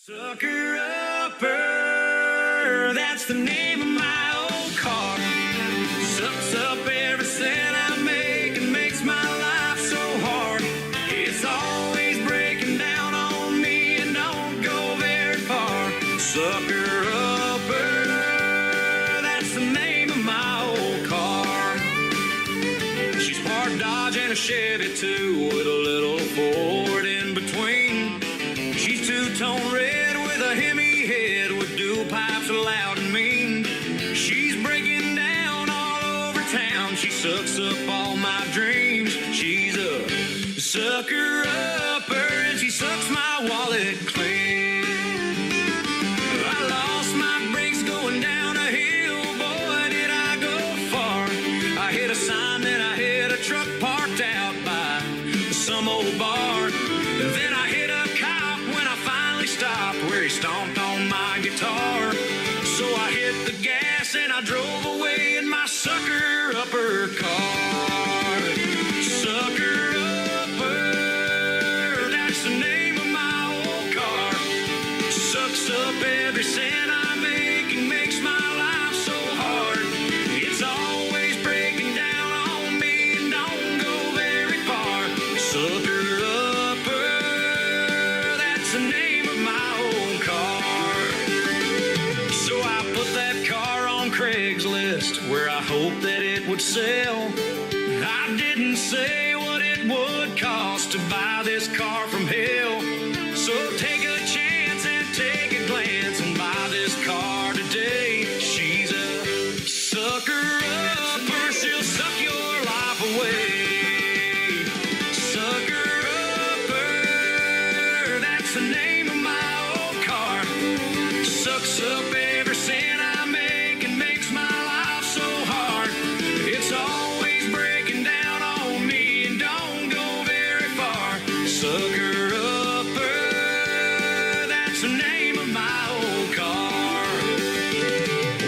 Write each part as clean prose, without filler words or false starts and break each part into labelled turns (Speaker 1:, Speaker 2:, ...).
Speaker 1: Sucker Upper, that's the name of my old car. Sucks up every cent I make and makes my life so hard. It's always breaking down on me and don't go very far. Sucker Upper, that's the name of my old car. She's part Dodge and a Chevy too, with a little Ford in between. She's two-tone red with a Hemi head, with dual pipes loud and mean. She's breaking down all over town. She sucks up all my dreams. She's a sucker upper and she sucks my wallet clean. I lost my brakes going down a hill. Boy, did I go far. I hit a sign, then I hit a truck parked out by some old bar. Then I hit a cop when I finally stopped, where he stomped on my guitar. So I hit the gas and I drove away in my sucker upper car. Sucker upper, that's the name of my old car. Sucks up every cent I make and makes my life so hard. It's always breaking down on me and don't go very far. Sucker upper, that's the name of my old car. So I put that car on Craigslist, where I hoped that it would sell. I didn't say what it would cost to buy this car from hell. So take a chance and take a glance and buy this car today. She's a sucker upper, she'll suck your life away. Sucker upper, that's the name of my old car. Sucks up every cent I make and makes my life so hard. It's always breaking down on me and don't go very far. Sucker upper, that's the name of my old car.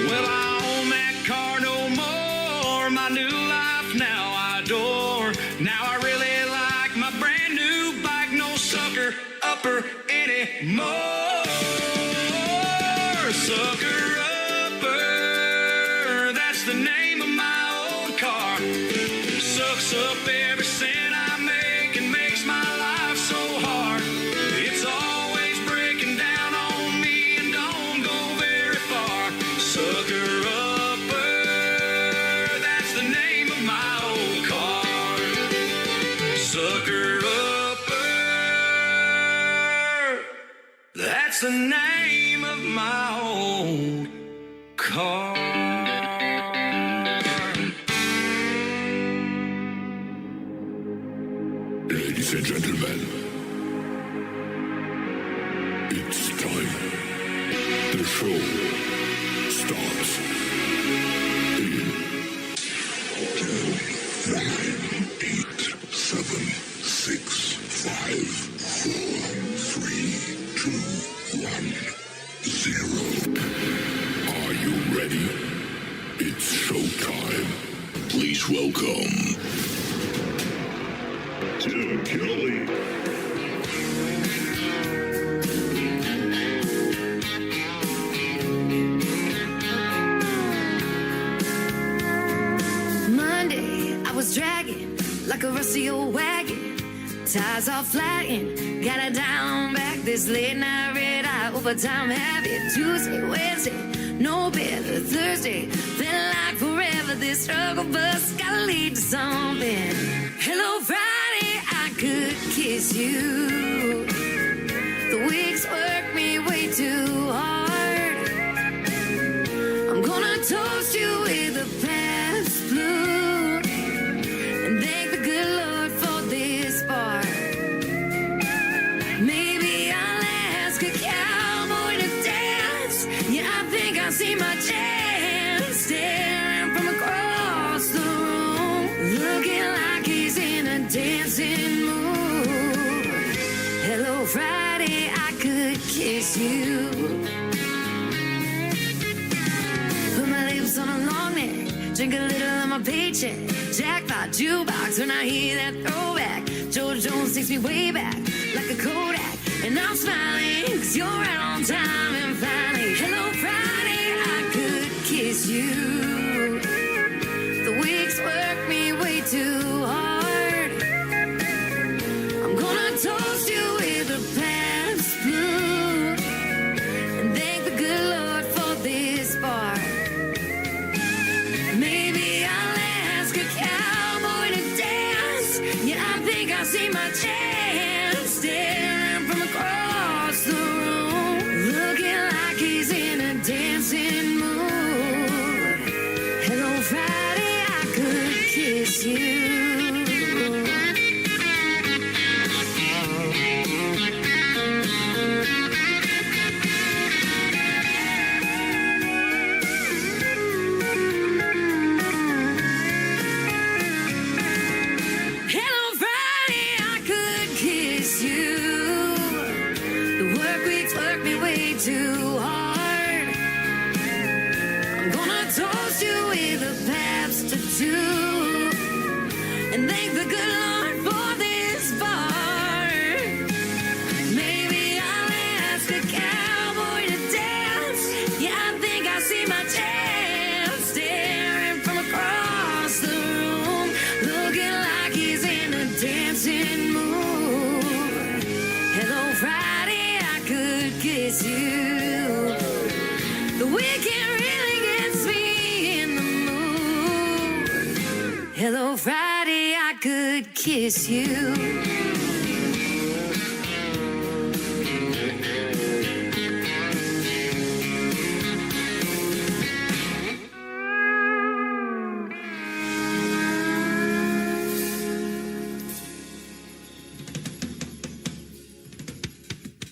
Speaker 1: Well, I own that car no more. My new life now I adore. Now I really like my brand new bike. No sucker upper anymore. Sucker upper, that's the name of my old car. Sucks up every cent I make and makes my life so hard. It's always breaking down on me and don't go very far. Sucker upper, that's the name of my old car. Sucker upper, that's the name of my old car.
Speaker 2: Ladies and gentlemen, it's time. The show starts in 10, 9, 8, 7, 6, 5, 4, 3, 2, 1, 0. Are you ready? It's showtime. Please welcome Tim Kelly.
Speaker 3: Monday, I was dragging like a rusty old wagon. Tires all flattened, got it down back. This late night red eye overtime habit. Tuesday, Wednesday, no better. Thursday, felt like forever. This struggle bus gotta lead to something. Hello, Friday, I could kiss you. The weeks work me way too hard. I'm gonna toast you with a past blue and thank the good Lord for this bar. Maybe I'll ask a cowboy to dance. Yeah, I think I see my chance. Staring from across the room, looking like he's in a dancing mood. Hello, Friday, I could kiss you. Put my lips on a long neck, drink a little of my paycheck. Jackpot jukebox when I hear that throwback. George Jones takes me way back like a Kodak. And I'm smiling 'cause you're right on time. And finally, hello Friday, I could kiss you. The weeks work me way too hard. I'm gonna toast you with a Pabst Blue and thank the good Lord for this bar. Maybe I'll ask a cowboy to dance. Yeah, I think I see my chance staring from across the room, looking like he's in a dancing mood. Hello Friday, I could kiss you. Hello Friday, I could kiss you. The work weeks work me way too hard. I'm gonna toast you with a Pabst tattoo and thank the good Lord for this bar. Maybe I'll ask a cowboy to dance. Yeah, I think I see my chance staring from across the room, looking like he's in a dancing mood. Hello Friday, I could kiss you. The weekend really gets me in the mood. Hello Friday, I could kiss you.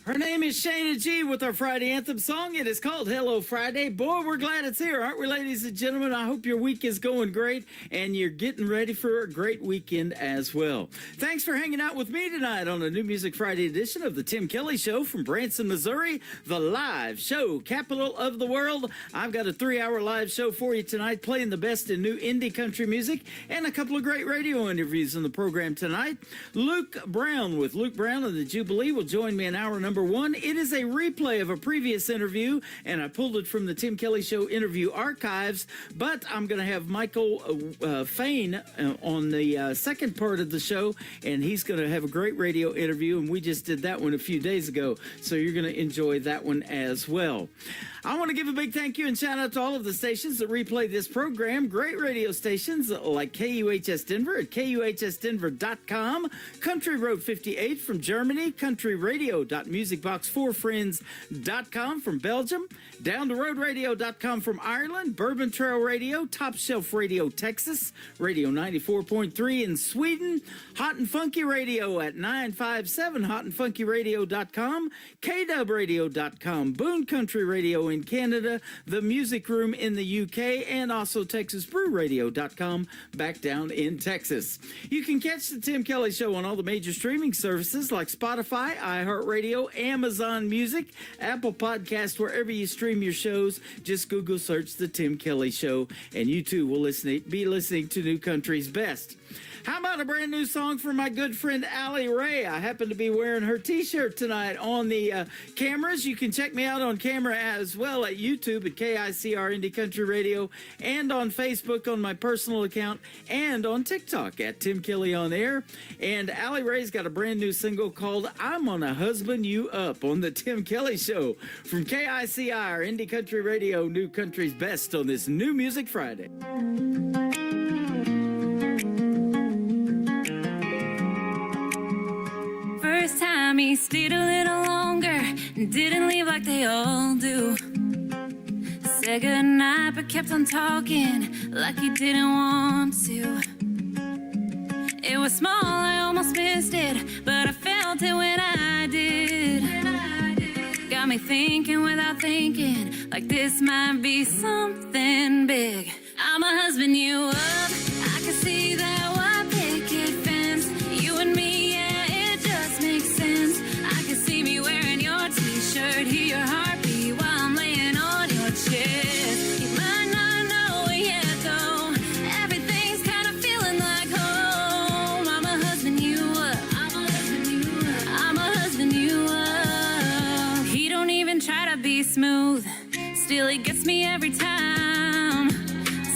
Speaker 4: Her name is Shayna G with our Friday anthem song. It is called Hello Friday. Boy, we're glad it's here, aren't we, ladies and gentlemen? I hope your week is going great and you're getting ready for a great weekend as well. Thanks for hanging out with me tonight on a New Music Friday edition of the Tim Kelly Show from Branson, Missouri, the live show capital of the world. I've got a 3-hour live show for you tonight, playing the best in new indie country music and a couple of great radio interviews in the program tonight. Luke Brown with Luke Brown and the Jubilee will join me in hour number 1. It is a replay of a previous interview, and I pulled it from the Tim Kelly Show interview archives, but I'm going to have Michael Fain on the second part of the show, and he's going to have a great radio interview, and we just did that one a few days ago, so you're going to enjoy that one as well. I want to give a big thank you and shout out to all of the stations that replay this program. Great radio stations like KUHS Denver at KUHSdenver.com, Country Road 58 from Germany, countryradio.musicbox4friends.com from Belgium, downtheroadradio.com from Ireland, Bourbon Trail Radio, Top Shelf Radio Texas, Radio 94.3 in Sweden, Hot and Funky Radio at 957, hotandfunkyradio.com, KWradio.com, Boone Country Radio in Canada, The Music Room in the UK, and also TexasBrewRadio.com back down in Texas. You can catch the Tim Kelly Show on all the major streaming services like Spotify, iHeartRadio, Amazon Music, Apple Podcast, wherever you stream your shows. Just Google search the Tim Kelly Show, and you too will be listening to New Country's best. How about a brand new song from my good friend Allie Ray? I happen to be wearing her t-shirt tonight on the cameras. You can check me out on camera as well at YouTube at KICR Indie Country Radio, and on Facebook on my personal account, and on TikTok at Tim Kelly On Air. And Allie Ray's got a brand new single called I'm Gonna Husband You Up on the Tim Kelly Show from KICR Indie Country Radio, New Country's best on this New Music Friday.
Speaker 5: First time he stayed a little longer and didn't leave like they all do. Said goodnight but kept on talking like he didn't want to. It was small, I almost missed it, but I felt it when I did. Got me thinking without thinking, like this might be something big. I'ma husband you up, I can see that white picket fence. You and me, yeah, it just makes sense. I can see me wearing your t-shirt, hear your heartbeat while I'm laying on your chest. You might not know it yet though, everything's kinda feeling like home. I'ma husband you up, I'ma husband you up, I'ma husband you up. I'd be smooth. Still, he gets me every time.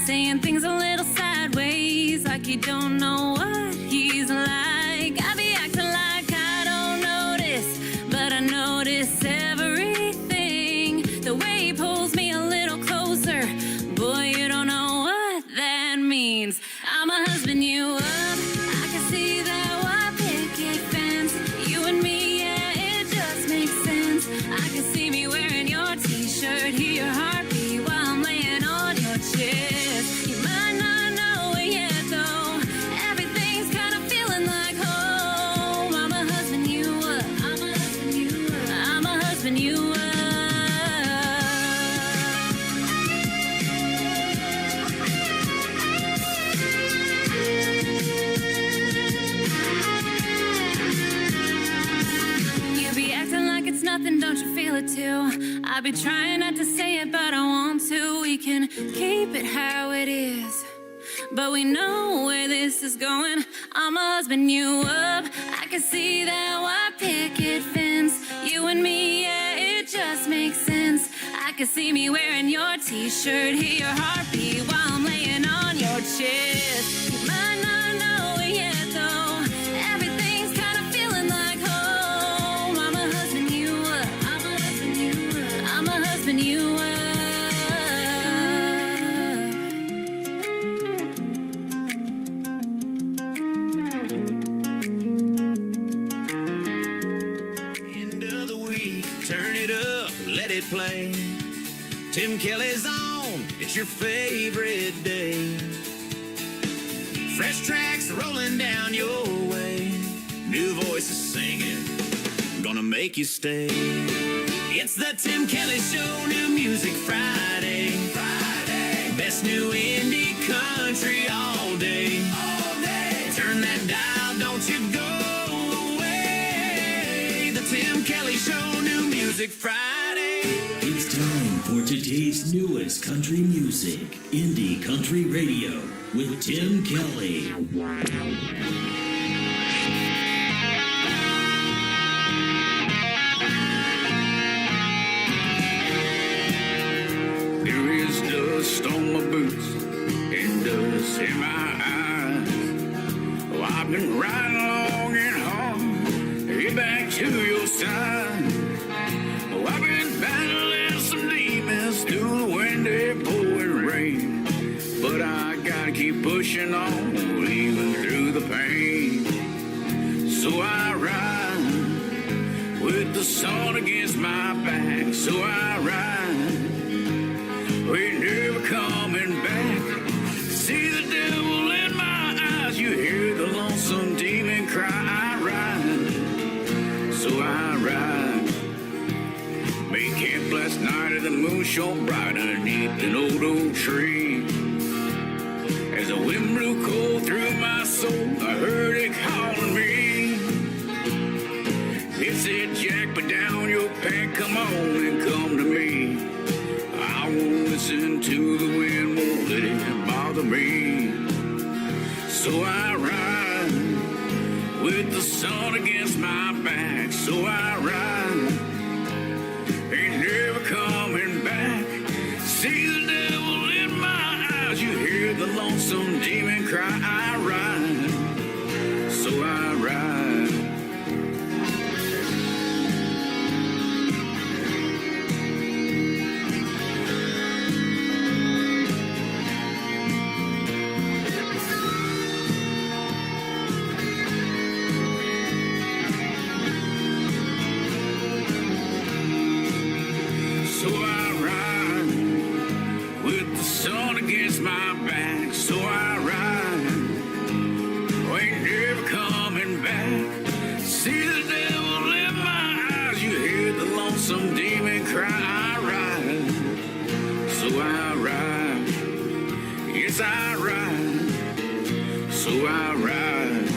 Speaker 5: Saying things a little sideways, like you don't know what he's like. I be acting like I don't notice, but I notice everything. The way he pulls me a little closer, boy, you don't know what that means. I'ma husband you up. I can see that white picket fence. You and me, yeah, it just makes sense. I can see me wearing your t-shirt, hear your heartbeat while I'm laying on your chest. You might not know it yet, though. Everything's kind of feeling like home. I'ma husband you up. I'ma husband you up. I'ma husband you up. You be acting like it's nothing, don't you feel it too? I be trying not to say it, but I want to. We can keep it how it is, but we know where this is going. I'ma husband you up. I can see that white picket fence. You and me, yeah, it just makes sense. I can see me wearing your t-shirt, hear your heartbeat while I'm laying on your chest. You might not know it yet, though. Everything's kind of feeling like home. I'ma husband you up. I'ma husband you up. I'ma husband you up.
Speaker 1: End of the week, turn it up, let it play. Tim Kelly's on, it's your favorite day. Fresh tracks rolling down your way. New voices singing, gonna make you stay. It's the Tim Kelly Show, New Music Friday. Best new indie country all day. Turn that dial, don't you go away. The Tim Kelly Show, New Music Friday.
Speaker 6: It's time for today's newest country music, Indie Country Radio, with Tim Kelly.
Speaker 1: There is dust on my boots and dust in my eyes. Oh, I've been riding long and hard, get back to your side. Oh, I've been battling some demons through the windy pouring rain, but I gotta keep pushing on, even through the pain. So I ride with the sun against my back. So I ride, we're never coming back. See the devil in my eyes, you hear the lonesome demon cry. I ride, so I ride. Made camp last night and the moon shone bright underneath an old oak tree. As the wind blew cold through my soul, I heard it calling me. It said, Jack, put down your pen, come on and come to me. I won't listen to the wind, won't let it bother me. So I ride with the sun against my back. So I ride, ain't never coming back. See the devil in my eyes, you hear the lonesome demon cry. I ride, so I ride. So I ride with the sun against my back. So I ride, ain't never coming back. See the devil in my eyes, you hear the lonesome demon cry. I ride, so I ride. Yes, I ride, so I ride.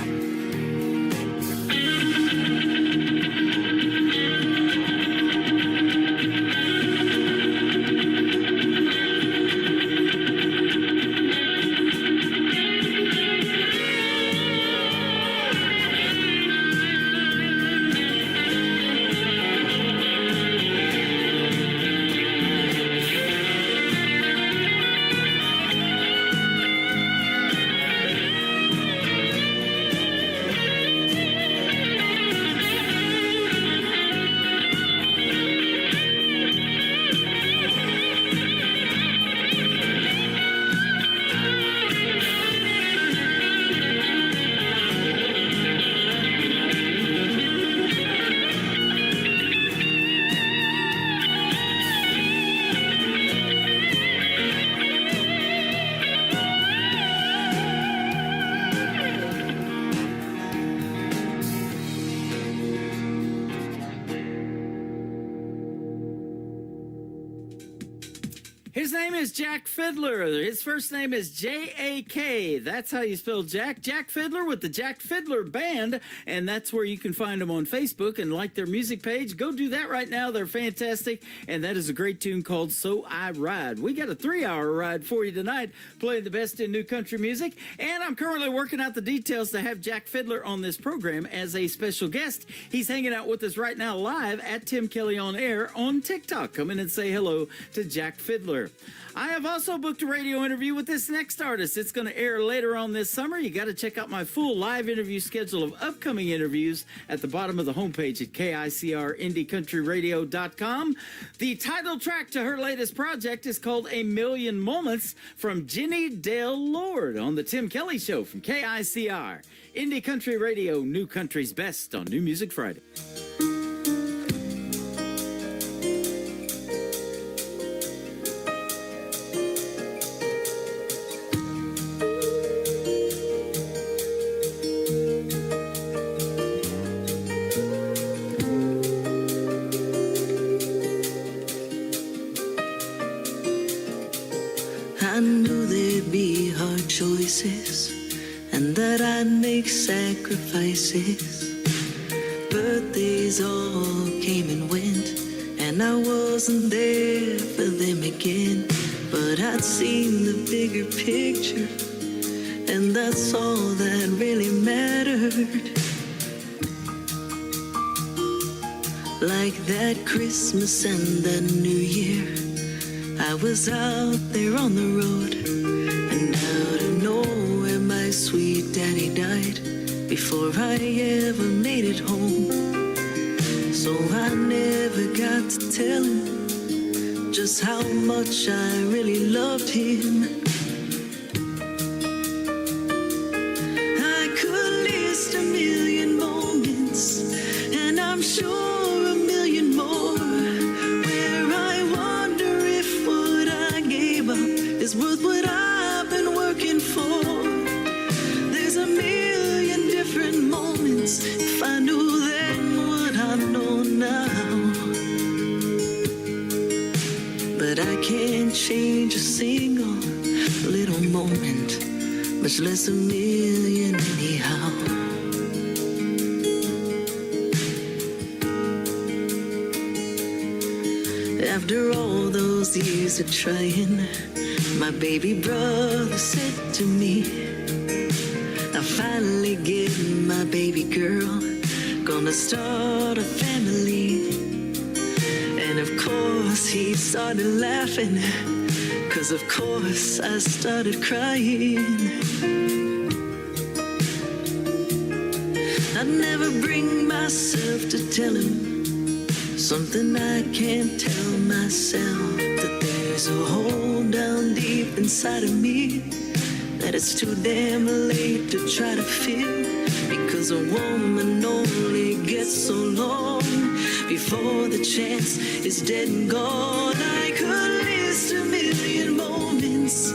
Speaker 4: His name is Jack Fiddler. His first name is J-A-K. That's how you spell Jack. Jack Fiddler with the Jack Fiddler Band. And that's where you can find them on Facebook and like their music page. Go do that right now. They're fantastic. And that is a great tune called So I Ride. We got a 3-hour ride for you tonight, playing the best in new country music. And I'm currently working out the details to have Jack Fiddler on this program as a special guest. He's hanging out with us right now live at Tim Kelly on Air on TikTok. Come in and say hello to Jack Fiddler. I have also booked a radio interview with this next artist. It's going to air later on this summer. You got to check out my full live interview schedule of upcoming interviews at the bottom of the homepage at KICRIndieCountryRadio.com. The title track to her latest project is called A Million Moments from Jenny Dale Lord on the Tim Kelly Show from KICR. Indie Country Radio, New Country's Best on New Music Friday.
Speaker 7: I knew there'd be hard choices and that I'd make sacrifices. Birthdays all came and went, and I wasn't there for them again. But I'd seen the bigger picture, and that's all that really mattered. Like that Christmas and that New Year, I was out there on the road, and out of nowhere my sweet daddy died before I ever made it home. So I never got to tell him just how much I really loved him. I could list a million moments, and I'm sure a million more, where I wonder if what I gave up is worth what I've been working for. There's a million different moments. If I knew then what I know now, but I can't change a single little moment, much less a million anyhow. After all those years of trying, my baby brother said to me, I finally get my baby girl, gonna start a family. And of course he started laughing, 'cause of course I started crying. I'd never bring myself to tell him something I can't tell myself, that there's a hole down deep inside of me that it's too damn late to try to fill, because a woman only gets so long before the chance is dead and gone. I could list a million moments,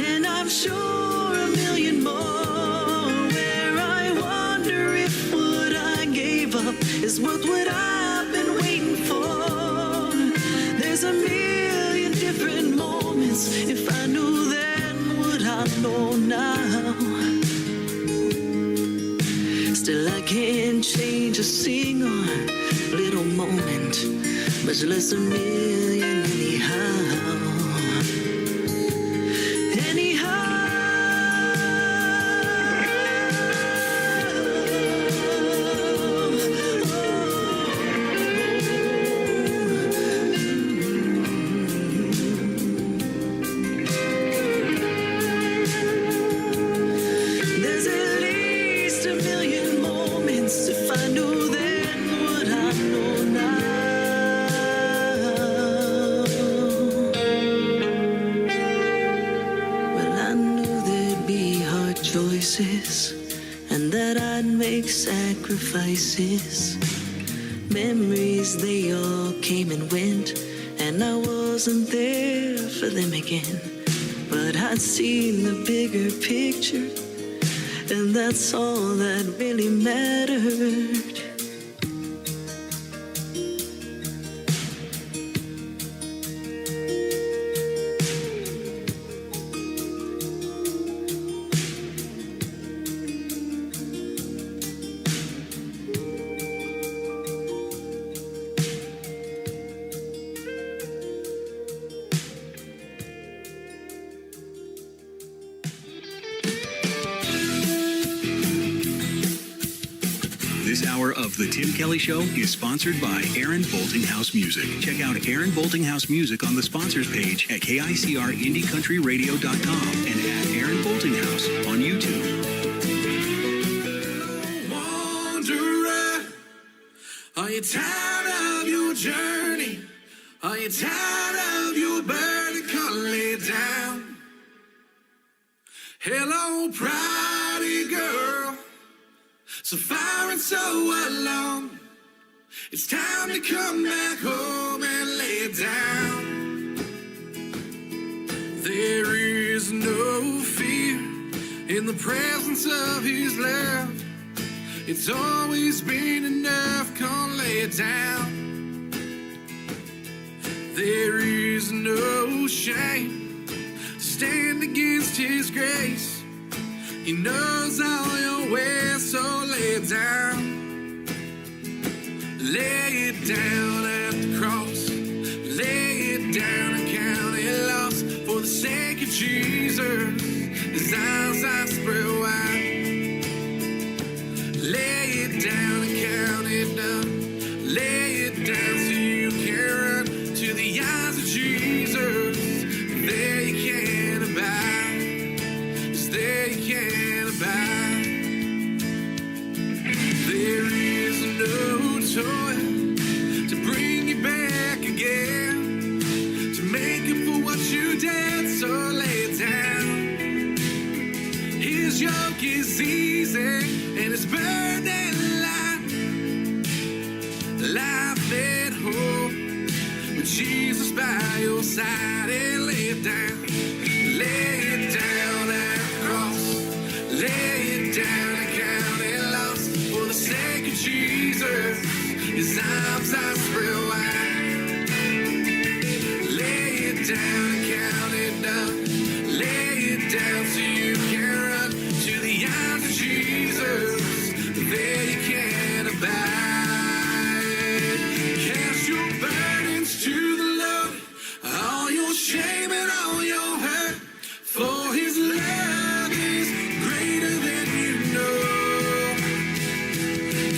Speaker 7: and I'm sure a million more, where I wonder if what I gave up is worth what I've been waiting for. There's a million different moments. If I knew then what I know now, still I can't change a single little moment, much less a million anyhow. There's at least a million moments. If I knew then what I know now. Well, I knew there'd be hard choices, and that I'd make sacrifices. Memories, they all came and went, and I wasn't there for them again. But I'd seen the bigger picture, and that's all that really mattered.
Speaker 8: This hour of The Tim Kelly Show is sponsored by Aaron Boltinghouse Music. Check out Aaron Boltinghouse Music on the sponsors page at KICRIndieCountryRadio.com and at Aaron Boltinghouse on YouTube.
Speaker 1: Wanderer, are you tired of your journey? Are you tired of your burden? Come lay down. Hello, pretty girl, so far and so alone. It's time to come back home and lay down. There is no fear in the presence of his love. It's always been enough, come lay it down. There is no shame to stand against his grace. He knows all your ways, so lay it down. Lay it down at the cross. Lay it down and count it lost. For the sake of Jesus, his arms are spread wide. Lay it down and count it down. Lay it down so you can run to the eyes of Jesus. There you can abide. Yes, there you can abide. There is no toil to bring you back again, to make up for what you did, so lay it down. His yoke is easy and his burden light. Life at home with Jesus by your side, and lay it down. Lay it down at the cross. Lay it down and count it lost. For the sake of Jesus, his arms are spread wide. Lay it down and count it down. Lay it down so you can run to the arms of Jesus. There you can abide. Cast your burdens to the Lord, all your shame and all your hurt. For his love is greater than you know.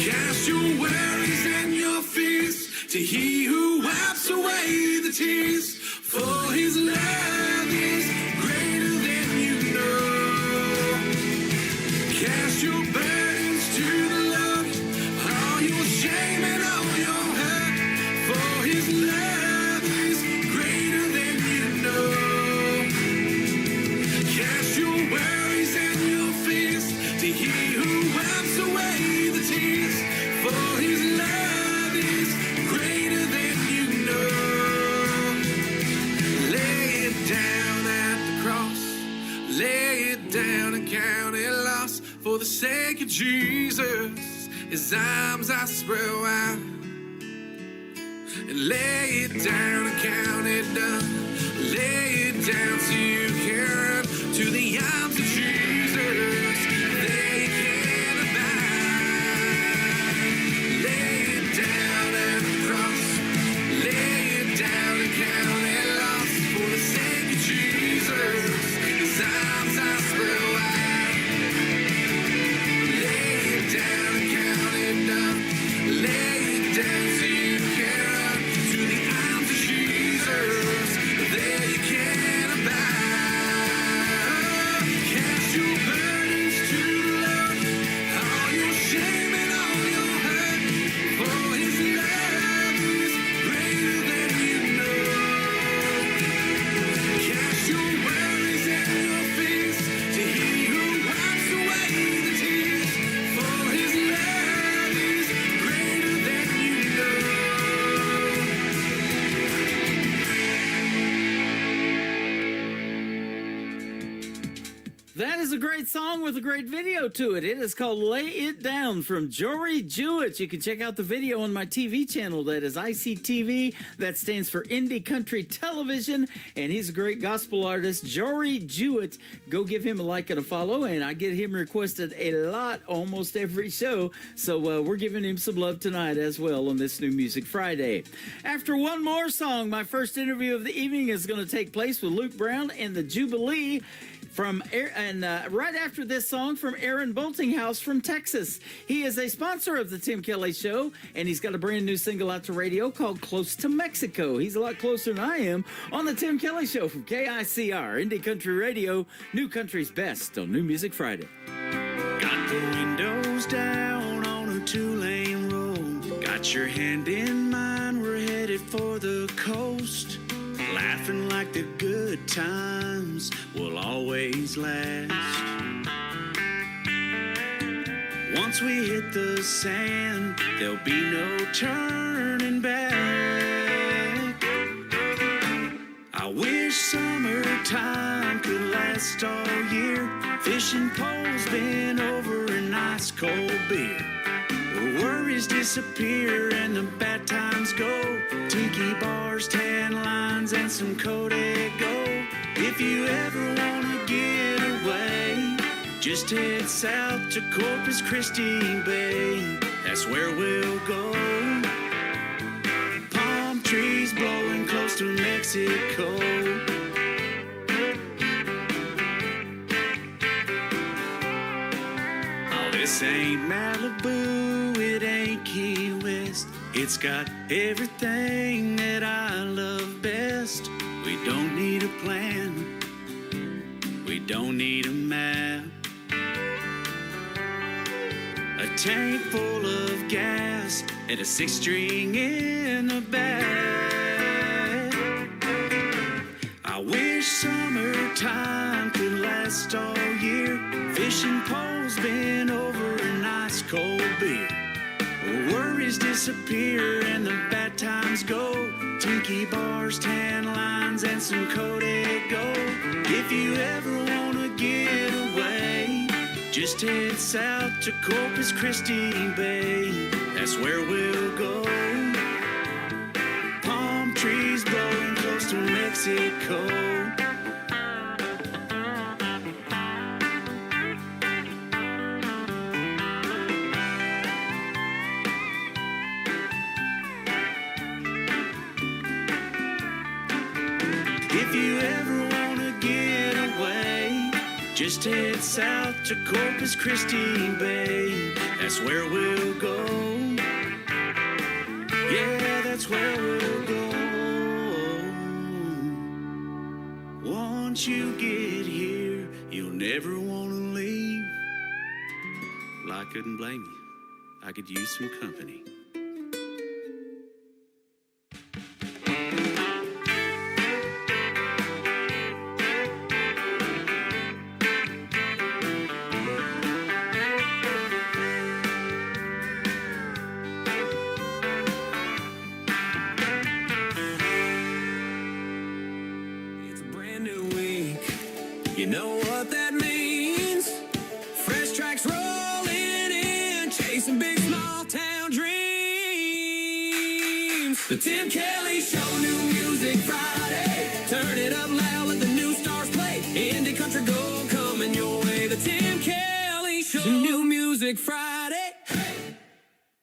Speaker 1: Cast your worries and your fears to he who wipes away the tears. For his love is greater than you know. Cast your burdens to the Lord, all your shame and all your hurt. For his love is greater than you know. Cast your worries and your fears to he who wipes away the tears. For his love is greater than you know. Lay it down at the cross. Lay it down and count it lost. For the sake of Jesus, his arms are spread wide. And lay it down and count it down. Lay it down so you can run to the arms of Jesus. There you can abide. Lay it down at the cross. Lay it down and count it lost. For the sake of Jesus, his arms are spread wide. Lay it down and count it down. Lay it down so you can run to the arms of Jesus. There you can abide. Cast your burdens to the Lord, all your shame and all your hurt. For his love is greater than you know. Cast your worries and your fears to he who wipes away the tears. For his love is greater than you know.
Speaker 4: That is a great song with a great video to it. It is called Lay It Down from Jory Jewett. You can check out the video on my TV channel. That is ICTV. That stands for Indie Country Television. And he's a great gospel artist, Jory Jewett. Go give him a like and a follow. And I get him requested a lot almost every show. So we're giving him some love tonight as well on this New Music Friday. After one more song, my first interview of the evening is going to take place with Luke Brown and the Jubilee. Right after this song from Aaron Boltinghouse from Texas. He is a sponsor of the Tim Kelly Show, and he's got a brand new single out to radio called Close to Mexico. He's a lot closer than I am on the Tim Kelly Show from KICR, Indie Country Radio, New Country's Best on New Music Friday.
Speaker 1: Got the windows down on a two-lane road. Got your hand in mine, we're headed for the coast. Laughing like the good times will always last. Once we hit the sand, there'll be no turning back. I wish summertime could last all year. Fishing poles bent over an ice cold beer. The worries disappear and the bad times go. Tiki bars, tan lines, and some Código. If you ever wanna get away, just head south to Corpus Christi Bay. That's where we'll go. Palm trees blowing close to Mexico. Oh, this ain't Malibu, it ain't Key West. It's got everything that I love best. We don't need a plan, we don't need a map. A tank full of gas and a 6-string in the back. I wish summertime could last all year. Fishing poles bent over an ice cold beer. Worries disappear and the bad times go. Tiki bars, tan lines, and some Código. If you ever wanna get away, just head south to Corpus Christi Bay. That's where we'll go. Palm trees blowing close to Mexico. If you ever wanna get away, just head south to Corpus Christi Bay. That's where we'll go. Yeah, that's where we'll go. Once you get here, you'll never wanna leave. Well, I couldn't blame you. I could use some company. It's a brand new week. You know what that means? Fresh tracks rolling in, chasing big small town dreams. The Tim Kelly Show, New Music Friday. Turn it up loud, let the new stars play. Indie country gold coming your way. The Tim Kelly Show, New Music Friday.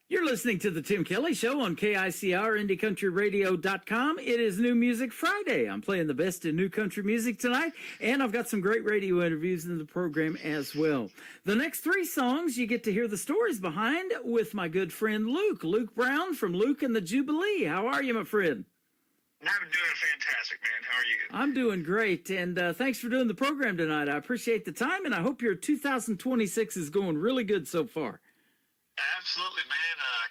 Speaker 1: You're listening to the Tim Kelly Show on KICR, IndieCountryRadio.com. It is New Music Friday. I'm playing the best in new country music tonight, and I've got some great radio interviews in the program as well. The next 3 songs you get to hear the stories behind with my good friend Luke Brown from Luke and the Jubilee. How are you, my friend?
Speaker 9: I'm doing fantastic, man. How are you?
Speaker 4: I'm doing great, and thanks for doing the program tonight. I appreciate the time, and I hope your 2026 is going really good so far.
Speaker 9: Absolutely, man.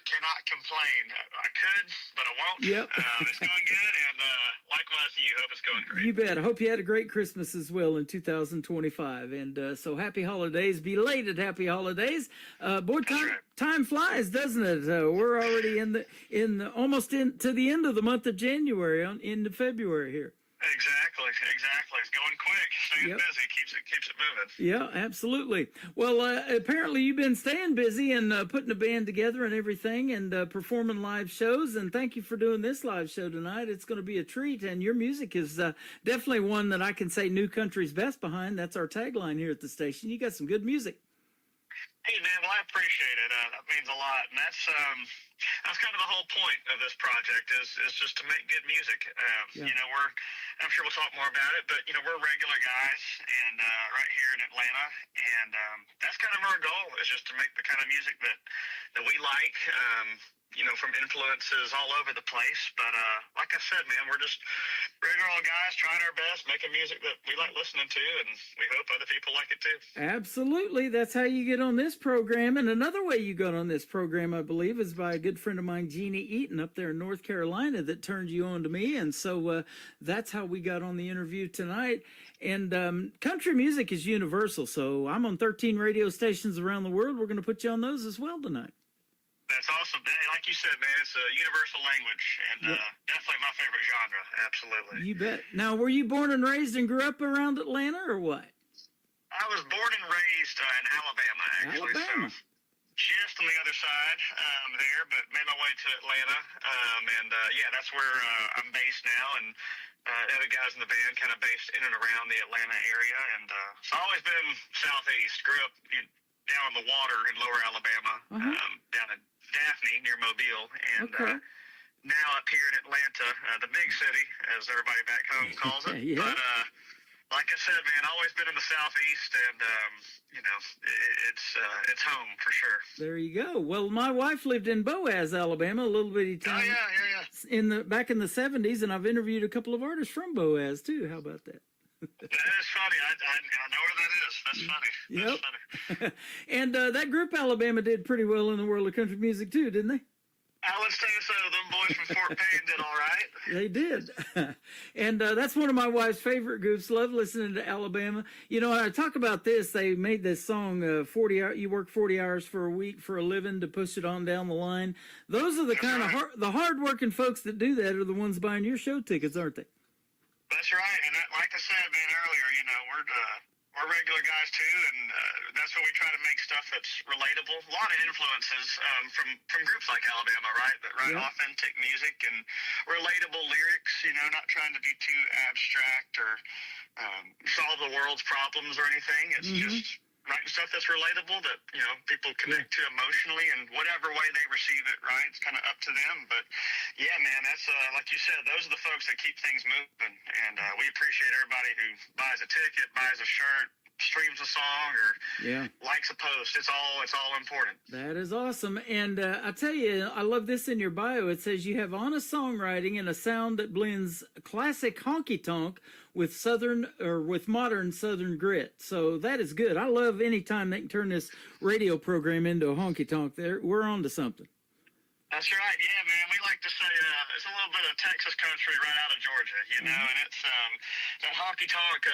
Speaker 9: Cannot complain. I could, but I won't.
Speaker 4: Yep.
Speaker 9: It's going good, and likewise to you. Hope it's going great.
Speaker 4: You bet. I hope you had a great Christmas as well in 2025. And so happy holidays, belated happy holidays. Boy, time flies, doesn't it? We're already almost to the end of the month of January, into February here.
Speaker 9: Exactly. It's going quick. Staying busy keeps it moving.
Speaker 4: Yeah, absolutely. Well, apparently you've been staying busy and putting a band together and everything and performing live shows. And thank you for doing this live show tonight. It's going to be a treat. And your music is definitely one that I can say New Country's best behind. That's our tagline here at the station. You got some good music.
Speaker 9: Hey man, well I appreciate it. That means a lot, and that's kind of the whole point of this project is just to make good music.
Speaker 4: Yeah.
Speaker 9: You know, I'm sure we'll talk more about it, but you know, we're regular guys, and right here in Atlanta, and that's kind of our goal is just to make the kind of music that we like. You know, from influences all over the place. But like I said, man, we're just regular old guys trying our best, making music that we like listening to, and we hope other people like it too.
Speaker 4: Absolutely. That's how you get on this program. And another way you got on this program, I believe, is by a good friend of mine, Jeannie Eaton, up there in North Carolina, that turned you on to me. And so that's how we got on the interview tonight. And country music is universal. So I'm on 13 radio stations around the world. We're going to put you on those as well tonight.
Speaker 9: That's awesome. Hey, like you said, man, it's a universal language, and definitely my favorite genre. Absolutely.
Speaker 4: You bet. Now, were you born and raised and grew up around Atlanta, or what?
Speaker 9: I was born and raised in Alabama, actually.
Speaker 4: Alabama.
Speaker 9: So just on the other side there, but made my way to Atlanta, and yeah, that's where I'm based now, and the other guys in the band kind of based in and around the Atlanta area, and so I've always been southeast. Grew up down on the water in lower Alabama, down in Daphne near Mobile, and now up here in Atlanta, the big city, as everybody back home calls it.
Speaker 4: Yeah.
Speaker 9: But like I said, man, always been in the southeast, and you know, it's home for sure.
Speaker 4: There you go. Well, my wife lived in Boaz, Alabama, a little bitty
Speaker 9: Oh
Speaker 4: town.
Speaker 9: yeah.
Speaker 4: Back in the 70s, and I've interviewed a couple of artists from Boaz too. How about that?
Speaker 9: That is funny. I know where that is. That's funny. That's funny.
Speaker 4: And that group Alabama did pretty well in the world of country music too, didn't they?
Speaker 9: I would say so. Them boys from Fort Payne did all right.
Speaker 4: They did. And that's one of my wife's favorite groups. Love listening to Alabama. You know, I talk about this. They made this song, 40 hours, you work 40 hours for a week for a living to push it on down the line. Those are the kind of the hard-working folks that do that are the ones buying your show tickets, aren't they?
Speaker 9: That's right, and like I said, man, earlier, you know, we're regular guys too, and that's what we try to make stuff that's relatable. A lot of influences from groups like Alabama, right? That write authentic music and relatable lyrics. You know, not trying to be too abstract or solve the world's problems or anything. It's just writing stuff that's relatable that, you know, people connect to emotionally, and whatever way they receive it, right? It's kind of up to them. But yeah, man, that's like you said, those are the folks that keep things moving, and we appreciate everybody who buys a ticket, buys a shirt, streams a song, or likes a post. It's all important.
Speaker 4: That is awesome. And I tell you, I love this in your bio. It says you have honest songwriting and a sound that blends classic honky tonk with modern Southern grit. So that is good. I love any time they can turn this radio program into a honky tonk. We're on to something.
Speaker 9: That's right. Yeah, man. We like to say it's a little bit of Texas country right out of Georgia, you know, and it's that honky tonk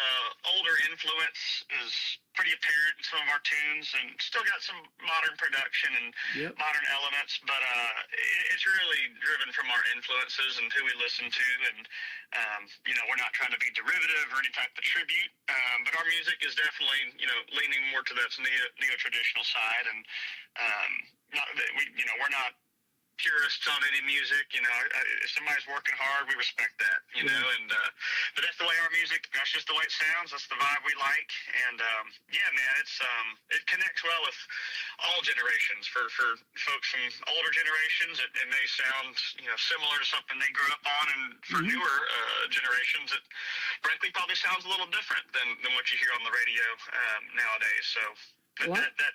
Speaker 9: older influence is pretty apparent in some of our tunes, and still got some modern production and modern elements, but it's really driven from our influences and who we listen to, and you know, we're not trying to be derivative or any type of tribute, but our music is definitely, you know, leaning more to that neo-traditional side, and we're not purists on any music. You know, if somebody's working hard, we respect that, you know, and but that's the way our music, that's just the way it sounds, that's the vibe we like, and yeah, man, it connects well with all generations. For folks from older generations, it may sound, you know, similar to something they grew up on, and for newer generations, it frankly probably sounds a little different than what you hear on the radio nowadays. So that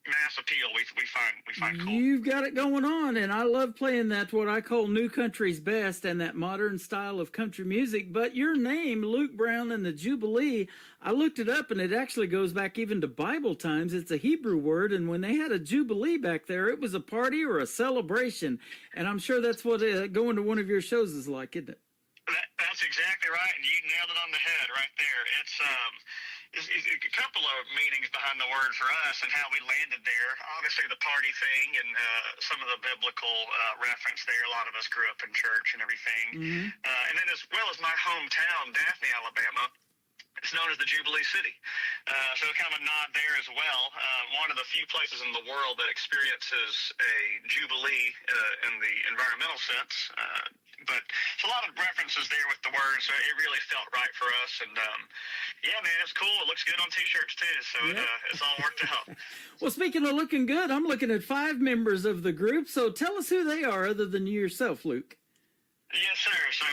Speaker 9: mass appeal we find cool.
Speaker 4: You've got it going on, and I love playing that, what I call new country's best, and that modern style of country music. But your name, Luke Brown and the Jubilee, I looked it up, and it actually goes back even to Bible times. It's a Hebrew word, and when they had a Jubilee back there, it was a party or a celebration, and I'm sure that's what going to one of your shows is like, isn't it?
Speaker 9: That's exactly right, and you nailed it on the head right there. It's a couple of meanings behind the word for us and how we landed there. Obviously, the party thing and some of the biblical reference there. A lot of us grew up in church and everything. And then as well as my hometown, Daphne, Alabama, it's known as the Jubilee City. So kind of a nod there as well. One of the few places in the world that experiences a Jubilee in the environmental sense. But it's a lot of references there with the words, so it really felt right for us. And yeah, man, it's cool. It looks good on T-shirts too, so it's all worked out.
Speaker 4: Well, speaking of looking good, I'm looking at 5 members of the group. So tell us who they are, other than you yourself, Luke.
Speaker 9: Yes, sir. So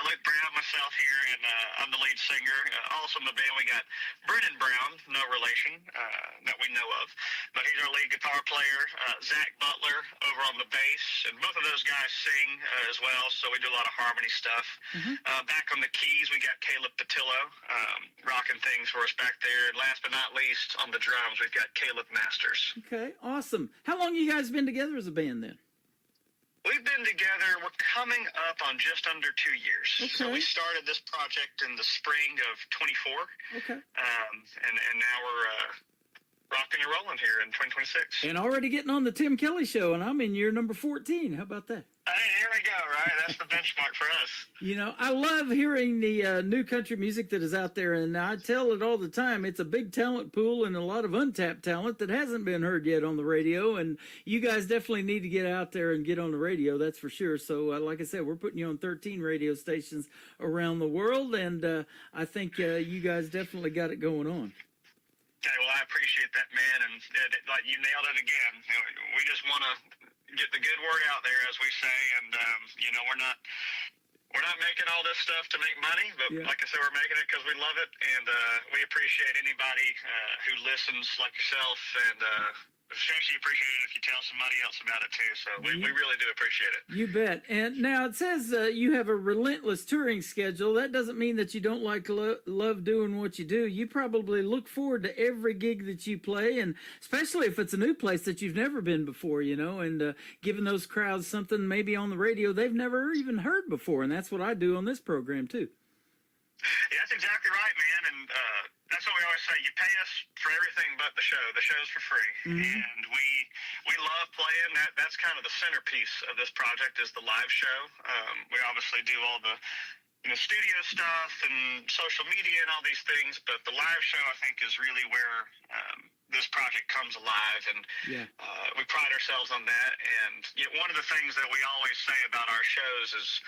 Speaker 9: Luke Brown, myself here, and I'm the lead singer. Also in the band, we got Brennan Brown, no relation that we know of, but he's our lead guitar player. Zach Butler over on the bass, and both of those guys sing as well, so we do a lot of harmony stuff. Back on the keys, we got Caleb Patillo, rocking things for us back there. And last but not least, on the drums, we've got Caleb Masters.
Speaker 4: Okay, awesome. How long you guys been together as a band then?
Speaker 9: We've been together, we're coming up on just under 2 years.
Speaker 4: Okay.
Speaker 9: So we started this project in the spring of 24.
Speaker 4: Okay.
Speaker 9: And now we're rocking and rolling here in 2026.
Speaker 4: And already getting on the Tim Kelly Show, and I'm in year number 14. How about that?
Speaker 9: Hey, here we go, right? That's the benchmark for us.
Speaker 4: You know, I love hearing the new country music that is out there, and I tell it all the time. It's a big talent pool and a lot of untapped talent that hasn't been heard yet on the radio, and you guys definitely need to get out there and get on the radio, that's for sure. So, like I said, we're putting you on 13 radio stations around the world, and I think you guys definitely got it going on.
Speaker 9: Okay, well, I appreciate that, man, and like you nailed it again. You know, we just want to get the good word out there, as we say, and you know, we're not making all this stuff to make money, but like I said, we're making it because we love it, and we appreciate anybody who listens, like yourself, and especially appreciate it if you tell somebody else about it too. So we really do appreciate it.
Speaker 4: You bet. And now it says you have a relentless touring schedule. That doesn't mean that you don't love doing what you do. You probably look forward to every gig that you play, and especially if it's a new place that you've never been before, you know, and giving those crowds something maybe on the radio they've never even heard before. And that's what I do on this program too.
Speaker 9: Yeah, that's exactly right, man. And that's what we always say. You pay us for everything but the show. The show's for free. And we love playing. That's kind of the centerpiece of this project is the live show. We obviously do all the studio stuff and social media and all these things, but the live show, I think, is really where this project comes alive, and we pride ourselves on that. And one of the things that we always say about our shows is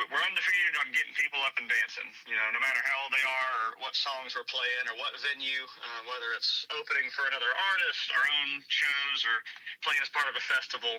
Speaker 9: we're undefeated on getting people up and dancing, no matter how old they are or what songs we're playing or what venue, whether it's opening for another artist, our own shows, or playing as part of a festival.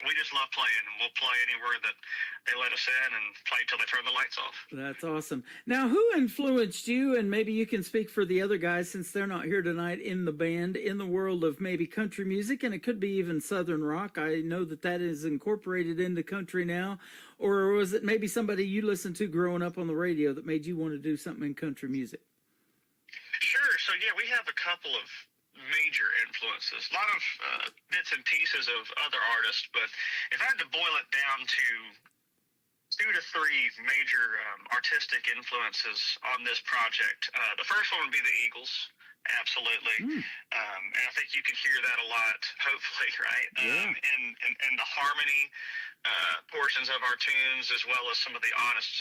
Speaker 9: We just love playing, and we'll play anywhere that they let us in and play till they turn the lights off.
Speaker 4: That's awesome. Now, who influenced you, and maybe you can speak for the other guys since they're not here tonight in the band, in the world of maybe country music, and it could be even Southern rock. I know that is incorporated into country now. Or was it maybe somebody you listened to growing up on the radio that made you want to do something in country music?
Speaker 9: Sure. So, we have a couple of major influences, a lot of bits and pieces of other artists, but if I had to boil it down to 2 to 3 major artistic influences on this project, the first one would be the Eagles. Absolutely. And I think you can hear that a lot, hopefully, right? In the harmony portions of our tunes, as well as some of the honest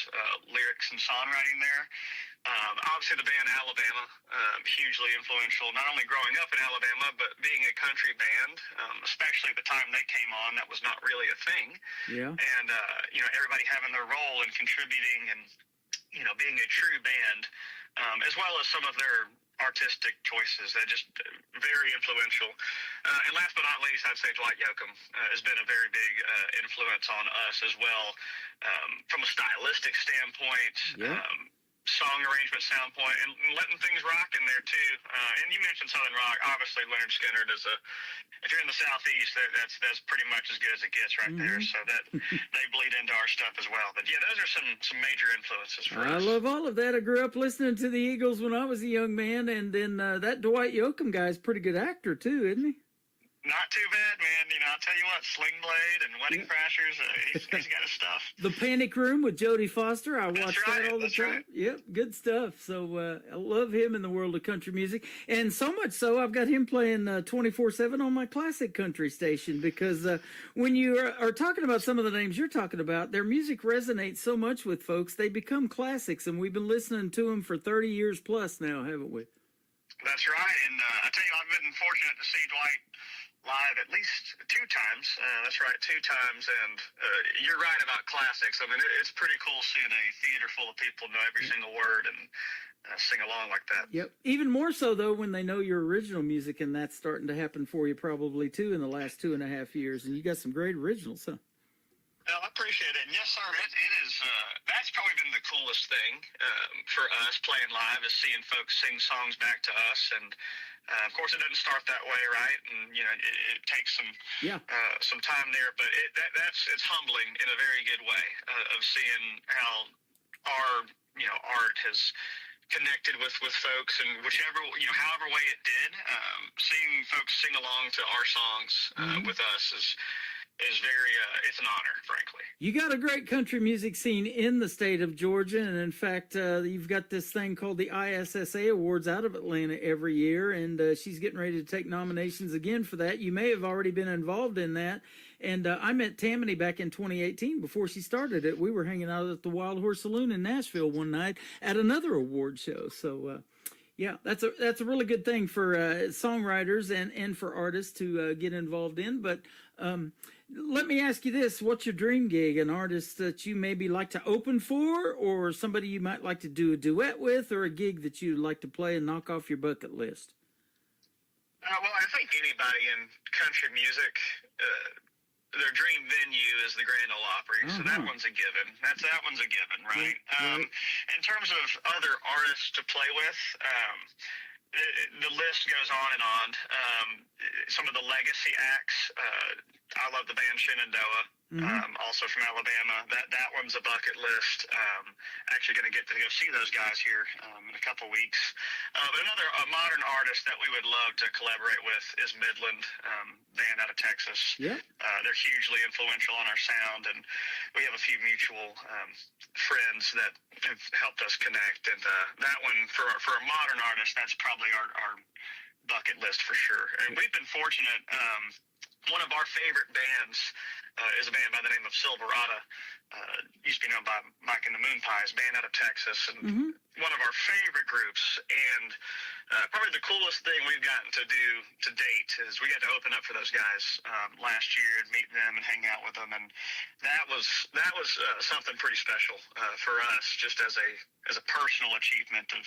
Speaker 9: lyrics and songwriting there. Obviously, the band Alabama, hugely influential, not only growing up in Alabama, but being a country band, especially the time they came on, that was not really a thing. And, everybody having their role and contributing and, being a true band, as well as some of their artistic choices that just very influential. And last but not least, I'd say Dwight Yoakam has been a very big influence on us as well, from a stylistic standpoint, song arrangement standpoint, and letting things rock in there too. And you mentioned Southern rock. Obviously, Leonard Skinner is if you're in the Southeast, that's pretty much as good as it gets right there. So that they bleed into our stuff as well. But those are some major influences for us.
Speaker 4: I love all of that. I grew up listening to the Eagles when I was a young man, and then that Dwight Yoakam guy is a pretty good actor too, isn't he?
Speaker 9: Not too bad, man. You know, I'll tell you what, Sling Blade and Wedding Crashers, he's got his stuff.
Speaker 4: The Panic Room with Jodie Foster. I watch
Speaker 9: right,
Speaker 4: that all the
Speaker 9: that's
Speaker 4: time.
Speaker 9: right.
Speaker 4: Yep, good stuff. So I love him in the world of country music. And so much so, I've got him playing 24/7 on my classic country station because when you are talking about some of the names you're talking about, their music resonates so much with folks. They become classics, and we've been listening to them for 30 years plus now, haven't we?
Speaker 9: That's right. And I tell you, I've been fortunate to see Dwight live at least 2 times. That's right, 2 times. And you're right about classics. I mean, it's pretty cool seeing a theater full of people know every single word and sing along like that.
Speaker 4: Yep. Even more so, though, when they know your original music, and that's starting to happen for you probably, too, in the last 2.5 years. And you got some great originals, huh?
Speaker 9: Well, I appreciate it. And yes, sir, it is. That's probably been the coolest thing for us playing live is seeing folks sing songs back to us. And of course, it doesn't start that way, right? And you know, it takes some time there, but it's humbling in a very good way of seeing how our art has connected with folks, and however way it did. Seeing folks sing along to our songs with us is very it's an honor, frankly.
Speaker 4: You got a great country music scene in the state of Georgia, and in fact, you've got this thing called the ISSA Awards out of Atlanta every year, and she's getting ready to take nominations again for that. You may have already been involved in that, and I met Tammany back in 2018 before she started it. We were hanging out at the Wild Horse Saloon in Nashville one night at another award show, so yeah, that's a really good thing for songwriters and for artists to get involved in. But let me ask you this: what's your dream gig? An artist that you maybe like to open for, or somebody you might like to do a duet with, or a gig that you'd like to play and knock off your bucket list?
Speaker 9: Well, I think anybody in country music, their dream venue is the Grand Ole Opry, so that one's a given. That one's a given, right? In terms of other artists to play with, the list goes on and on. Some of the legacy acts. I love the band Shenandoah, also from Alabama. That one's a bucket list. Actually going to get to go see those guys here in a couple weeks. But another modern artist that we would love to collaborate with is Midland, band out of Texas.
Speaker 4: Yeah.
Speaker 9: They're hugely influential on our sound, and we have a few mutual friends that have helped us connect. And that one, for a modern artist, that's probably our bucket list for sure. And we've been fortunate. One of our favorite bands is a band by the name of Silverado. Used to be known by Mike and the Moon Pies, band out of Texas, and one of our favorite groups. And probably the coolest thing we've gotten to do to date is we got to open up for those guys last year and meet them and hang out with them, and that was something pretty special for us, just as a personal achievement of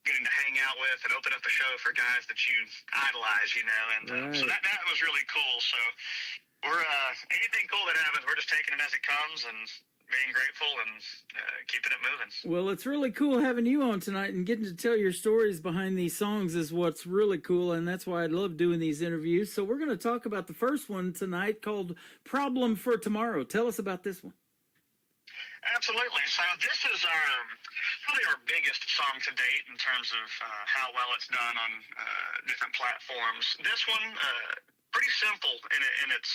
Speaker 9: getting to hang out with and open up a show for guys that you idolize, and so that was really cool. So we're anything cool that happens, we're just taking it as it comes and being grateful and keeping it moving.
Speaker 4: Well, it's really cool having you on tonight, and getting to tell your stories behind these songs is what's really cool, and that's why I love doing these interviews. So we're going to talk about the first one tonight called Problem for Tomorrow. Tell us about this one.
Speaker 9: Absolutely. So this is probably our biggest song to date in terms of how well it's done on different platforms. This one, pretty simple in its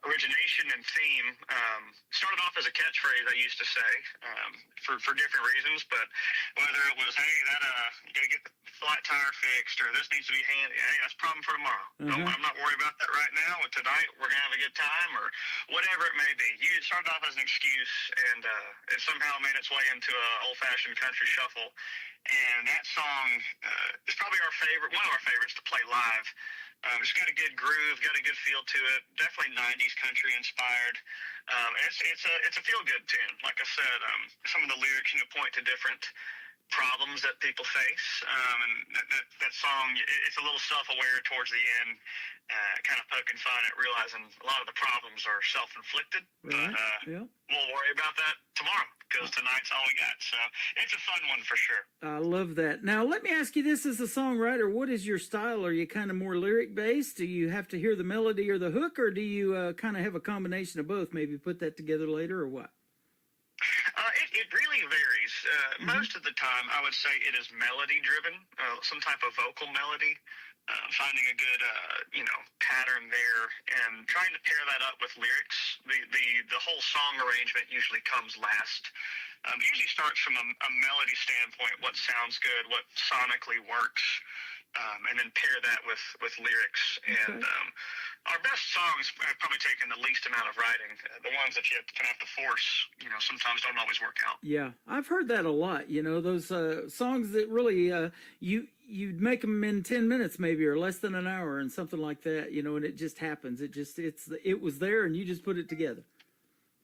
Speaker 9: origination and theme. Started off as a catchphrase, I used to say, for different reasons, but whether it was, hey, you gotta get the flat tire fixed, or this needs to be handy, hey, that's a problem for tomorrow. I'm not worried about that right now, but tonight we're gonna have a good time, or whatever it may be. You started off as an excuse, and it somehow made its way into an old-fashioned country shuffle. And that song is probably one of our favorites to play live. It's got a good groove, got a good feel to it. Definitely 90s country inspired. It's a feel-good tune. Like I said, some of the lyrics point to different problems that people face, and that song, it's a little self-aware towards the end, kind of poking fun at realizing a lot of the problems are self-inflicted. But we'll worry about that tomorrow, because tonight's all we got. So it's a fun one for sure.
Speaker 4: I love that. Now, let me ask you this: as a songwriter, what is your style? Are you kind of more lyric-based? Do you have to hear the melody or the hook, or do you kind of have a combination of both? Maybe put that together later, or what?
Speaker 9: It really varies. Most of the time, I would say it is melody driven, some type of vocal melody. Finding a good, pattern there, and trying to pair that up with lyrics. The whole song arrangement usually comes last. Usually starts from a melody standpoint, what sounds good, what sonically works, and then pair that with lyrics.
Speaker 4: Okay.
Speaker 9: And our best songs have probably taken the least amount of writing. The ones that you kind of have to force, sometimes don't always work out.
Speaker 4: Yeah, I've heard that a lot. Those songs that really you'd make them in 10 minutes maybe, or less than an hour, and something like that. And it just happens. It was there, and you just put it together.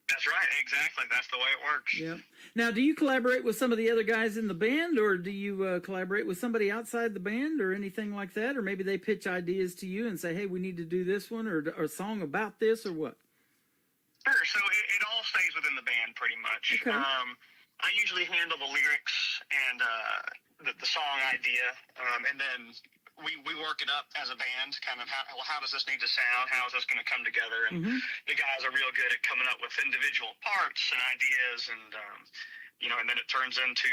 Speaker 9: That's right, exactly. That's the way it works.
Speaker 4: Yeah. Now, do you collaborate with some of the other guys in the band, or do you collaborate with somebody outside the band, or anything like that? Or maybe they pitch ideas to you and say, "Hey, we need to do this one, or a song about this, or what?"
Speaker 9: Sure. So it all stays within the band pretty much.
Speaker 4: Okay.
Speaker 9: I usually handle the lyrics and the song idea, and then we work it up as a band. Kind of how does this need to sound? How is this going to come together? And the guys are real good at coming up with individual parts and ideas, and and then it turns into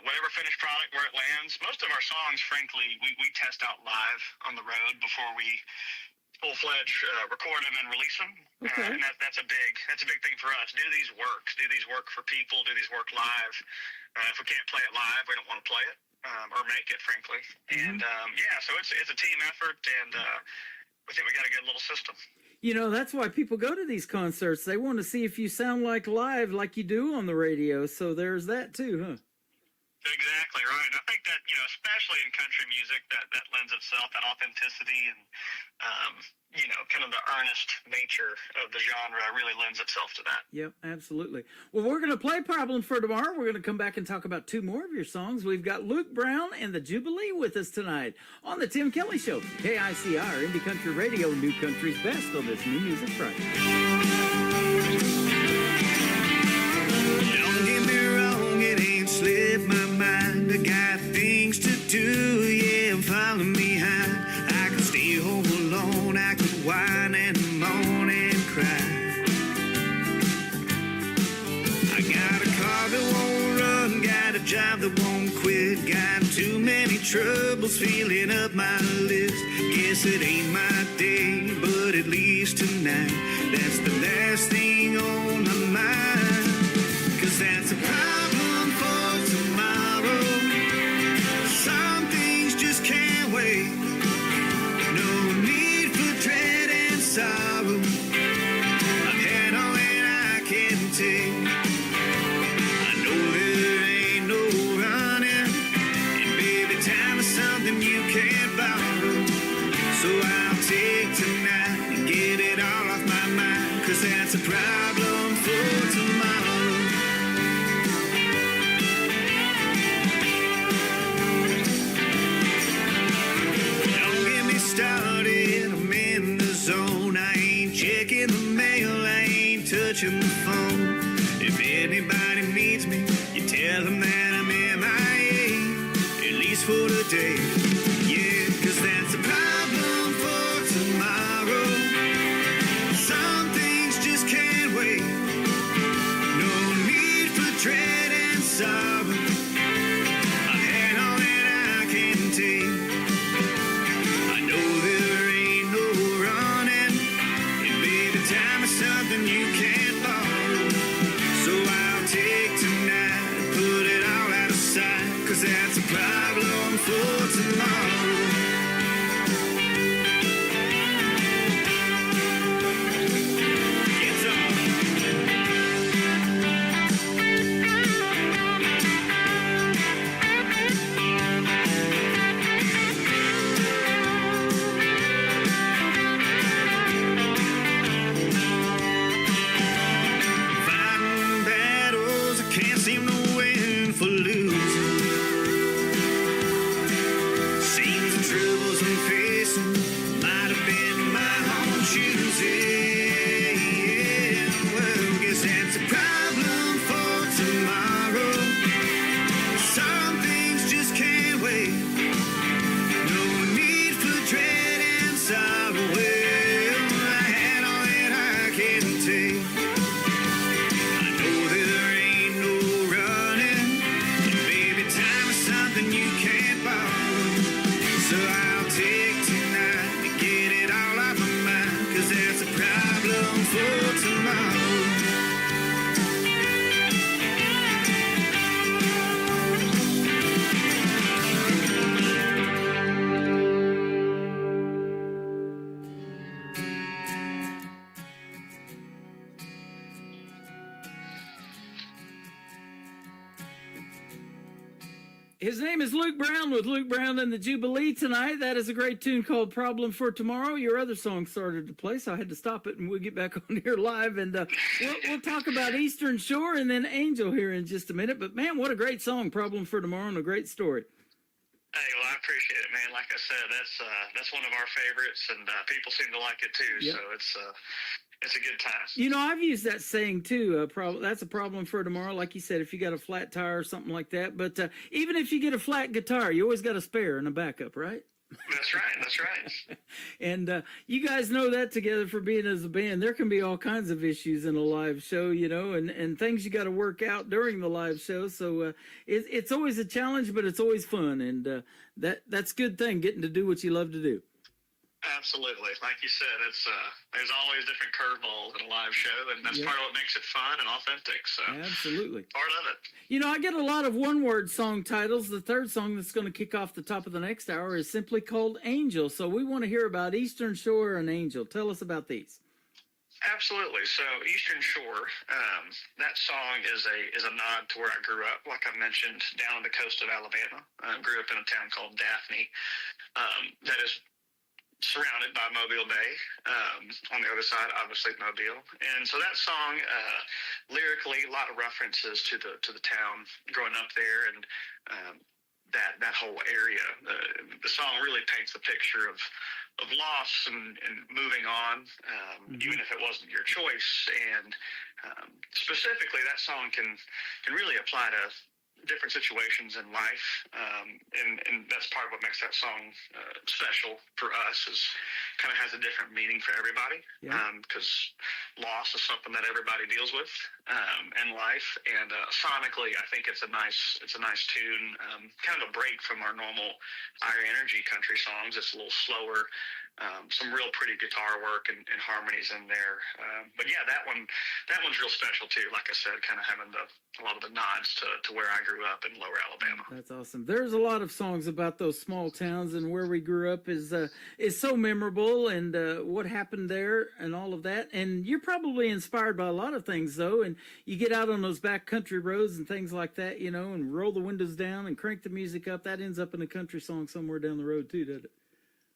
Speaker 9: whatever finished product where it lands. Most of our songs, frankly, we test out live on the road before we full-fledged record them and release them.
Speaker 4: Okay.
Speaker 9: And that's a big thing for us. Do these work for people, do these work live. If we can't play it live, we don't want to play it or make it, frankly. And so it's a team effort, and I think we got a good little system.
Speaker 4: That's why people go to these concerts. They want to see if you sound like live, like you do on the radio. So there's that too, huh?
Speaker 9: Exactly right. I think that, especially in country music, that lends itself, that authenticity and, kind of the earnest nature of the genre really lends itself to that.
Speaker 4: Yep, absolutely. Well, we're going to play Problem for Tomorrow. We're going to come back and talk about two more of your songs. We've got Luke Brown and the Jubilee with us tonight on the Tim Kelly Show. KICR, Indie Country Radio, New Country's Best on this New Music Friday.
Speaker 1: Don't get me wrong, it ain't slipped my mind. I got things to do, yeah, I'm falling behind. I could stay home alone, I could whine and moan and cry. I got a car that won't run, got a job that won't quit, got too many troubles filling up my list. Guess it ain't my day, but at least tonight, that's the last thing on my mind. 'Cause that's a problem for tomorrow. Some things just can't wait. No need for dread and sorrow. I've had all that I can take. I know there ain't no running, and baby, time is something you can't borrow. So I'll take tonight and get it all off my mind. 'Cause that's a problem for tomorrow. Started, I'm in the zone. I ain't checking the mail, I ain't touching the phone. If anybody needs me, you tell them that I'm MIA, at least for the day. Yeah, 'cause that's a problem for tomorrow. Some things just can't wait. No need for dread and sorrow. I've had all that I can take. Something you can't borrow. So I'll take tonight and put it all out of sight. 'Cause that's a problem for tomorrow. It's can't seem to win for losing. Seems the
Speaker 4: His name is Luke Brown with Luke Brown and the Jubilee tonight. That is a great tune called Problem for Tomorrow. Your other song started to play, so I had to stop it, and we'll get back on here live. And we'll talk about Eastern Shore and then Angel here in just a minute. But, man, what a great song, Problem for Tomorrow, and a great story.
Speaker 9: Hey, well, I appreciate it, man. Like I said, that's one of our favorites, and people seem to like it too.
Speaker 4: Yep.
Speaker 9: So it's a good time.
Speaker 4: You know, I've used that saying too. That's a problem for tomorrow. Like you said, if you got a flat tire or something like that. But even if you get a flat guitar, you always got a spare and a backup, right?
Speaker 9: That's right. That's right.
Speaker 4: And you guys know that together for being as a band. There can be all kinds of issues in a live show, you know, and things you got to work out during the live show. So it's always a challenge, but it's always fun. And that's a good thing, getting to do what you love to do.
Speaker 9: Absolutely. Like you said, there's always different curveballs in a live show, and that's part of what makes it fun and authentic. So
Speaker 4: absolutely.
Speaker 9: Part of it.
Speaker 4: You know, I get a lot of one-word song titles. The third song that's going to kick off the top of the next hour is simply called Angel. So we want to hear about Eastern Shore and Angel. Tell us about these.
Speaker 9: Absolutely. So Eastern Shore, that song is a nod to where I grew up. Like I mentioned, down on the coast of Alabama. I grew up in a town called Daphne. That is surrounded by Mobile Bay, on the other side, obviously Mobile. And so that song, lyrically, a lot of references to the town growing up there, and that whole area. The song really paints the picture of loss and moving on, even if it wasn't your choice. And specifically, that song can really apply to different situations in life, and that's part of what makes that song special for us, is kind of has a different meaning for everybody, because loss is something that everybody deals with in life. And sonically, I think it's a nice tune, kind of a break from our normal higher energy country songs. It's a little slower, some real pretty guitar work and harmonies in there. But yeah, that one's real special too. Like I said, kind of having a lot of the nods to where I grew up in Lower Alabama.
Speaker 4: That's awesome. There's a lot of songs about those small towns, and where we grew up is so memorable, and what happened there and all of that. And you're probably inspired by a lot of things though, and you get out on those back country roads and things like that, you know, and roll the windows down and crank the music up. That ends up in a country song somewhere down the road too, doesn't it?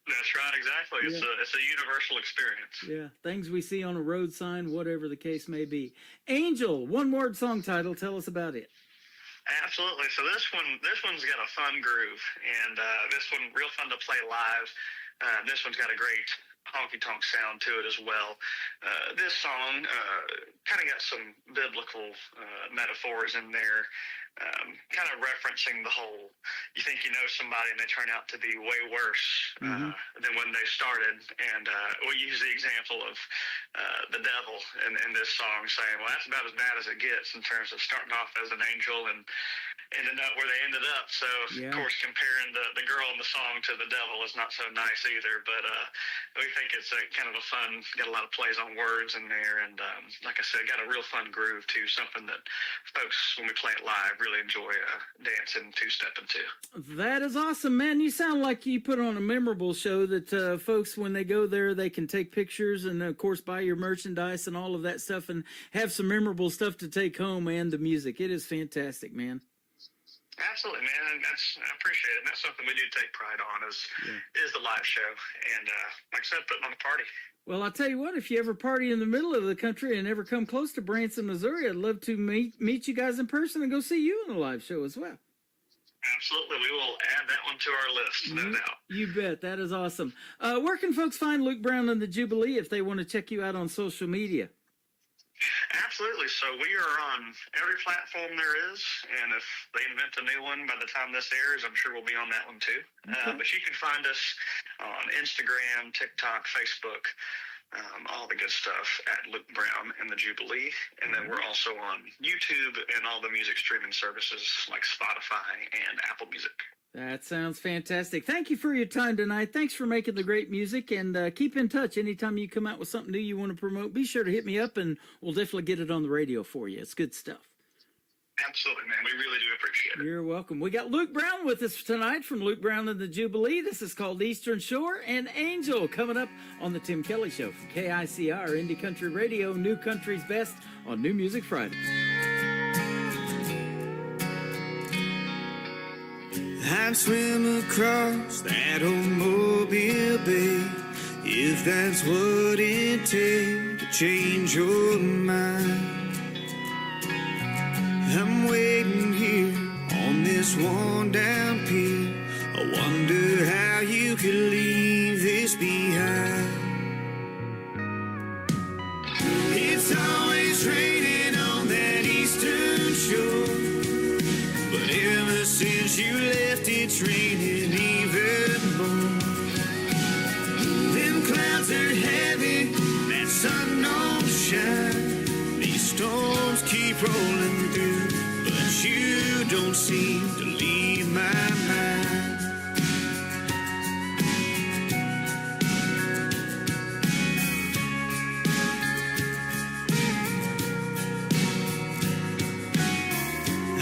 Speaker 9: That's right, exactly. It's a universal experience.
Speaker 4: Yeah, things we see on a road sign, whatever the case may be. Angel, one-word song title. Tell us about it.
Speaker 9: Absolutely. So this one's got a fun groove, and this one real fun to play live. This one's got a great honky-tonk sound to it as well. This song kind of got some biblical metaphors in there, kind of referencing the whole, you think you know somebody and they turn out to be way worse than when they started. And we use the example of the devil in this song, saying, well, that's about as bad as it gets in terms of starting off as an angel and ended up where they ended up. So, of course, comparing the girl in the song to the devil is not so nice either. But we think it's kind of a fun, got a lot of plays on words in there. And like I said, got a real fun groove, too, something that folks, when we play it live, really enjoy dancing, two-stepping to.
Speaker 4: That is awesome, man. You sound like you put on a memorable show that folks, when they go there, they can take pictures and, of course, buy your merchandise and all of that stuff and have some memorable stuff to take home, and the music. It is fantastic, man.
Speaker 9: Absolutely, man. And I appreciate it. And that's something we do take pride on is the live show. And like I said, putting on a party.
Speaker 4: Well, I'll tell you what, if you ever party in the middle of the country and ever come close to Branson, Missouri, I'd love to meet you guys in person and go see you in a live show as well.
Speaker 9: Absolutely. We will add that one to our list, no doubt.
Speaker 4: You bet. That is awesome. Where can folks find Luke Brown and the Jubilee if they want to check you out on social media?
Speaker 9: Absolutely. So we are on every platform there is, and if they invent a new one by the time this airs, I'm sure we'll be on that one too.
Speaker 4: Okay.
Speaker 9: But you can find us on Instagram, TikTok, Facebook, all the good stuff at Luke Brown and the Jubilee. And then we're also on YouTube and all the music streaming services like Spotify and Apple Music.
Speaker 4: That sounds fantastic. Thank you for your time tonight. Thanks for making the great music, and keep in touch. Anytime you come out with something new you want to promote, be sure to hit me up, and we'll definitely get it on the radio for you. It's good stuff.
Speaker 9: Absolutely, man. We really do appreciate it.
Speaker 4: You're welcome. We got Luke Brown with us tonight from Luke Brown and the Jubilee. This is called Eastern Shore, and Angel coming up on the Tim Kelly Show from KICR, Indie Country Radio, New Country's Best on New Music Fridays.
Speaker 1: I'd swim across that old Mobile Bay if that's what it takes to change your mind. I'm waiting here on this worn down pier. I wonder how you could leave this behind. It's always raining on that eastern shore, but ever since you left it's raining even more. Them clouds are heavy, that sun don't shine. These storms keep rolling through, but you don't seem to leave my mind.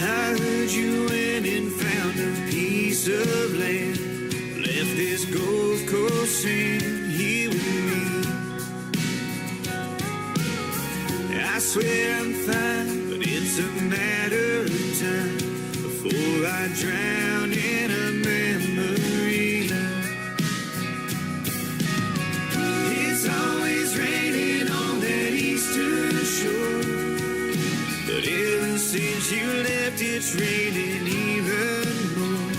Speaker 1: I heard you went and found a piece of land, left this Gulf Coast sand here with me. I swear I'm fine, but it's a matter of time before I drown in a memory. It's always raining on that eastern shore, but ever since you left it's raining even more.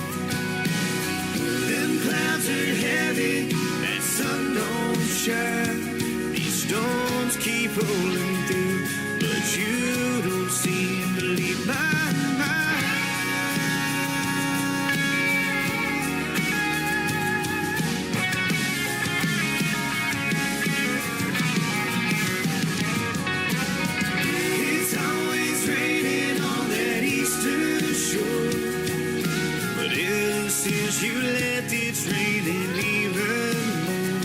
Speaker 1: Them clouds are heavy, that sun don't shine. These storms keep rolling through, but you don't seem to leave my mind. It's always raining on that eastern shore, but ever since you left it's raining even more.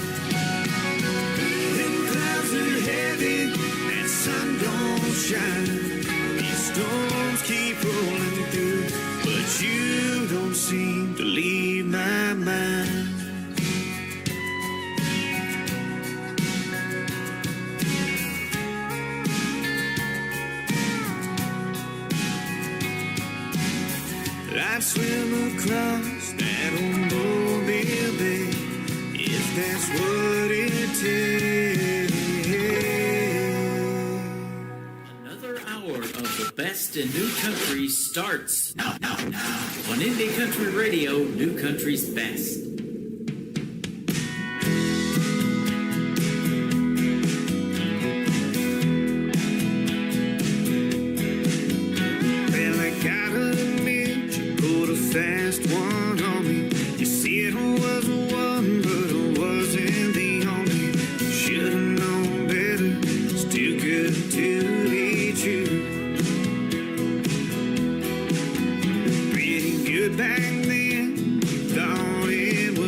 Speaker 1: Them clouds are heavy, that sun don't shine. These storms keep rolling through, but you don't seem to leave my mind. I'd swim across that old Mobile Bay if that's what it takes.
Speaker 4: Another hour of the best in new country starts now. On Indie Country Radio, New Country's Best.
Speaker 1: Well, I gotta admit, you pulled a fast one on me. You said I was the one, but I wasn't the only. Should've known better, still couldn't tell the truth. Pretty good back then, you thought it was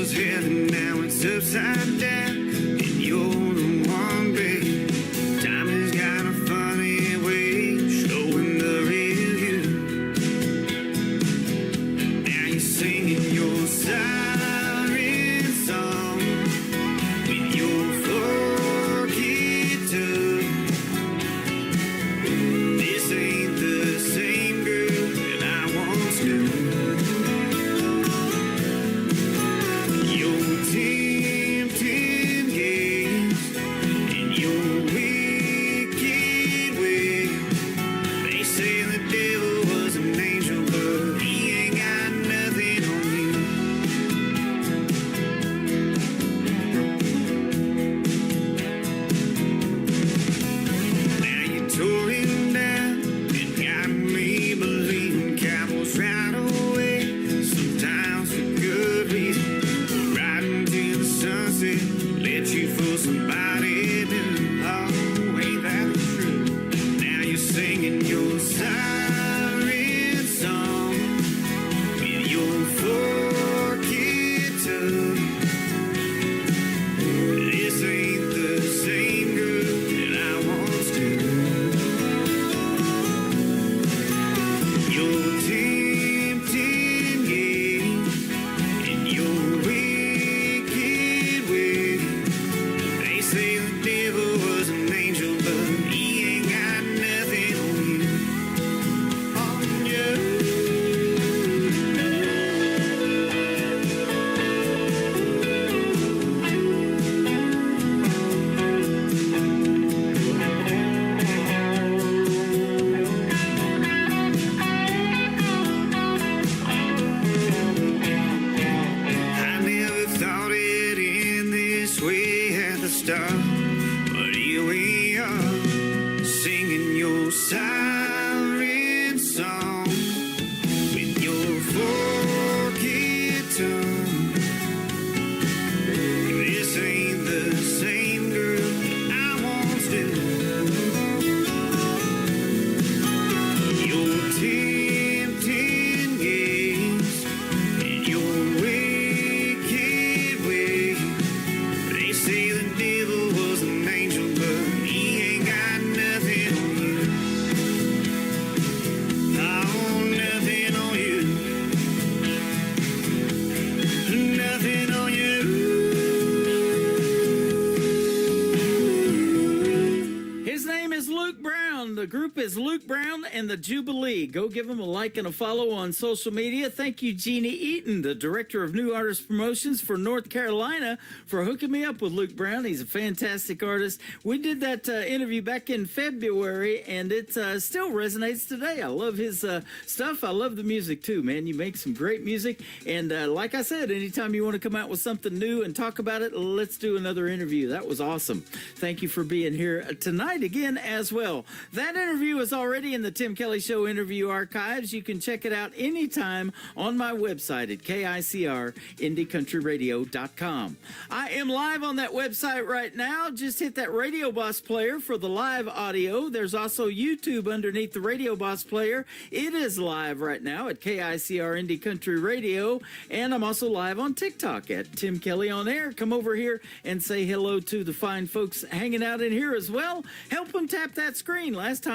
Speaker 4: group is Luke Brown and the Jubilee. Go give them a like and a follow on social media. Thank you, Jeannie Eaton, the Director of New Artist Promotions for North Carolina, for hooking me up with Luke Brown. He's a fantastic artist. We did that interview back in February, and it still resonates today. I love his stuff. I love the music, too, man. You make some great music. And like I said, anytime you want to come out with something new and talk about it, let's do another interview. That was awesome. Thank you for being here tonight again as well. That interview is already in the Tim Kelly Show interview archives. You can check it out anytime on my website at KICR-IndieCountryRadio.com. I am live on that website right now. Just hit that Radio Boss player for the live audio. There's also YouTube underneath the Radio Boss player. It is live right now at KICR Indie Country Radio, and I'm also live on TikTok at Tim Kelly on Air. Come over here and say hello to the fine folks hanging out in here as well. Help them tap that screen. Last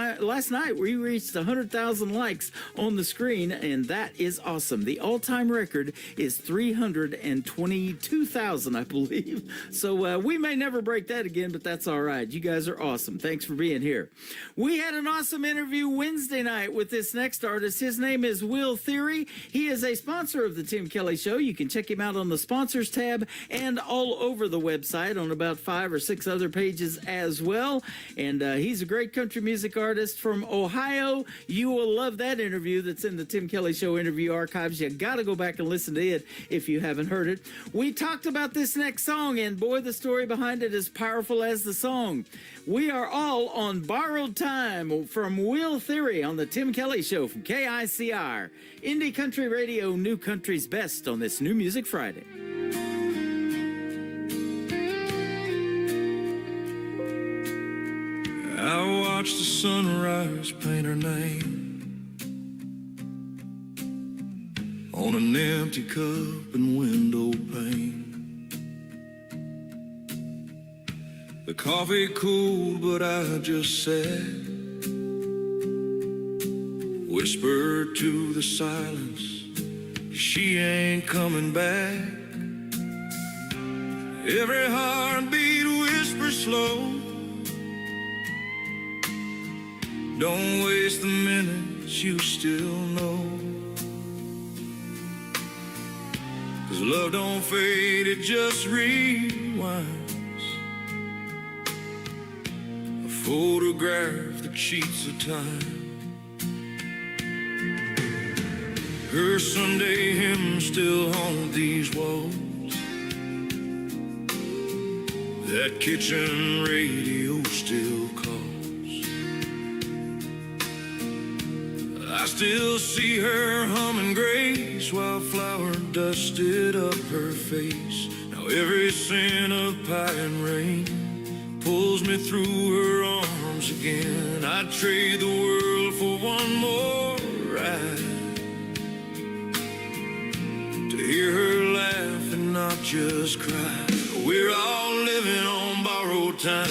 Speaker 4: night we reached 100,000 likes on the screen, and that is awesome. The all-time record is 322,000, I believe. So we may never break that again, but that's all right. You guys are awesome. Thanks for being here. We had an awesome interview Wednesday night with this next artist. His name is Will Theory. He is a sponsor of the Tim Kelly Show. You can check him out on the sponsors tab and all over the website on about 5 or 6 other pages as well. And he's a great country music artist from Ohio. You will love that interview that's in the Tim Kelly Show interview archives. You got to go back and listen to it if you haven't heard it. We talked about this next song, and boy, the story behind it is powerful as the song. We are all on Borrowed Time from Will Theory on the Tim Kelly Show from KICR. Indie Country Radio, New Country's Best on this New Music Friday.
Speaker 1: I watched the sunrise paint her name on an empty cup and window pane. The coffee cooled, but I just sat, whispered to the silence, she ain't coming back. Every heartbeat whispers slow, don't waste the minutes you still know. 'Cause love don't fade, it just rewinds. A photograph that cheats of time. Her Sunday hymns still haunt these walls. That kitchen radio still calls. I still see her humming grace while flour dusted up her face. Now every scent of pie and rain pulls me through her arms again. I'd trade the world for one more ride, to hear her laugh and not just cry. We're all living on borrowed time,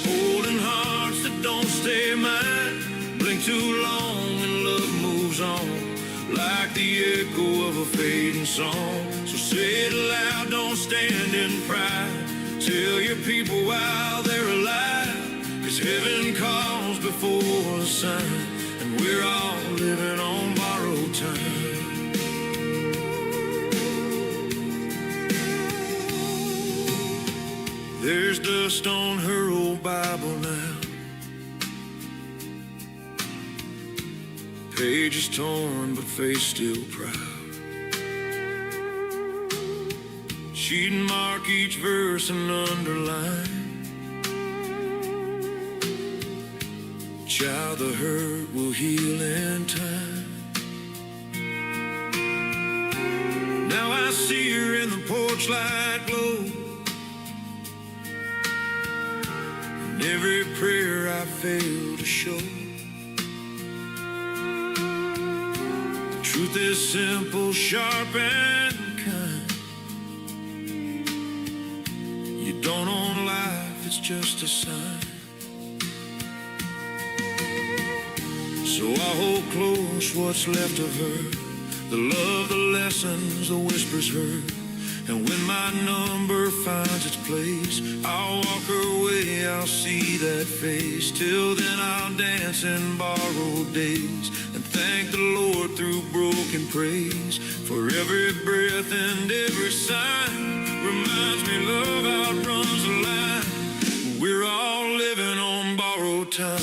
Speaker 1: holding hearts that don't stay mine. Blink too long and love moves on, like the echo of a fading song. So say it loud, don't stand in pride. Tell your people while they're alive, 'cause heaven calls before a sign, and we're all living on borrowed time. There's dust on her old Bible now, pages torn but face still proud. She'd mark each verse and underline, child, the hurt will heal in time. Now I see her in the porch light glow, and every prayer I fail to show. Truth is simple, sharp, and kind. You don't own life, it's just a sign. So I hold close what's left of her, the love, the lessons, the whispers heard. And when my number finds its place, I'll walk her way, I'll see that face. Till then I'll dance in borrowed days and thank the Lord through broken praise. For every breath and every sign reminds me love outruns the line. We're all living on borrowed time,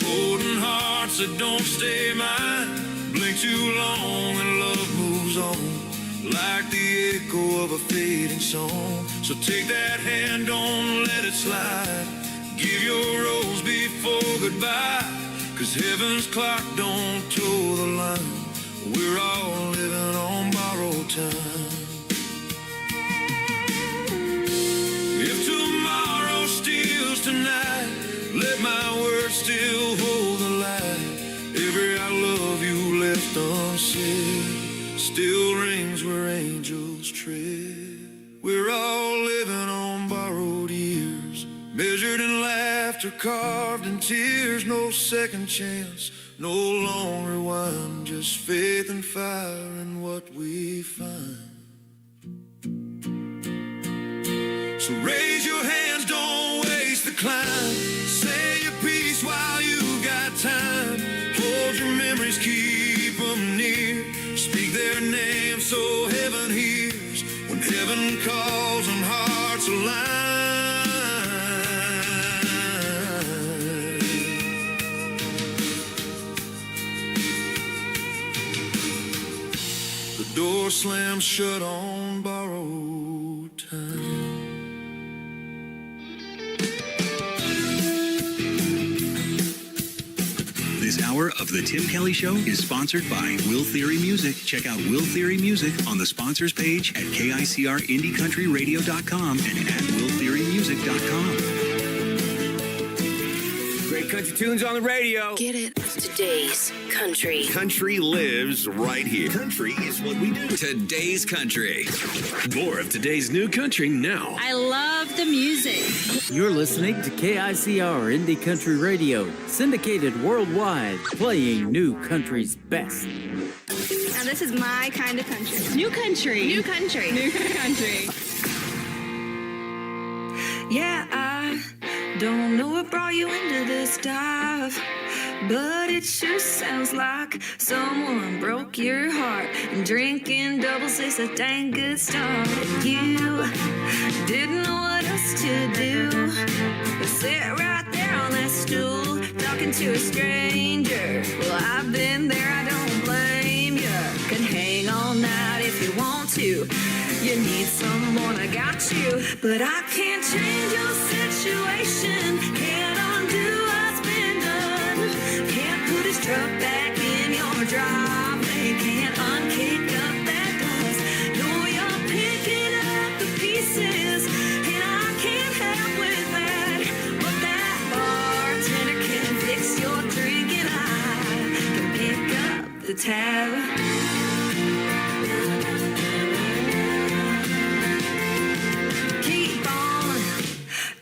Speaker 1: holding hearts that don't stay mine. Blink too long and love moves on, like the echo of a fading song. So take that hand, don't let it slide. Give your rose before goodbye, 'cause heaven's clock don't toe the line. We're all living on borrowed time. If tomorrow steals tonight, let my words still hold the light. Every I love you left unsaid still rings where angels tread. We're all living on borrowed years, measured in laughter, carved in tears. No second chance, no long rewind, just faith and fire in what we find. So raise your hands, don't waste the climb. Say your piece while you got time. Hold your memories, keep them near. Speak their name so heaven hears. When heaven calls and hearts align. The door slams shut on borrowed time.
Speaker 8: This hour of The Tim Kelly Show is sponsored by Will Theory Music. Check out Will Theory Music on the sponsors page at KICRIndieCountryRadio.com and at WillTheoryMusic.com.
Speaker 10: Great country tunes on the radio.
Speaker 3: Get it?
Speaker 11: Today's country.
Speaker 12: Country lives right here.
Speaker 10: Country is what we do.
Speaker 12: Today's country. More of today's new country now.
Speaker 5: I love the music.
Speaker 4: You're listening to KICR Indie Country Radio, syndicated worldwide, playing new country's best.
Speaker 5: Now this is my kind of country. New country. New country. New country.
Speaker 7: Yeah, I don't know what brought you into this dive, but it sure sounds like someone broke your heart. And drinking doubles is a dang good start. You didn't know what else to do but sit right there on that stool talking to a stranger. Well, I've been there, I don't blame you. Can hang all night if you want to. You need someone, I got you. But I can't change your situation. Can't undo what's been done. Can't put his truck back in your driveway. Can't unkick up that dust. No, you're picking up the pieces, and I can't help with that. But that bartender can fix your drink, and I can pick up the tab.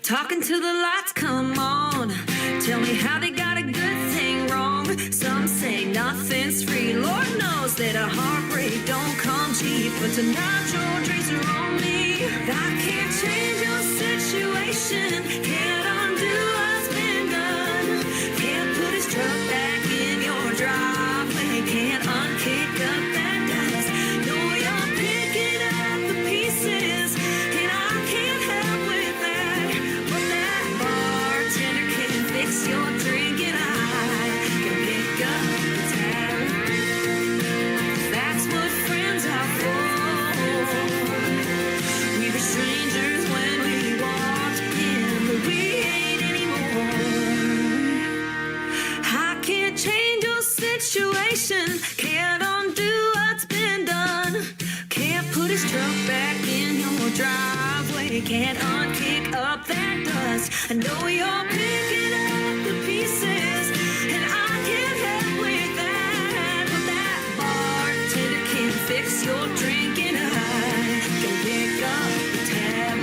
Speaker 7: Talking to the lights, come on. Tell me how they got a good thing wrong. Some say nothing's free. Lord knows that a heartbreak don't come cheap. But tonight your drinks are on me. I can't change your situation. Can't undo what's been done. Can't put his truck back in your driveway. Can't unkick up that dust. No, you're picking up the pieces, and I can't help with that. But that bartender can fix your drink, and I can pick up the tab. That's what friends are for. We were strangers when we walked in, but we ain't anymore. I can't change your situation. Can't undo what's been done. Can't put his truck back in your driveway. Can't unkick up that dust. I know you're picking up the pieces, and I can't help with that. But that bartender can fix your drink, and I can pick up the tab.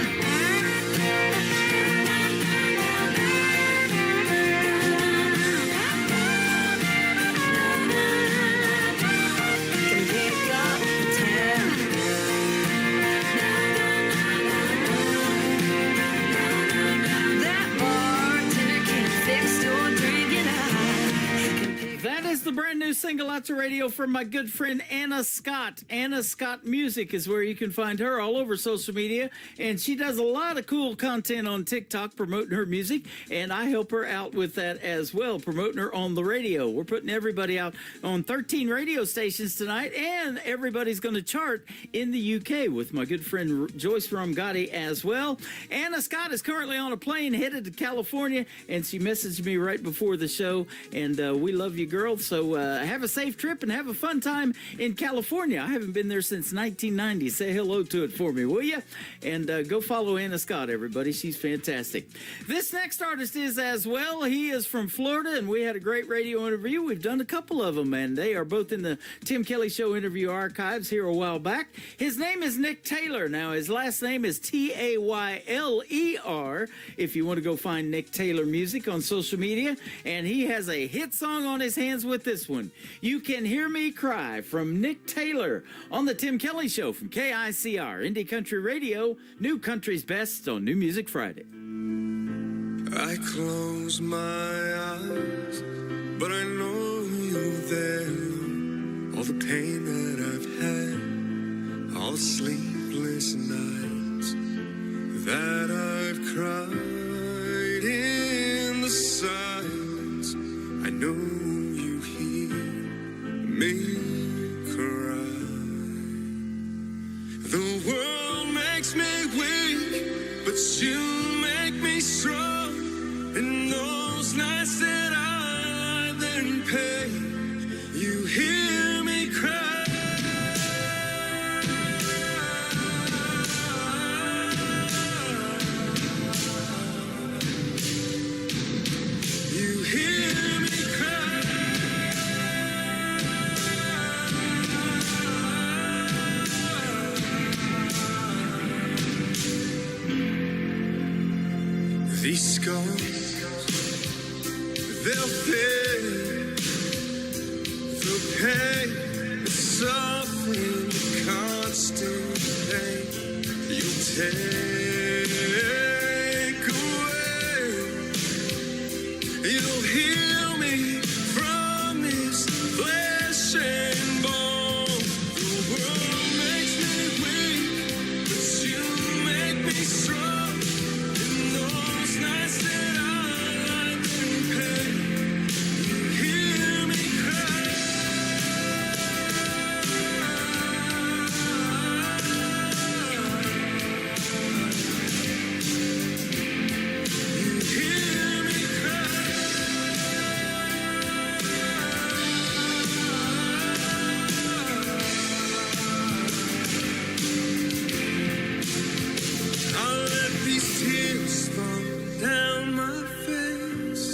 Speaker 7: Can pick up the tab.
Speaker 4: single out to radio from my good friend Anna Scott. Anna Scott Music is where you can find her all over social media, and she does a lot of cool content on TikTok promoting her music, and I help her out with that as well, promoting her on the radio. We're putting everybody out on 13 radio stations tonight, and everybody's going to chart in the UK with my good friend Joyce Ramgati as well. Anna Scott is currently on a plane headed to California, and she messaged me right before the show, and we love you, girl. So have a safe trip and have a fun time in California. I haven't been there since 1990. Say hello to it for me, will you? And go follow Anna Scott, everybody. She's fantastic. This next artist is as well. He is from Florida, and we had a great radio interview. We've done a couple of them, and they are both in the Tim Kelly Show interview archives here a while back. His name is Nick Taylor. Now, his last name is Tayler. If you want to go find Nick Taylor music on social media, and he has a hit song on his hands with this one. You Can Hear Me Cry from Nick Taylor on the Tim Kelly Show from KICR, Indie Country Radio, New Country's Best on New Music Friday.
Speaker 1: I close my eyes, but I know you're there. All the pain that I've had, all the sleepless nights that I've cried in the silence, I know you hear me cry. The world makes me weak, but you make me strong. And those nights that I lie there in pain, you hear me cry. You hear me cry. These scars, they'll fade. The pain, the suffering, the constant pain you'll take away. You'll heal me from this flesh and bone. The world makes me weak, but you make me strong. In those nights that I lie there in pain, you hear me cry. You hear me cry. I'll let these tears fall down my face,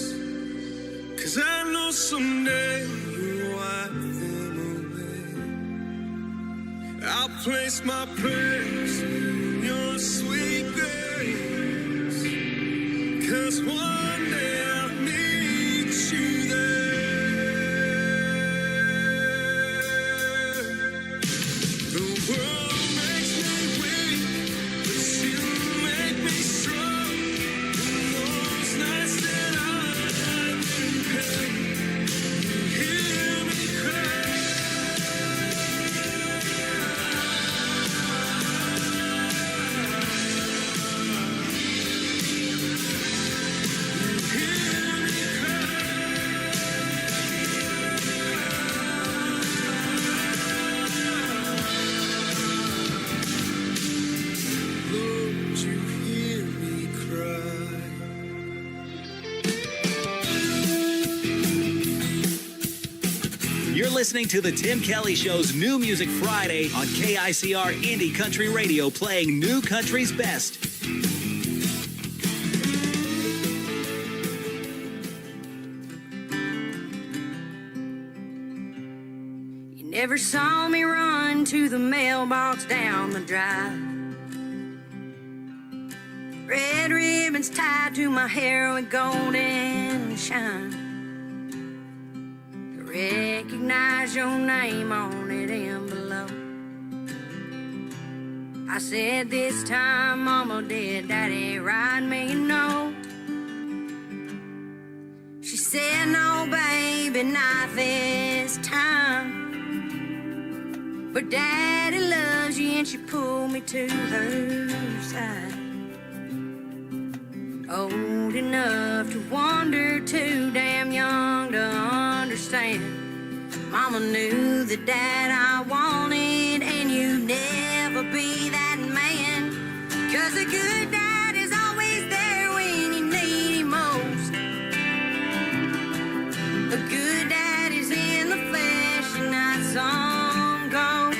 Speaker 1: 'cause I know someday you'll wipe them away. I'll place my prayers in your sweet grace, 'cause one day I'll meet you there. The world makes me weak, but you make me strong. In those nights that I lie in pain, you hear me cry. You hear me cry. Lord, you hear me cry.
Speaker 8: You're listening to the Tim Kelly Show's New Music Friday on KICR Indie Country Radio, playing New Country's Best.
Speaker 3: You never saw me run to the mailbox down the drive. Red ribbons tied to my hair with golden shine. To recognize your name on that envelope. I said this time, Mama, did Daddy write me a note? She said, no, baby, not this time. But Daddy loves you, and she pulled me to her side. Old enough to wonder, too damn young to understand. Mama knew the dad I wanted, and you'd never be that man. 'Cause a good dad is always there when you need him most. A good dad is in the flesh and not some ghost.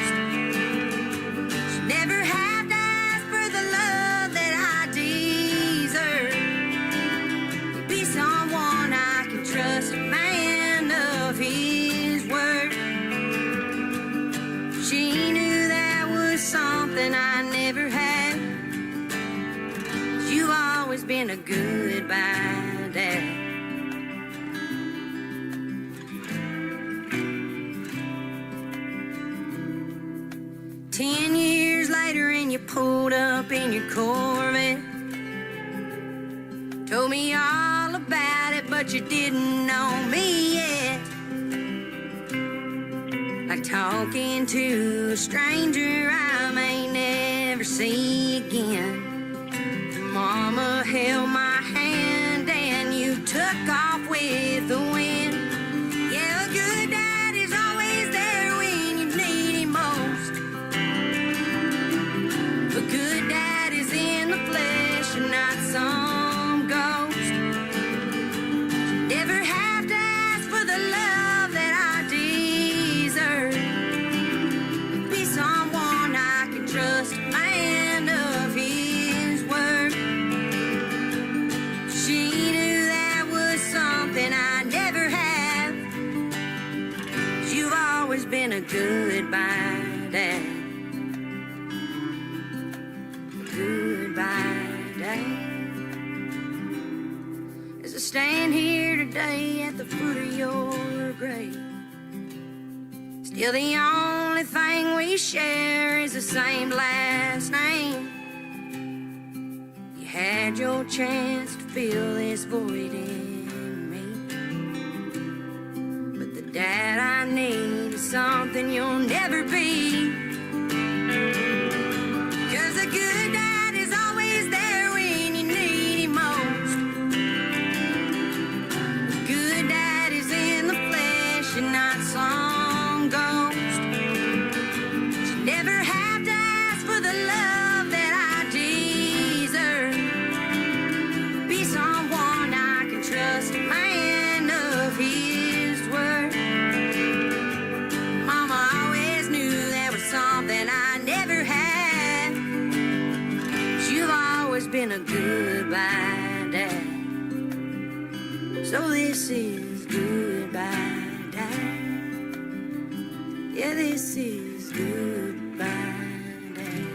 Speaker 3: Should never have to ask for the love that I deserve. To be someone I can trust, a man of his word. She knew that was something I never had. You've always been a goodbye dad. $10 later and you pulled up in your Corvette. Told me all about it, but you didn't know me yet. Like talking to a stranger I may never see again. Mama held my hand and you took off with the wind. Yeah, a good dad is always there when you need him most. A good dad is in the flesh and not some ghost. Never have to ask for the love that I deserve. Be someone I can trust, a man of his word. She knew that was something I never have. You've always been a goodbye dad. Goodbye dad. As I stand here today at the foot of your grave, still the only thing we share is the same last name. You had your chance to fill this void in me, but the dad I need is something you'll never be. 'Cause a good dad is always there when you need him most. A good dad is in the flesh and not some ghost. Should never have to ask for the love that I deserve. Be someone I can trust, a man of his word. Mama always knew there was something I never had. You've always been a goodbye dad. So this is goodbye dad. Yeah, this is goodbye dad.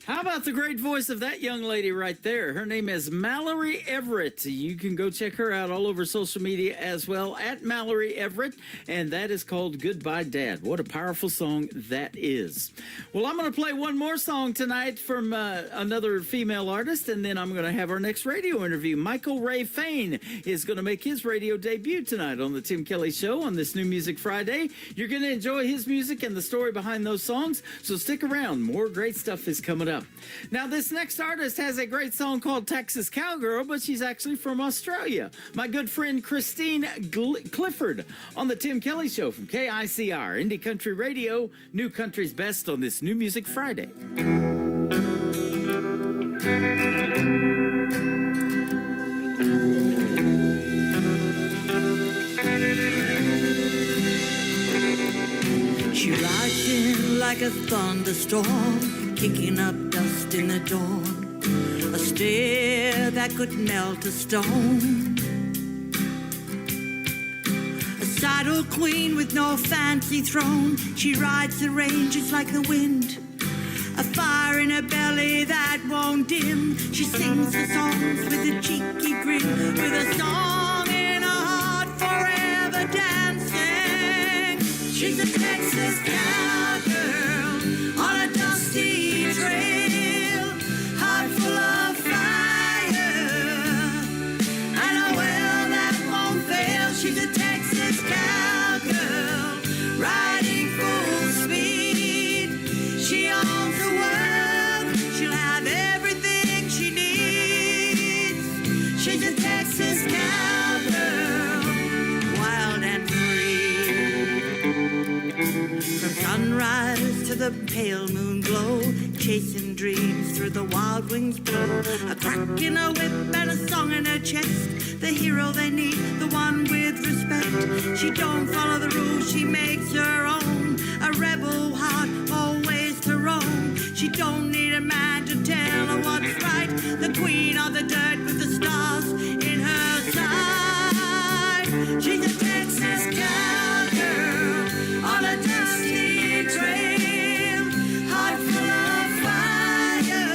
Speaker 4: How about the great voice of that young lady right there? Her name is Mallory Everett. You can go check her out all over social media as well, at Mallory Everett, and that is called Goodbye Dad. What a powerful song that is. Well, I'm going to play one more song tonight from another female artist, and then I'm going to have our next radio interview. Michael Ray Fain is going to make his radio debut tonight on the Tim Kelly Show on this New Music Friday. You're going to enjoy his music and the story behind those songs, so stick around. More great stuff is coming up. Now, this next artist has a great song called Texas Cowgirl, but she's actually from Australia. My good friend Christine Clifford on the Tim Kelly Show from KICR, Indie Country Radio, New Country's Best on this New Music Friday.
Speaker 7: She rides in like a thunderstorm, kicking up dust in the dawn, a stare that could melt a stone. A saddle queen with no fancy throne, she rides the ranges like the wind, a fire in her belly that won't dim. She sings her songs with a cheeky grin, with a song in her heart forever dancing. She's a Texas cowgirl on a dusty trail, heart full of fire, and a well that From sunrise to the pale moon glow, chasing dreams through the wild winds blow. A crack in her whip and a song in her chest. The hero they need, the one with respect. She don't follow the rules, she makes her own. A rebel heart, always to roam. She don't need a man to tell her what's right. The queen of the dirt with the stars in her sight. She's a Texas cowgirl on a dusty trail, heart full of fire,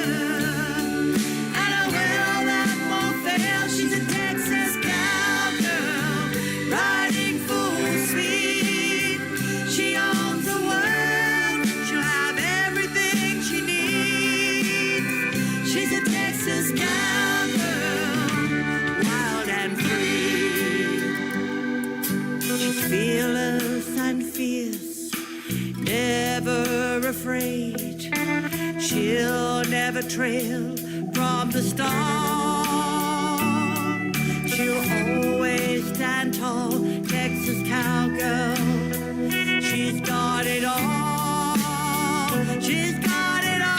Speaker 7: and a will that won't fail. She's a Texas cowgirl, riding full speed. She owns the world, she'll have everything she needs. She's a Texas cowgirl, wild and free. She's fearless and fierce, never afraid. She'll never trail from the storm. She'll always stand tall, Texas cowgirl. She's got it all. She's got it all.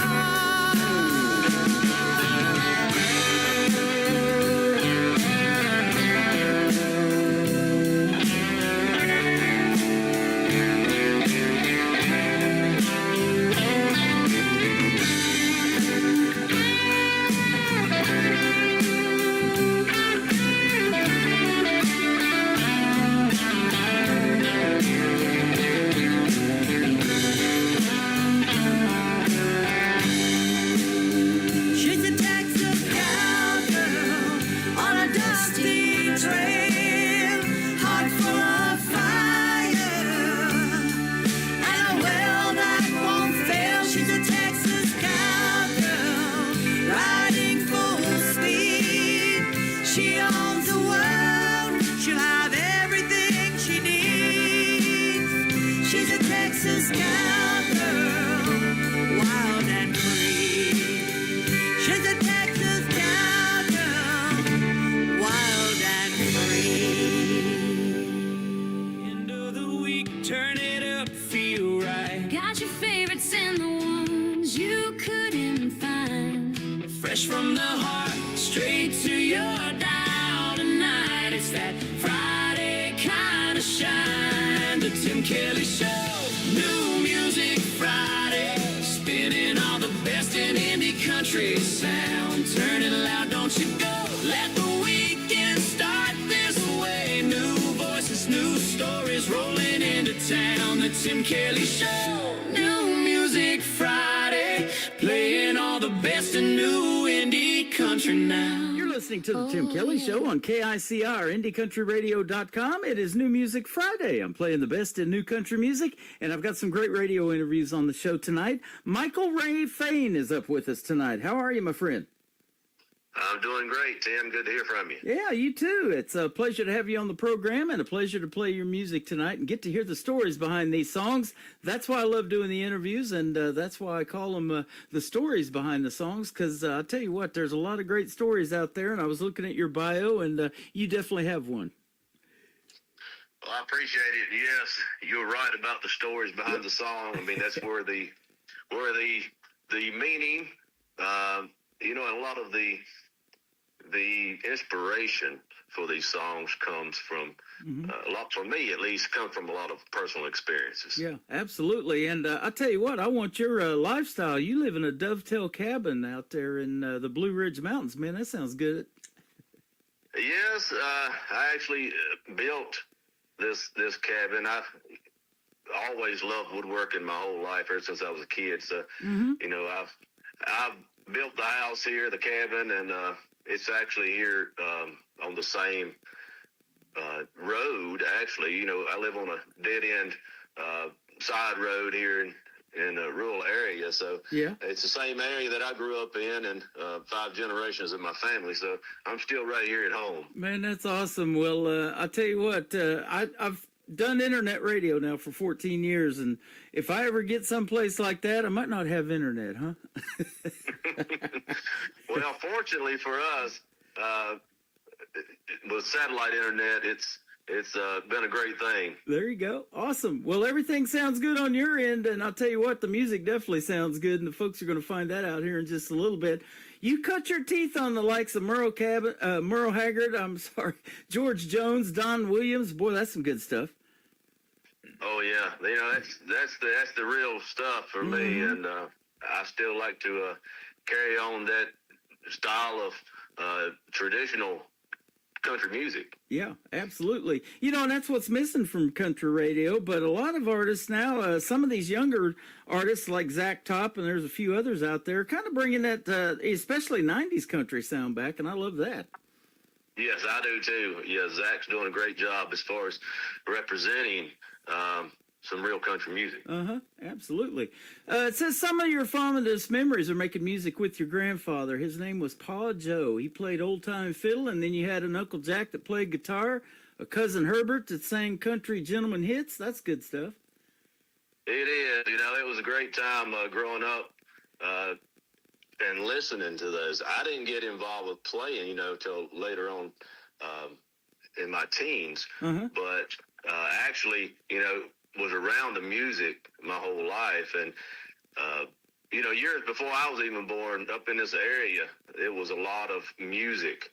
Speaker 7: She's a Texas cowgirl on a dusty trail, heart full of fire, and a will that won't fail. She's a Texas cowgirl, riding full speed. She owns the world, she'll have everything she needs. She's a Texas cowgirl, wild and free. She's a Texas cowgirl, wild and free.
Speaker 1: End of the week, turn it up, feel right.
Speaker 5: Got your favorites and the ones you couldn't find.
Speaker 1: Fresh from the heart, straight to your dial tonight. It's that Friday kind of shine. The Tim Kelly Show, New Music Friday. Spinning all the best in indie country sound. Turn it loud, don't you go. Let the weekend start this way. New voices, new stories rolling into town. The Tim Kelly Show, New Music Friday. Playing all the best in new indie country now.
Speaker 4: You're listening to the Tim Kelly Show on KICR, IndieCountryRadio.com. It is New Music Friday. I'm playing the best in new country music, and I've got some great radio interviews on the show tonight. Michael Ray Fain is up with us tonight. How are you, my friend?
Speaker 9: I'm doing great, Tim. Good to hear from you.
Speaker 4: Yeah, you too. It's a pleasure to have you on the program and a pleasure to play your music tonight and get to hear the stories behind these songs. That's why I love doing the interviews, and that's why I call them the stories behind the songs, because I'll tell you what, there's a lot of great stories out there, and I was looking at your bio, and you definitely have one.
Speaker 9: Well, I appreciate it. Yes, you're right about the stories behind the song. I mean, that's where the meaning, and a lot of the inspiration for these songs comes from a lot, for me at least, come from a lot of personal experiences.
Speaker 4: Yeah, absolutely. And I tell you what, I want your lifestyle. You live in a dovetail cabin out there in the Blue Ridge Mountains, man. That sounds good.
Speaker 9: Yes, I actually built this cabin. I've always loved woodworking my whole life, ever since I was a kid. So, I've built the house here, the cabin, and it's actually here on the same road. Actually, I live on a dead end side road here in a rural area. So
Speaker 4: yeah,
Speaker 9: it's the same area that I grew up in, and 5 generations of my family. So I'm still right here at home.
Speaker 4: Man, that's awesome. Well, I'll tell you what, I've done internet radio now for 14 years, and if I ever get someplace like that, I might not have internet, huh?
Speaker 9: Well, fortunately for us, with satellite internet, it's
Speaker 13: it's been a great thing.
Speaker 4: There you go. Awesome. Well, everything sounds good on your end, and I'll tell you what, the music definitely sounds good, and the folks are going to find that out here in just a little bit. You cut your teeth on the likes of Merle Haggard, George Jones, Don Williams. Boy, that's some good stuff.
Speaker 13: Oh yeah, that's the real stuff for me, and I still like to carry on that style of traditional country music.
Speaker 4: Yeah, absolutely. And that's what's missing from country radio, but a lot of artists now, some of these younger artists like Zach Top, and there's a few others out there, kind of bringing that, especially 90s country sound back, and I love that.
Speaker 13: Yes, I do too. Yeah, Zach's doing a great job as far as representing some real country music.
Speaker 4: Absolutely. It says some of your fondest memories are making music with your grandfather. His name was Pa Joe. He played old-time fiddle, and then you had an Uncle Jack that played guitar, a cousin Herbert that sang country gentleman hits. That's good stuff.
Speaker 13: It is. It was a great time growing up and listening to those. I didn't get involved with playing, till later on in my teens, but actually, was around the music my whole life. And, years before I was even born, up in this area, it was a lot of music,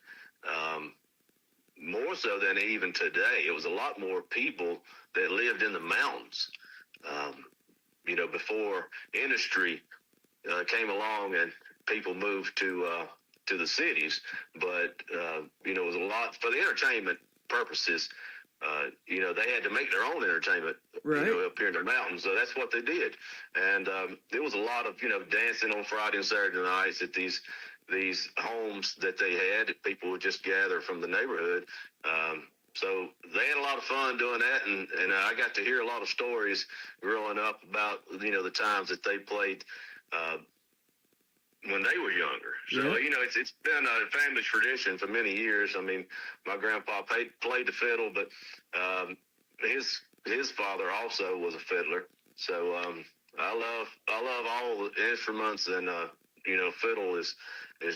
Speaker 13: more so than even today. It was a lot more people that lived in the mountains, before industry came along and people moved to the cities. But, it was a lot for the entertainment purposes. They had to make their own entertainment,
Speaker 4: right,
Speaker 13: up here in the mountains. So that's what they did. And there was a lot of, dancing on Friday and Saturday nights at these homes that they had. People would just gather from the neighborhood. So they had a lot of fun doing that. And I got to hear a lot of stories growing up about, the times that they played when they were younger. So, it's been a family tradition for many years. I mean, my grandpa played the fiddle, but his father also was a fiddler. So I love all the instruments, and fiddle is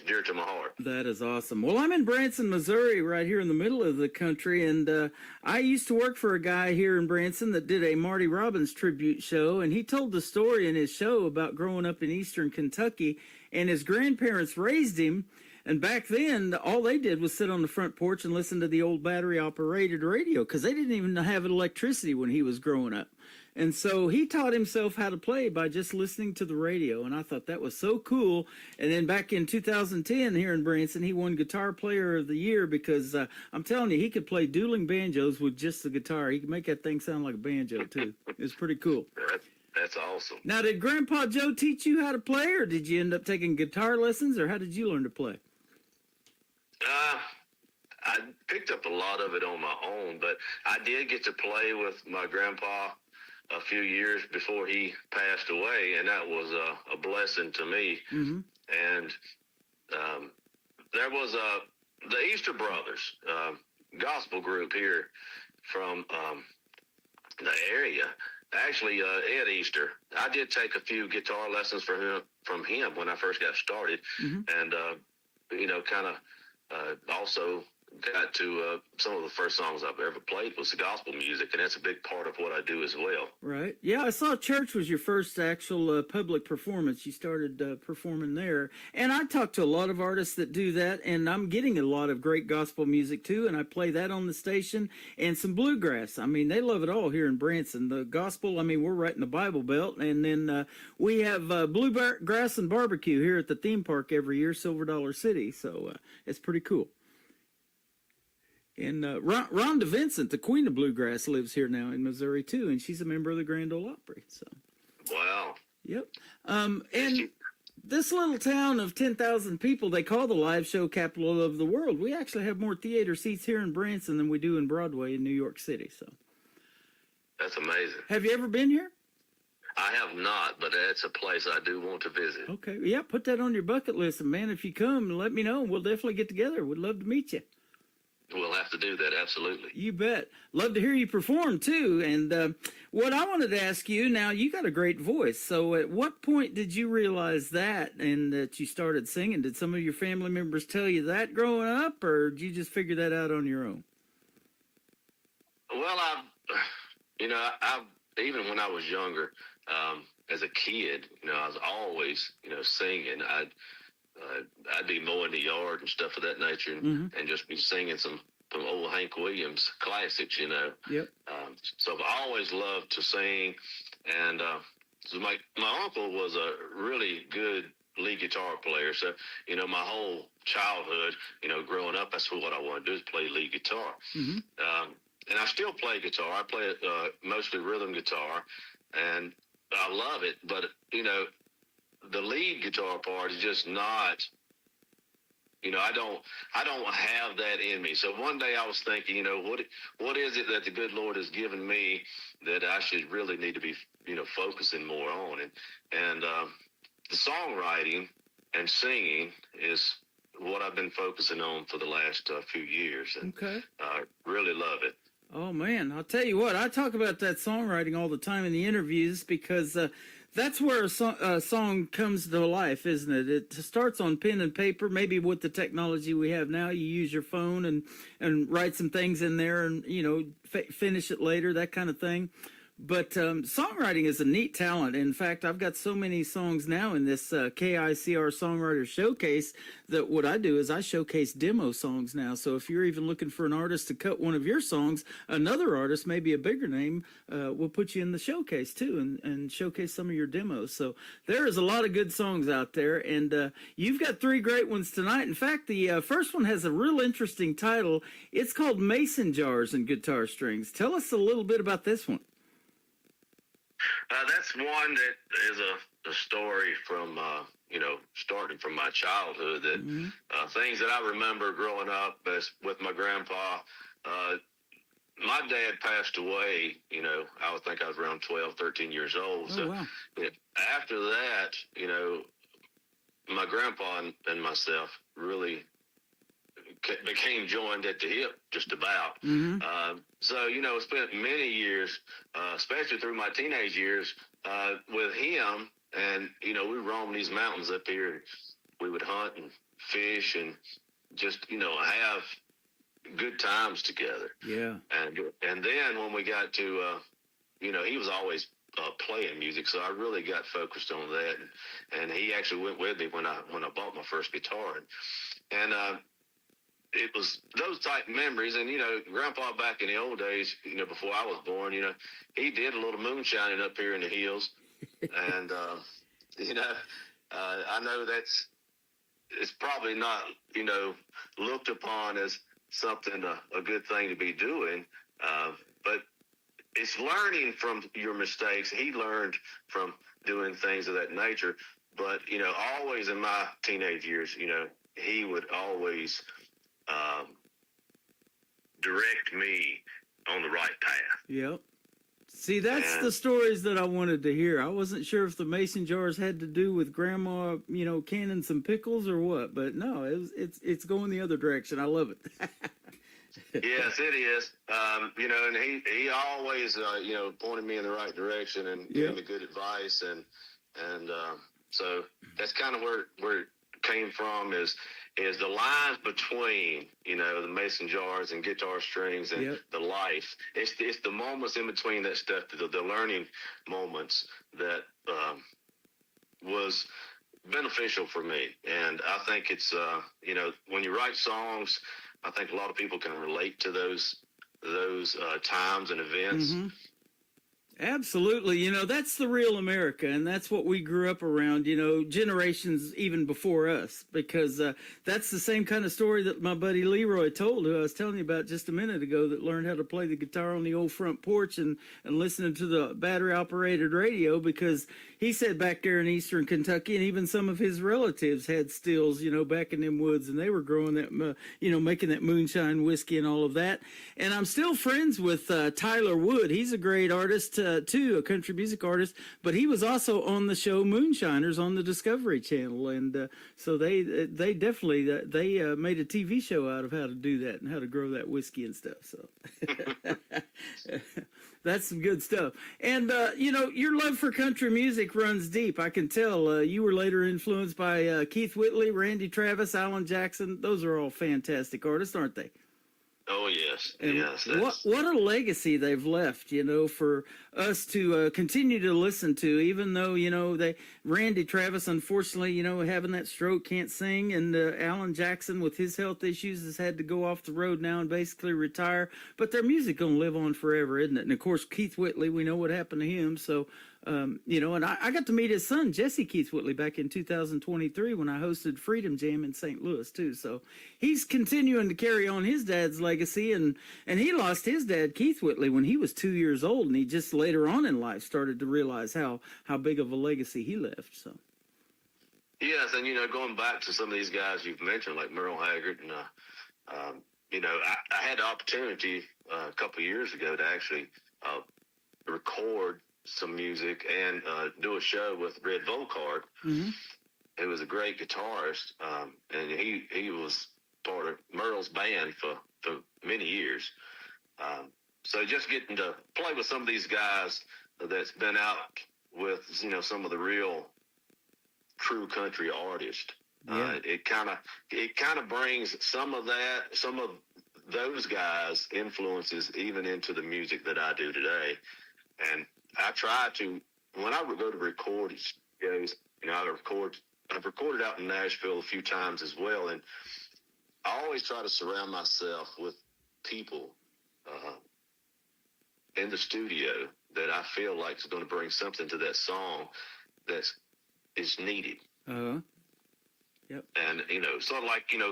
Speaker 13: dear to my heart.
Speaker 4: That is awesome. Well, I'm in Branson, Missouri, right here in the middle of the country, and I used to work for a guy here in Branson that did a Marty Robbins tribute show, and he told the story in his show about growing up in eastern Kentucky, and his grandparents raised him, and back then, all they did was sit on the front porch and listen to the old battery-operated radio, because they didn't even have electricity when he was growing up. And so he taught himself how to play by just listening to the radio, and I thought that was so cool. And then back in 2010 here in Branson, he won Guitar Player of the Year because I'm telling you, he could play dueling banjos with just the guitar. He could make that thing sound like a banjo, too. It's pretty cool.
Speaker 13: That's awesome.
Speaker 4: Now, did Grandpa Joe teach you how to play, or did you end up taking guitar lessons, or how did you learn to play?
Speaker 13: I picked up a lot of it on my own, but I did get to play with my grandpa a few years before he passed away, and that was a blessing to me. And there was the Easter Brothers gospel group here from the area. Actually, Ed Easter. I did take a few guitar lessons from him when I first got started, and kind of also got to some of the first songs I've ever played was the gospel music, and that's a big part of what I do as well.
Speaker 4: Right. Yeah, I saw church was your first actual public performance. You started performing there. And I talked to a lot of artists that do that, and I'm getting a lot of great gospel music too, and I play that on the station, and some bluegrass. I mean, they love it all here in Branson. The gospel, I mean, we're right in the Bible Belt, and then we have bluegrass and barbecue here at the theme park every year, Silver Dollar City, so it's pretty cool. And Rhonda Vincent, the queen of bluegrass, lives here now in Missouri, too, and she's a member of the Grand Ole Opry. So.
Speaker 13: Wow.
Speaker 4: Yep. And this little town of 10,000 people, they call the live show capital of the world. We actually have more theater seats here in Branson than we do in Broadway in New York City. So.
Speaker 13: That's amazing.
Speaker 4: Have you ever been here?
Speaker 13: I have not, but that's a place I do want to visit.
Speaker 4: Okay. Yeah, put that on your bucket list. And, man, if you come, let me know. We'll definitely get together. We'd love to meet you.
Speaker 13: We'll have to do that, absolutely.
Speaker 4: You bet. Love to hear you perform, too. And what I wanted to ask you, now, you got a great voice. So at what point did you realize that and that you started singing? Did some of your family members tell you that growing up, or did you just figure that out on your own?
Speaker 13: Well, I even when I was younger, as a kid, I was always, singing. I'd be mowing the yard and stuff of that nature, and just be singing some old Hank Williams classics,
Speaker 4: Yep.
Speaker 13: So I've always loved to sing, and so my uncle was a really good lead guitar player. So my whole childhood, growing up, that's what I wanted to do, is play lead guitar. And I still play guitar. I play mostly rhythm guitar, and I love it. But the lead guitar part is just not. I don't have that in me. So one day I was thinking, what is it that the good Lord has given me that I should really need to be, focusing more on? And the songwriting and singing is what I've been focusing on for the last few years, and I really love it.
Speaker 4: Oh man, I'll tell you what, I talk about that songwriting all the time in the interviews because that's where a song comes to life, isn't it? It starts on pen and paper. Maybe with the technology we have now, you use your phone and write some things in there and, finish it later, that kind of thing. But songwriting is a neat talent. In fact, I've got so many songs now in this KICR Songwriter Showcase that what I do is I showcase demo songs now. So if you're even looking for an artist to cut one of your songs, another artist, maybe a bigger name, will put you in the showcase too and showcase some of your demos. So there is a lot of good songs out there, and you've got 3 great ones tonight. In fact, the first one has a real interesting title. It's called Mason Jars and Guitar Strings. Tell us a little bit about this one.
Speaker 13: That's one that is a story from, starting from my childhood, that things that I remember growing up with my grandpa. My dad passed away, I would think I was around 12, 13 years old.
Speaker 4: Oh,
Speaker 13: so
Speaker 4: wow.
Speaker 13: After that, my grandpa and myself really became joined at the hip, just about. So, spent many years, especially through my teenage years, with him. And, we roamed these mountains up here. We would hunt and fish and just, have good times together.
Speaker 4: Yeah.
Speaker 13: And then when we got to, he was always playing music, so I really got focused on that. And he actually went with me when I bought my first guitar. And it was those type memories. And, Grandpa back in the old days, before I was born, he did a little moonshining up here in the hills. And, I know it's probably not, looked upon as something, a good thing to be doing. But it's learning from your mistakes. He learned from doing things of that nature. But, always in my teenage years, he would always direct me on the right path.
Speaker 4: Yep. See, that's the stories that I wanted to hear. I wasn't sure if the mason jars had to do with Grandma, canning some pickles or what, but no, it's going the other direction. I love it.
Speaker 13: Yes, it is. And he always, pointed me in the right direction and gave me good advice. And so that's kind of where it came from, is the lines between, the mason jars and guitar strings and the life. It's the moments in between that stuff, the learning moments that was beneficial for me. And I think it's, when you write songs, I think a lot of people can relate to those times and events.
Speaker 4: Absolutely. That's the real America, and that's what we grew up around, generations even before us, because that's the same kind of story that my buddy Leroy told, who I was telling you about just a minute ago, that learned how to play the guitar on the old front porch and listening to the battery-operated radio, because he said back there in eastern Kentucky, and even some of his relatives had stills, back in them woods, and they were growing that, making that moonshine whiskey and all of that. And I'm still friends with Tyler Wood. He's a great artist, too, a country music artist, but he was also on the show Moonshiners on the Discovery Channel, and so they definitely made a TV show out of how to do that and how to grow that whiskey and stuff. So that's some good stuff. And your love for country music runs deep. I can tell. You were later influenced by Keith Whitley, Randy Travis, Alan Jackson. Those are all fantastic artists, aren't they?
Speaker 13: Oh yes,
Speaker 4: And
Speaker 13: yes.
Speaker 4: what a legacy they've left, you know, for us to continue to listen to, even though, you know, Randy Travis, unfortunately, you know, having that stroke, can't sing, and Alan Jackson with his health issues has had to go off the road now and basically retire, but their music gonna live on forever, isn't it? And of course, Keith Whitley, we know what happened to him, so you know, and I got to meet his son, Jesse Keith Whitley, back in 2023 when I hosted Freedom Jam in St. Louis, too. So he's continuing to carry on his dad's legacy, and he lost his dad, Keith Whitley, when he was 2 years old, and he just later on in life started to realize how big of a legacy he left. So.
Speaker 13: Yes, and, you know, going back to some of these guys you've mentioned, like Merle Haggard, and, you know, I had the opportunity a couple of years ago to actually record some music and do a show with Red Volkart, who was a great guitarist, and he was part of Merle's band for many years. So just getting to play with some of these guys that's been out with, you know, some of the real true country artists, it kind of brings some of those guys' influences even into the music that I do today. And I try to, when I go to record shows, you know, I've recorded out in Nashville a few times as well, and I always try to surround myself with people in the studio that I feel like is going to bring something to that song that is needed.
Speaker 4: Yep.
Speaker 13: And, you know, sort of like, you know,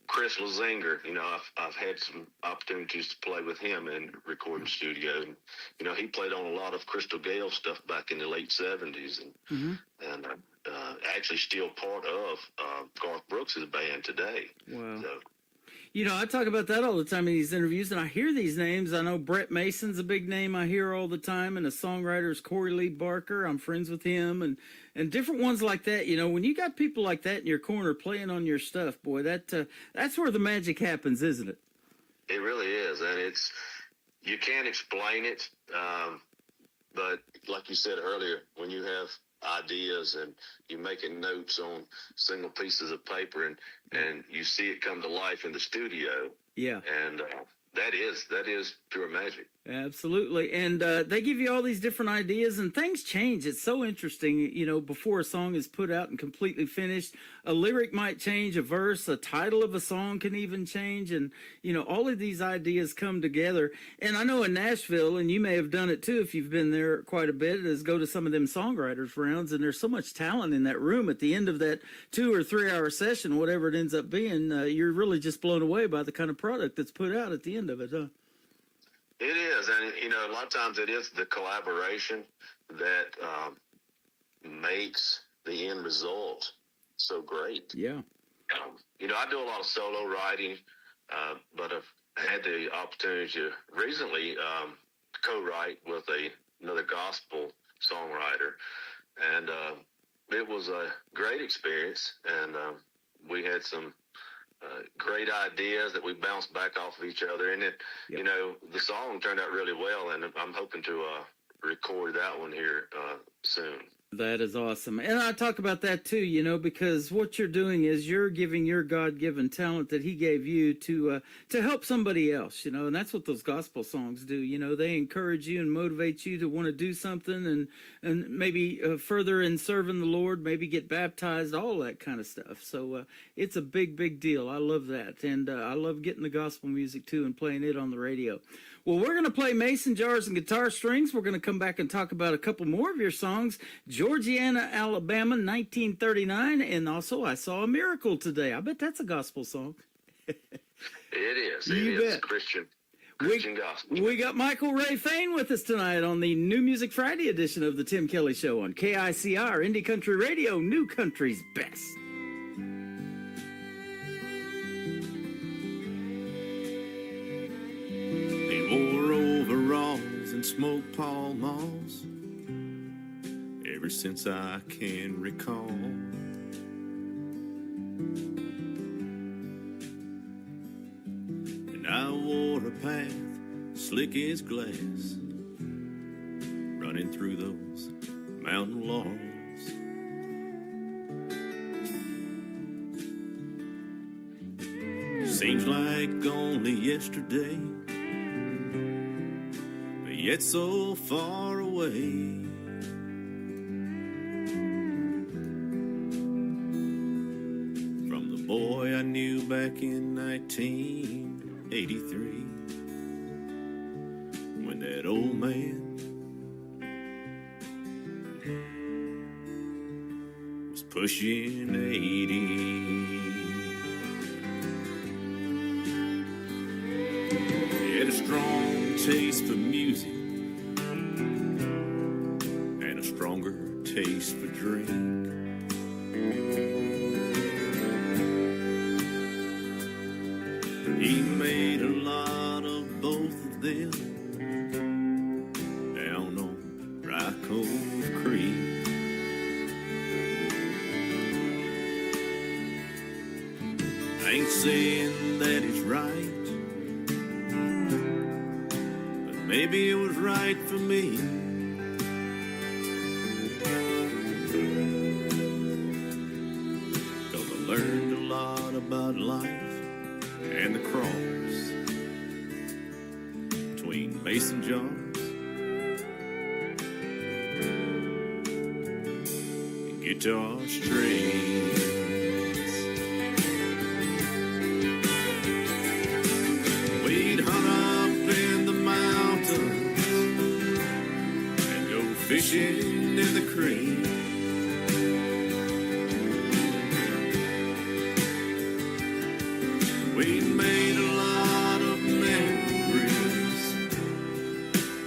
Speaker 13: Chris Lazinger, you know, I've had some opportunities to play with him in recording studio. And, you know, he played on a lot of Crystal Gale stuff back in the late 70s and actually still part of Garth Brooks' band today.
Speaker 4: Wow.
Speaker 13: So,
Speaker 4: you know, I talk about that all the time in these interviews, and I hear these names. I know Brett Mason's a big name I hear all the time, and a songwriter is Corey Lee Barker. I'm friends with him, and different ones like that. You know, when you got people like that in your corner playing on your stuff, boy, that's where the magic happens, isn't it?
Speaker 13: it really is, and you can't explain it, but like you said earlier, when you have ideas and you're making notes on single pieces of paper and you see it come to life in the studio.
Speaker 4: Yeah.
Speaker 13: And that is pure magic.
Speaker 4: Absolutely. And they give you all these different ideas and things change. It's so interesting, you know, before a song is put out and completely finished, a lyric might change, a verse, a title of a song can even change. And, you know, all of these ideas come together. And I know in Nashville, and you may have done it too if you've been there quite a bit, is go to some of them songwriters rounds, and there's so much talent in that room at the end of that 2 or 3 hour session, whatever it ends up being, you're really just blown away by the kind of product that's put out at the end of it, huh?
Speaker 13: It is, and you know, a lot of times it is the collaboration that makes the end result so great.
Speaker 4: Yeah.
Speaker 13: You know, I do a lot of solo writing, but I've had the opportunity to recently co-write with another gospel songwriter, and it was a great experience, and we had some great ideas that we bounced back off of each other, and it, you know, the song turned out really well, and I'm hoping to record that one here soon.
Speaker 4: That is awesome. And I talk about that too, you know, because what you're doing is you're giving your God-given talent that he gave you to help somebody else, you know, and that's what those gospel songs do. You know, they encourage you and motivate you to want to do something and maybe further in serving the Lord, maybe get baptized, all that kind of stuff. So it's a big, big deal. I love that. And I love getting the gospel music too and playing it on the radio. Well, we're going to play Mason Jars and Guitar Strings. We're going to come back and talk about a couple more of your songs. Georgiana, Alabama, 1939. And also, I Saw a Miracle Today. I bet that's a gospel song.
Speaker 13: It is.
Speaker 4: You
Speaker 13: It is
Speaker 4: bet.
Speaker 13: Christian gospel.
Speaker 4: We got Michael Ray Fain with us tonight on the New Music Friday edition of the Tim Kelly Show on KICR, Indie Country Radio, New Country's best.
Speaker 1: Wore overalls and smoked Pall Malls ever since I can recall. And I wore a path slick as glass, running through those mountain lawns. Seems like only yesterday, but yet so far away. From the boy I knew back in 1983, when that old man was pushing 80. A strong taste for music and a stronger taste for drink. He made a lot of both of them down on Dry Cove Creek. I ain't saying that it's right, maybe it was right for me. Cause I learned a lot about life and the cross between mason jars and guitar strings. We'd hunt up in the mountains and go fishing in the creek. We made a lot of memories,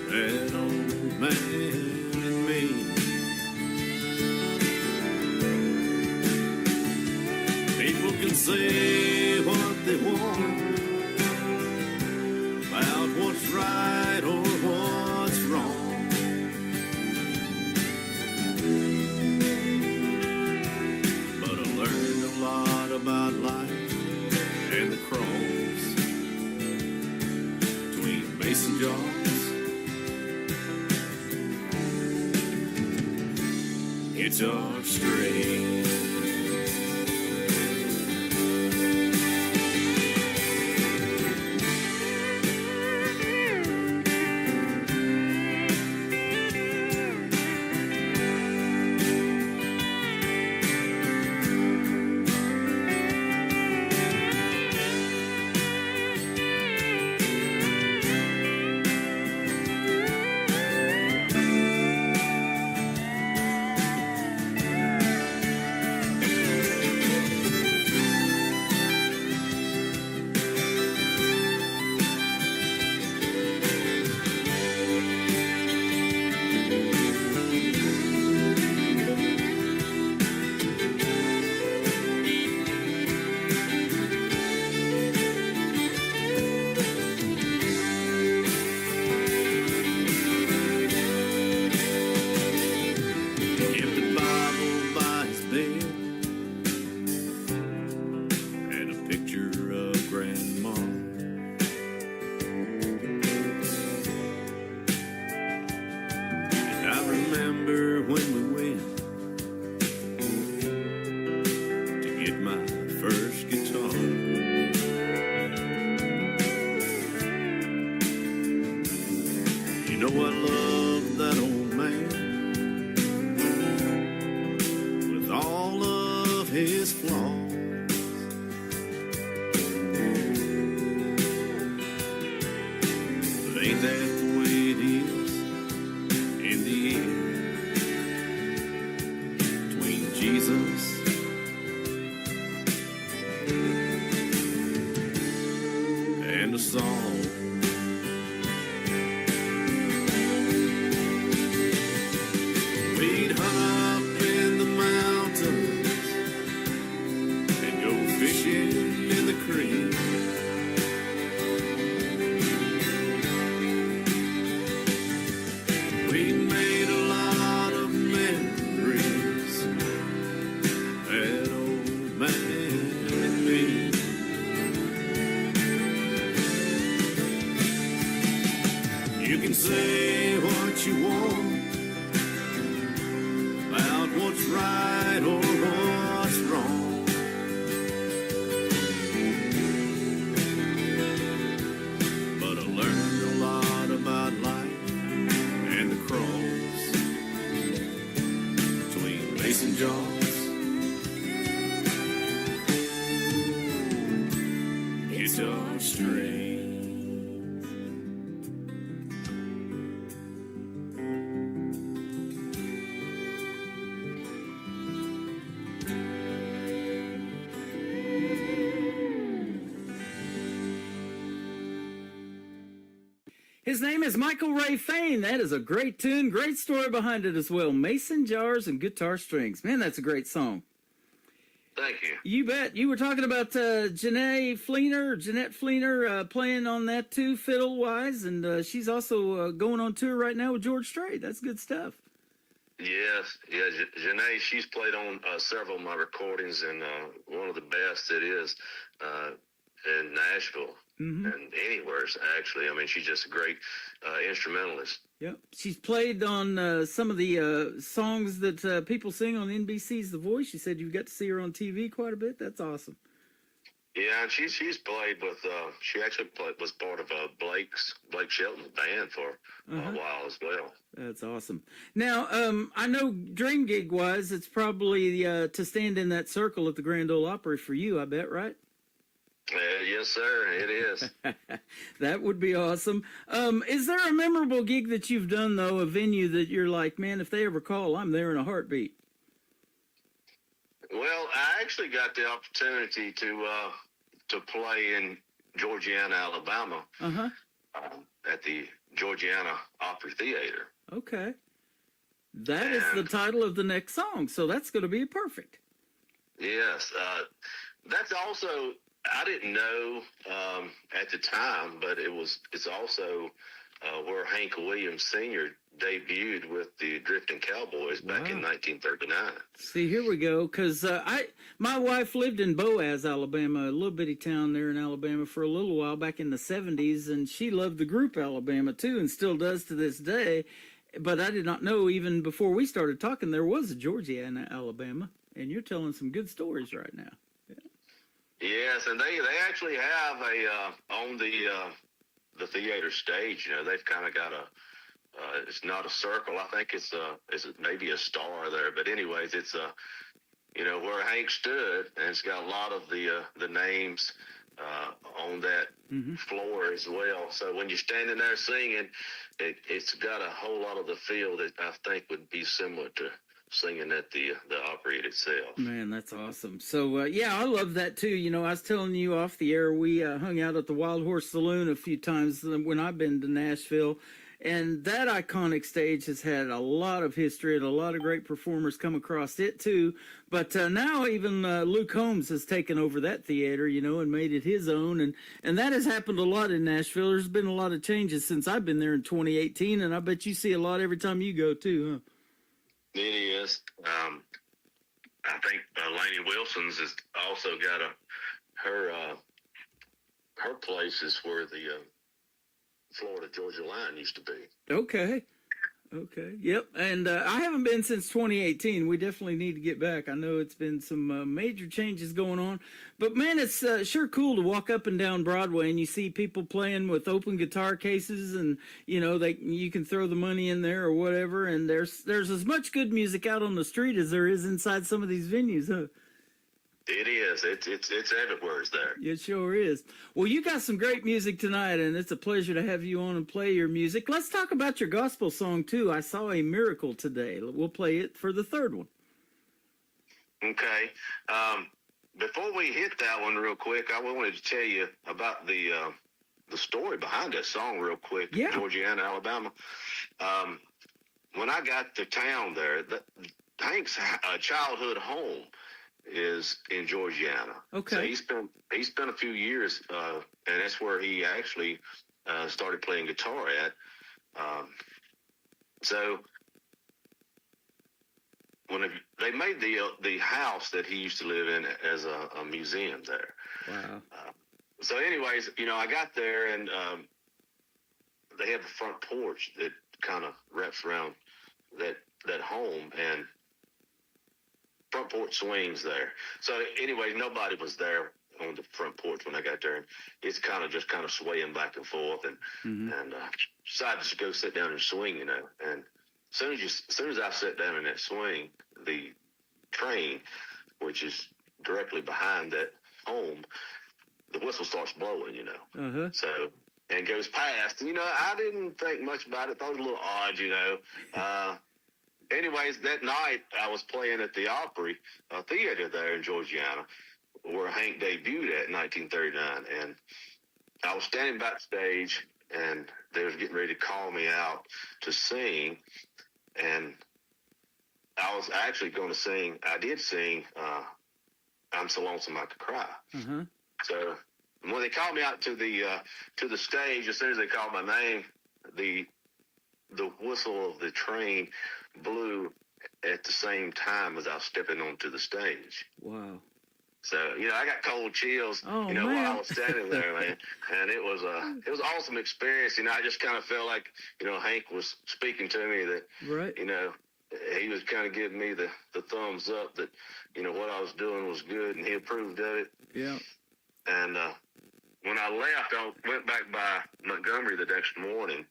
Speaker 1: that old man and me. People can say what they want about what's right or what's wrong, but I learned a lot about life and the cross between mason jars, guitar strings. mason jars. Guitar string.
Speaker 4: His name is Michael Ray Fain. That is a great tune, great story behind it as well. Mason jars and guitar strings. Man, that's a great song.
Speaker 13: Thank you.
Speaker 4: You bet. You were talking about Jeanette Fleener, playing on that too, fiddle-wise, and she's also going on tour right now with George Strait. That's good stuff.
Speaker 13: Yes, yeah, Janae, she's played on several of my recordings, and one of the best it is in Nashville.
Speaker 4: Mm-hmm.
Speaker 13: And anywhere, actually. I mean, she's just a great instrumentalist.
Speaker 4: Yep. She's played on some of the songs that people sing on NBC's The Voice. She said you got to see her on TV quite a bit. That's awesome.
Speaker 13: Yeah, and she's played with, she actually was part of Blake Shelton's band for a while as well.
Speaker 4: That's awesome. Now, I know dream gig-wise, it's probably to stand in that circle at the Grand Ole Opry for you, I bet, right?
Speaker 13: Yes, sir, it is.
Speaker 4: That would be awesome. Is there a memorable gig that you've done, though, a venue that you're like, man, if they ever call, I'm there in a heartbeat?
Speaker 13: Well, I actually got the opportunity to play in Georgiana, Alabama, at the Georgiana Opry Theater.
Speaker 4: Okay. That is the title of the next song, so that's going to be perfect.
Speaker 13: Yes. That's also... I didn't know at the time, but it's also where Hank Williams Sr. debuted with the Drifting Cowboys back in 1939.
Speaker 4: See, here we go, because my wife lived in Boaz, Alabama, a little bitty town there in Alabama for a little while back in the 70s, and she loved the group Alabama, too, and still does to this day. But I did not know, even before we started talking, there was a Georgiana, Alabama, and you're telling some good stories right now.
Speaker 13: Yes, and they actually have on the theater stage. You know, they've kind of got it's not a circle. I think it's maybe a star there. But anyways, it's where Hank stood, and it's got a lot of the names on that floor as well. So when you're standing there singing, it's got a whole lot of the feel that I think would be similar to singing at the Opry itself.
Speaker 4: Man, that's awesome. So, I love that too. You know, I was telling you off the air, we hung out at the Wild Horse Saloon a few times when I've been to Nashville, and that iconic stage has had a lot of history and a lot of great performers come across it too. But now even Luke Combs has taken over that theater, you know, and made it his own. And that has happened a lot in Nashville. There's been a lot of changes since I've been there in 2018, and I bet you see a lot every time you go too, huh?
Speaker 13: It is. I think Lainey Wilson's has also got her place is where the Florida Georgia line used to be.
Speaker 4: Okay. Yep. And I haven't been since 2018. We definitely need to get back. I know it's been some major changes going on, but man, it's sure cool to walk up and down Broadway and you see people playing with open guitar cases, and you know you can throw the money in there or whatever. And there's as much good music out on the street as there is inside some of these venues, huh?
Speaker 13: It is. It's everywhere. It's there.
Speaker 4: It sure is. Well, you got some great music tonight, and it's a pleasure to have you on and play your music. Let's talk about your gospel song, too. I Saw a Miracle Today. We'll play it for the third one.
Speaker 13: Okay. Before we hit that one real quick, I wanted to tell you about the story behind that song real quick.
Speaker 4: Yeah.
Speaker 13: Georgiana, Alabama. When I got to town there, Hank's childhood home is in Georgiana.
Speaker 4: Okay.
Speaker 13: So he spent a few years, and that's where he actually started playing guitar at. So when they made the house that he used to live in as a museum there.
Speaker 4: Wow.
Speaker 13: So anyways, you know, I got there, and they have a front porch that kind of wraps around that home, and front porch swings there. So anyway, nobody was there on the front porch when I got there. It's kind of swaying back and forth, and decided to go sit down and swing, you know. And as soon as I sat down in that swing, the train, which is directly behind that home, the whistle starts blowing, you know.
Speaker 4: Uh-huh.
Speaker 13: So, and goes past. And, you know, I didn't think much about it. Thought it was a little odd, you know. Anyways, that night I was playing at the Opry Theater there in Georgiana, where Hank debuted at in 1939. And I was standing backstage, and they was getting ready to call me out to sing. And I was actually going to sing. I did sing I'm So Lonesome I Could Cry.
Speaker 4: Uh-huh.
Speaker 13: So when they called me out to the stage, as soon as they called my name, the whistle of the train blew at the same time as I was stepping onto the stage.
Speaker 4: Wow.
Speaker 13: So, you know, I got cold chills,
Speaker 4: Oh,
Speaker 13: you know,
Speaker 4: man.
Speaker 13: while I was standing there, man. And it was an awesome experience. You know, I just kind of felt like, you know, Hank was speaking to me that,
Speaker 4: Right.
Speaker 13: you know, he was kind of giving me the thumbs up that, you know, what I was doing was good, and he approved of it.
Speaker 4: Yeah.
Speaker 13: And when I left, I went back by Montgomery the next morning,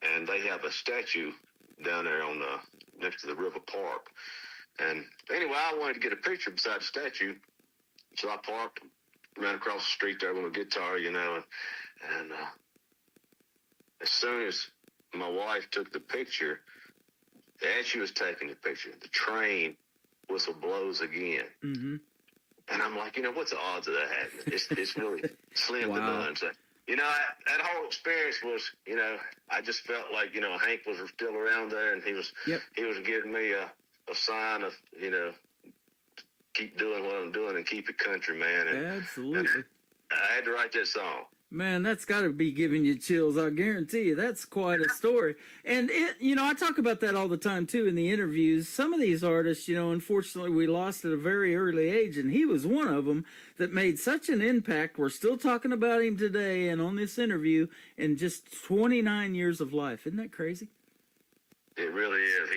Speaker 13: and they have a statue down there on next to the River Park. And anyway, I wanted to get a picture beside the statue, so I parked, ran across the street there with a guitar, you know, and as soon as my wife took the picture, as she was taking the picture, the train whistle blows again.
Speaker 4: Mm-hmm.
Speaker 13: And I'm like, you know, what's the odds of that happening? It's really slim to
Speaker 4: Wow.
Speaker 13: none. So, you know, that whole experience was, you know, I just felt like, you know, Hank was still around there, and he was giving me a sign of, you know, keep doing what I'm doing and keep it country, man. And,
Speaker 4: Absolutely.
Speaker 13: I had to write that song.
Speaker 4: Man, that's got to be giving you chills. I guarantee you, that's quite a story. And it, you know, I talk about that all the time too in the interviews. Some of these artists, you know, unfortunately, we lost at a very early age, and he was one of them that made such an impact. We're still talking about him today, and on this interview, in just 29 years of life. Isn't that crazy?
Speaker 13: It really is.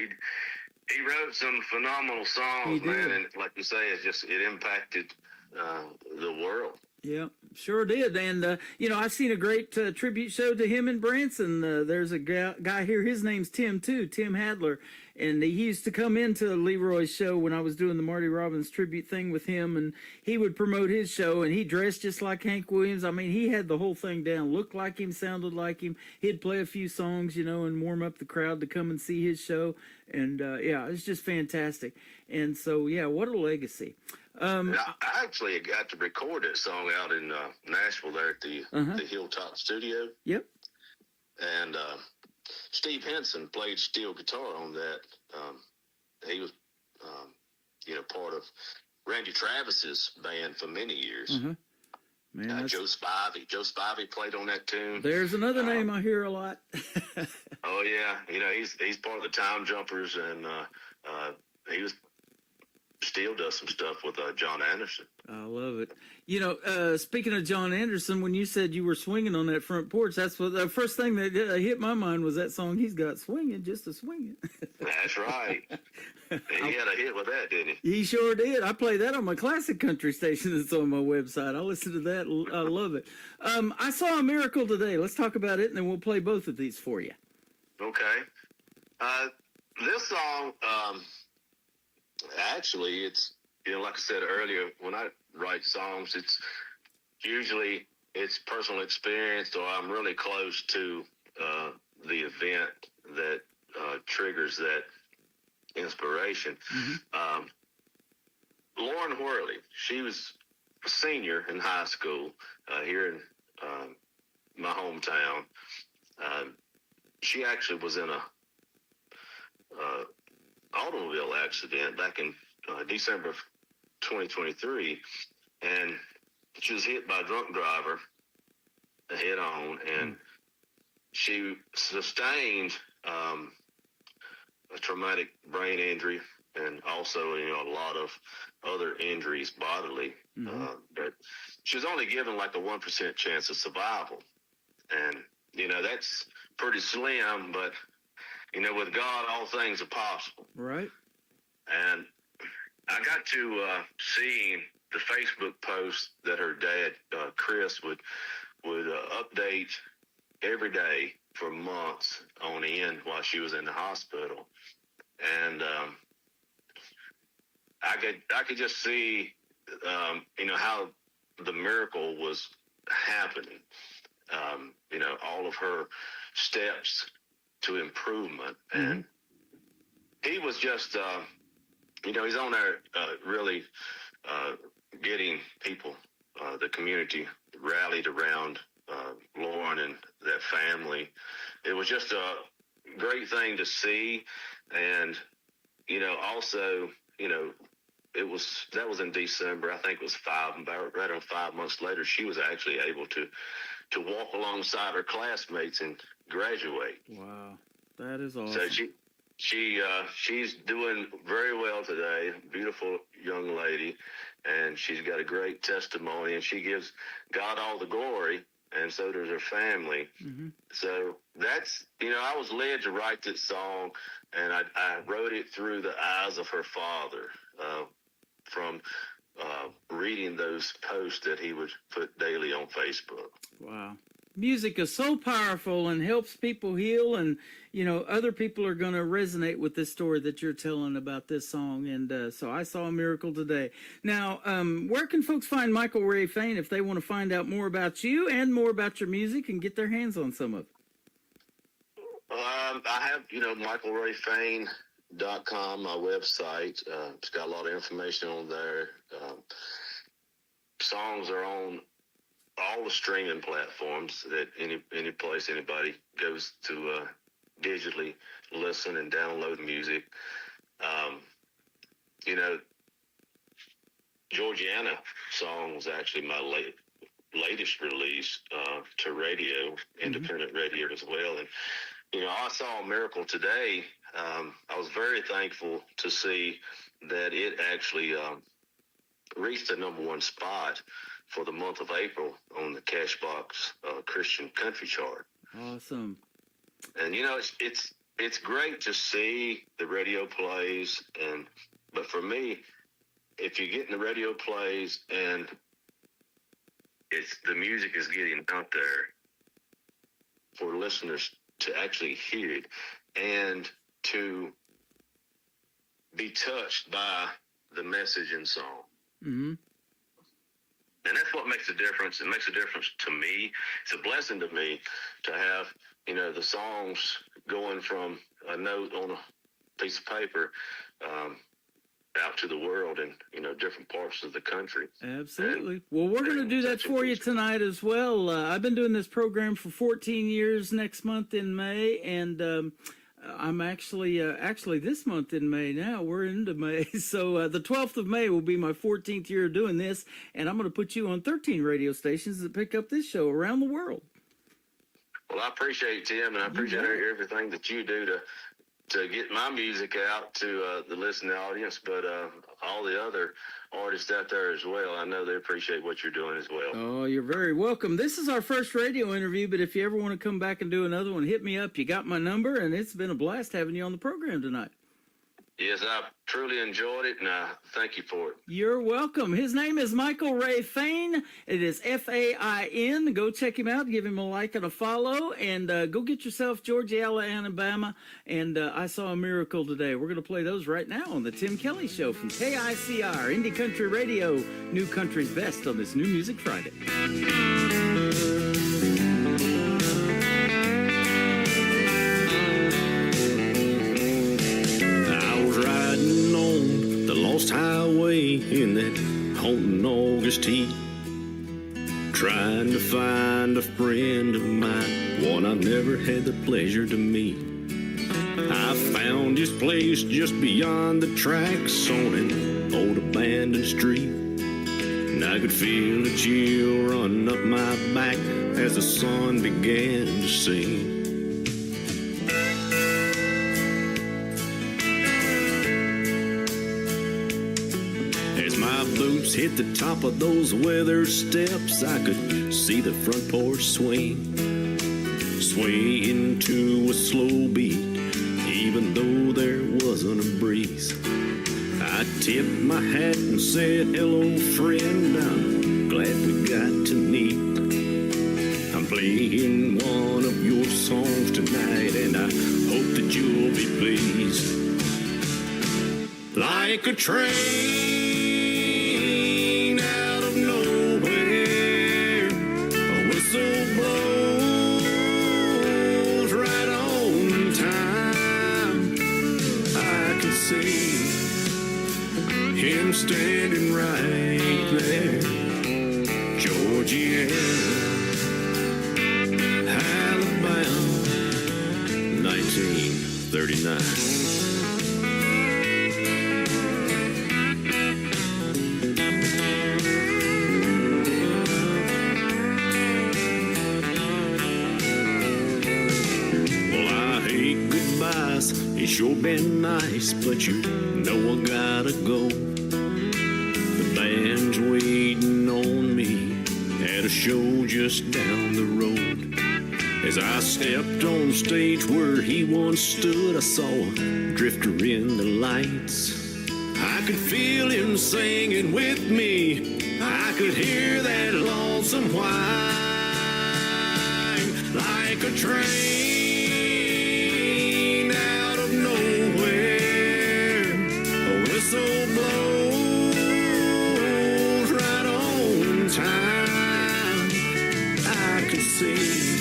Speaker 13: He wrote some phenomenal songs, man, and like you say, it impacted the world.
Speaker 4: Yeah, sure did. And, you know, I've seen a great tribute show to him in Branson. There's a guy here, his name's Tim, too, Tim Hadler. And he used to come into Leroy's show when I was doing the Marty Robbins tribute thing with him. And he would promote his show, and he dressed just like Hank Williams. I mean, he had the whole thing down, looked like him, sounded like him. He'd play a few songs, you know, and warm up the crowd to come and see his show. And, yeah, it's just fantastic. And so, yeah, what a legacy.
Speaker 13: I actually got to record that song out in Nashville there at the Hilltop Studio.
Speaker 4: Yep.
Speaker 13: And Steve Henson played steel guitar on that. He was, you know, part of Randy Travis's band for many years.
Speaker 4: Mm-hmm. Man,
Speaker 13: Joe Spivey. Joe Spivey played on that tune.
Speaker 4: There's another name I hear a lot.
Speaker 13: Oh, yeah. You know, he's part of the Time Jumpers, and he still does some stuff with John Anderson.
Speaker 4: I love it. You know, speaking of John Anderson, when you said you were swinging on that front porch, that's what the first thing that hit my mind was that song he's got, Swinging, Just a Swinging.
Speaker 13: That's right. He had a hit with that, didn't he?
Speaker 4: He sure did. I play that on my classic country station that's on my website. I listen to that. I love it. I saw a miracle today. Let's talk about it, and then we'll play both of these for you.
Speaker 13: Okay. This song, actually, it's, you know, like I said earlier, when I write songs, it's usually personal experience, or I'm really close to the event that triggers that inspiration.
Speaker 4: Mm-hmm.
Speaker 13: Lauren Whirley, she was a senior in high school here in my hometown. She actually was in a automobile accident back in December of 2023, and she was hit by a drunk driver head on, and she sustained a traumatic brain injury, and also, you know, a lot of other injuries bodily. But she was only given like a 1% chance of survival, and you know, that's pretty slim, but you know, with God, all things are possible.
Speaker 4: Right.
Speaker 13: And I got to see the Facebook post that her dad, Chris, would update every day for months on end while she was in the hospital. And I could just see, how the miracle was happening. All of her steps to improvement, and he was just, he's on there really getting people, the community rallied around Lauren and that family. It was just a great thing to see, and also, that was in December. I think it was right on 5 months later, she was actually able to walk alongside her classmates and graduate.
Speaker 4: Wow, that is awesome.
Speaker 13: So she's doing very well today. Beautiful young lady, and she's got a great testimony, and she gives God all the glory, and so does her family. So that's, I was led to write this song, and I wrote it through the eyes of her father, from reading those posts that he would put daily on Facebook.
Speaker 4: Wow. Music is so powerful and helps people heal, and other people are going to resonate with this story that you're telling about this song. And so I saw a miracle today. Now, where can folks find Michael Ray Fain if they want to find out more about you and more about your music and get their hands on some of it?
Speaker 13: I have, MichaelRayFain.com, my website. It's got a lot of information on there. Songs are on all the streaming platforms that any place anybody goes to digitally listen and download music. Georgiana song was actually my latest release to radio, independent radio as well. And I saw a miracle today. I was very thankful to see that it actually reached the #1 spot for the month of April on the Cashbox Christian Country Chart.
Speaker 4: Awesome.
Speaker 13: And it's great to see the radio plays, but for me, if you're getting the radio plays and the music is getting out there for listeners to actually hear it and to be touched by the message and song. And that's what makes a difference. It makes a difference to me. It's a blessing to me to have, the songs going from a note on a piece of paper out to the world and, different parts of the country.
Speaker 4: Absolutely. Well, we're going to do that for you tonight as well. I've been doing this program for 14 years next month in May, and I'm actually this month in May now. We're into May. So the 12th of May will be my 14th year of doing this, and I'm going to put you on 13 radio stations that pick up this show around the world.
Speaker 13: Well, I appreciate it, Tim, and I appreciate everything that you do to get my music out to the listening audience, but all the other artists out there as well. I know they appreciate what you're doing as well.
Speaker 4: Oh, you're very welcome. This is our first radio interview, but if you ever want to come back and do another one, hit me up. You got my number, and it's been a blast having you on the program tonight.
Speaker 13: Yes, I truly enjoyed it, and I thank you for it.
Speaker 4: You're welcome. His name is Michael Ray Fain. It is Fain. Go check him out. Give him a like and a follow. And go get yourself Georgia, Alabama. And I Saw a Miracle today. We're going to play those right now on the Tim Kelly Show from KICR, Indie Country Radio. New country's best on this New Music Friday.
Speaker 14: Lost highway in that haunting August heat, trying to find a friend of mine, one I never had the pleasure to meet. I found his place just beyond the tracks on an old abandoned street, and I could feel a chill run up my back as the sun began to sing. Boots hit the top of those weather steps, I could see the front porch swaying to a slow beat, even though there wasn't a breeze. I tipped my hat and said, "Hello, friend, I'm glad we got to meet. I'm playing one of your songs tonight, and I hope that you'll be pleased." like a train out of nowhere. A whistle blows right on time. I can see him standing right there. Georgia, Alabama, 1939. It's sure been nice, but you know I gotta go. The band's waiting on me at a show just down the road. As I stepped on stage where he once stood, I saw a drifter in the lights. I could feel him singing with me. I could hear that lonesome whine like a train. Whistle blows right on time. I can see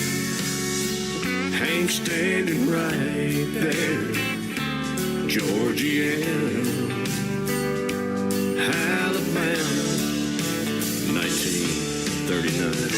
Speaker 14: Hank standing right there. Georgiana, Alabama, 1939.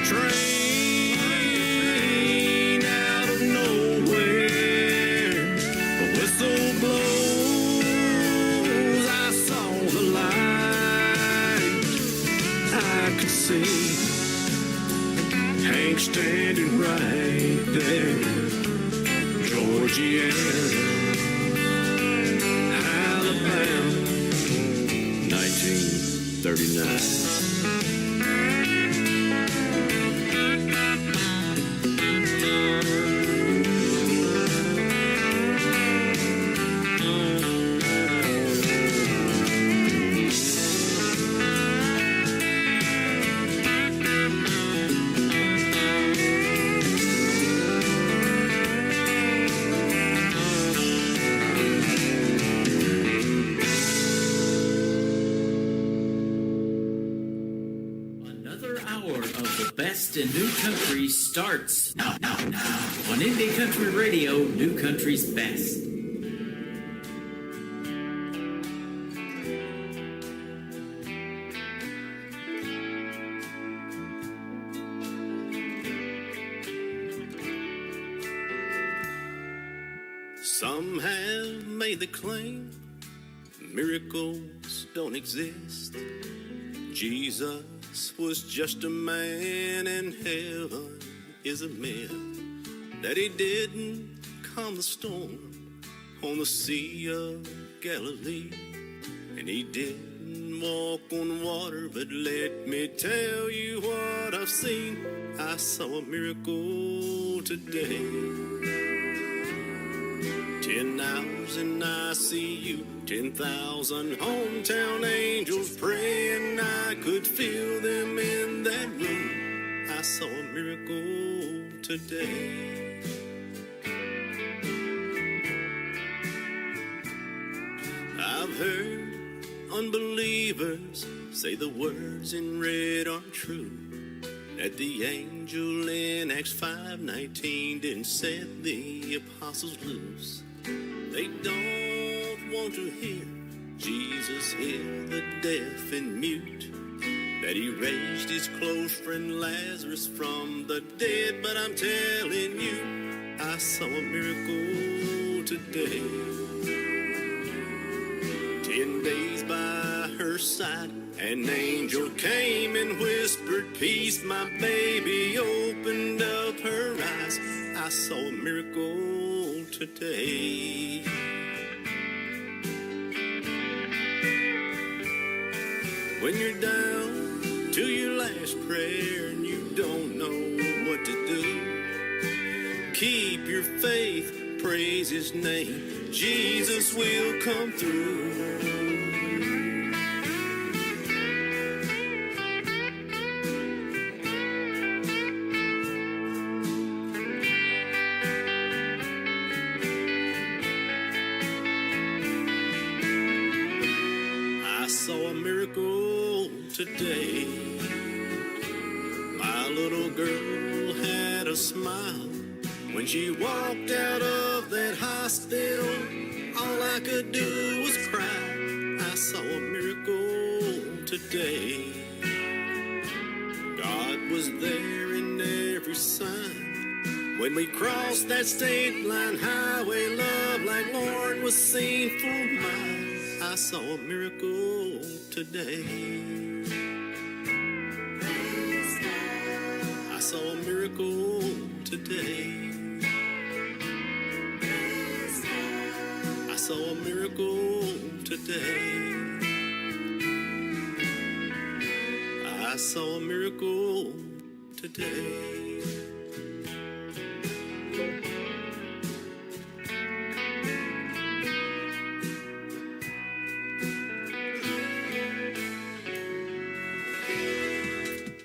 Speaker 14: Train out of nowhere, a whistle blows. I saw the light. I could see Hank standing right there. Georgiana, Alabama, 1939.
Speaker 4: In New Country starts now on Indie Country Radio, New Country's best.
Speaker 14: Some have made the claim miracles don't exist. Jesus was just a man and heaven is a myth. That he didn't calm the storm on the Sea of Galilee. And he didn't walk on water, but let me tell you what I've seen. I saw a miracle today. 10 hours in ICU, 10,000 hometown angels praying. I could feel them in that room. I saw a miracle today. I've heard unbelievers say the words in red aren't true, that the angel in Acts 5:19 didn't set the apostles loose. They don't want to hear Jesus heal the deaf and mute, that he raised his close friend Lazarus from the dead. But I'm telling you, I saw a miracle today. 10 days by her side, an angel came and whispered peace. My baby opened up her eyes. I saw a miracle today. When you're down last prayer and you don't know what to do, keep your faith, praise his name, Jesus will come through. I saw a miracle today. My little girl had a smile when she walked out of that hospital. All I could do was cry. I saw a miracle today. God was there in every sign. When we crossed that state line highway, love like Lord was seen for miles. I saw a miracle today. I saw a miracle today. I saw a miracle today. I saw a miracle today.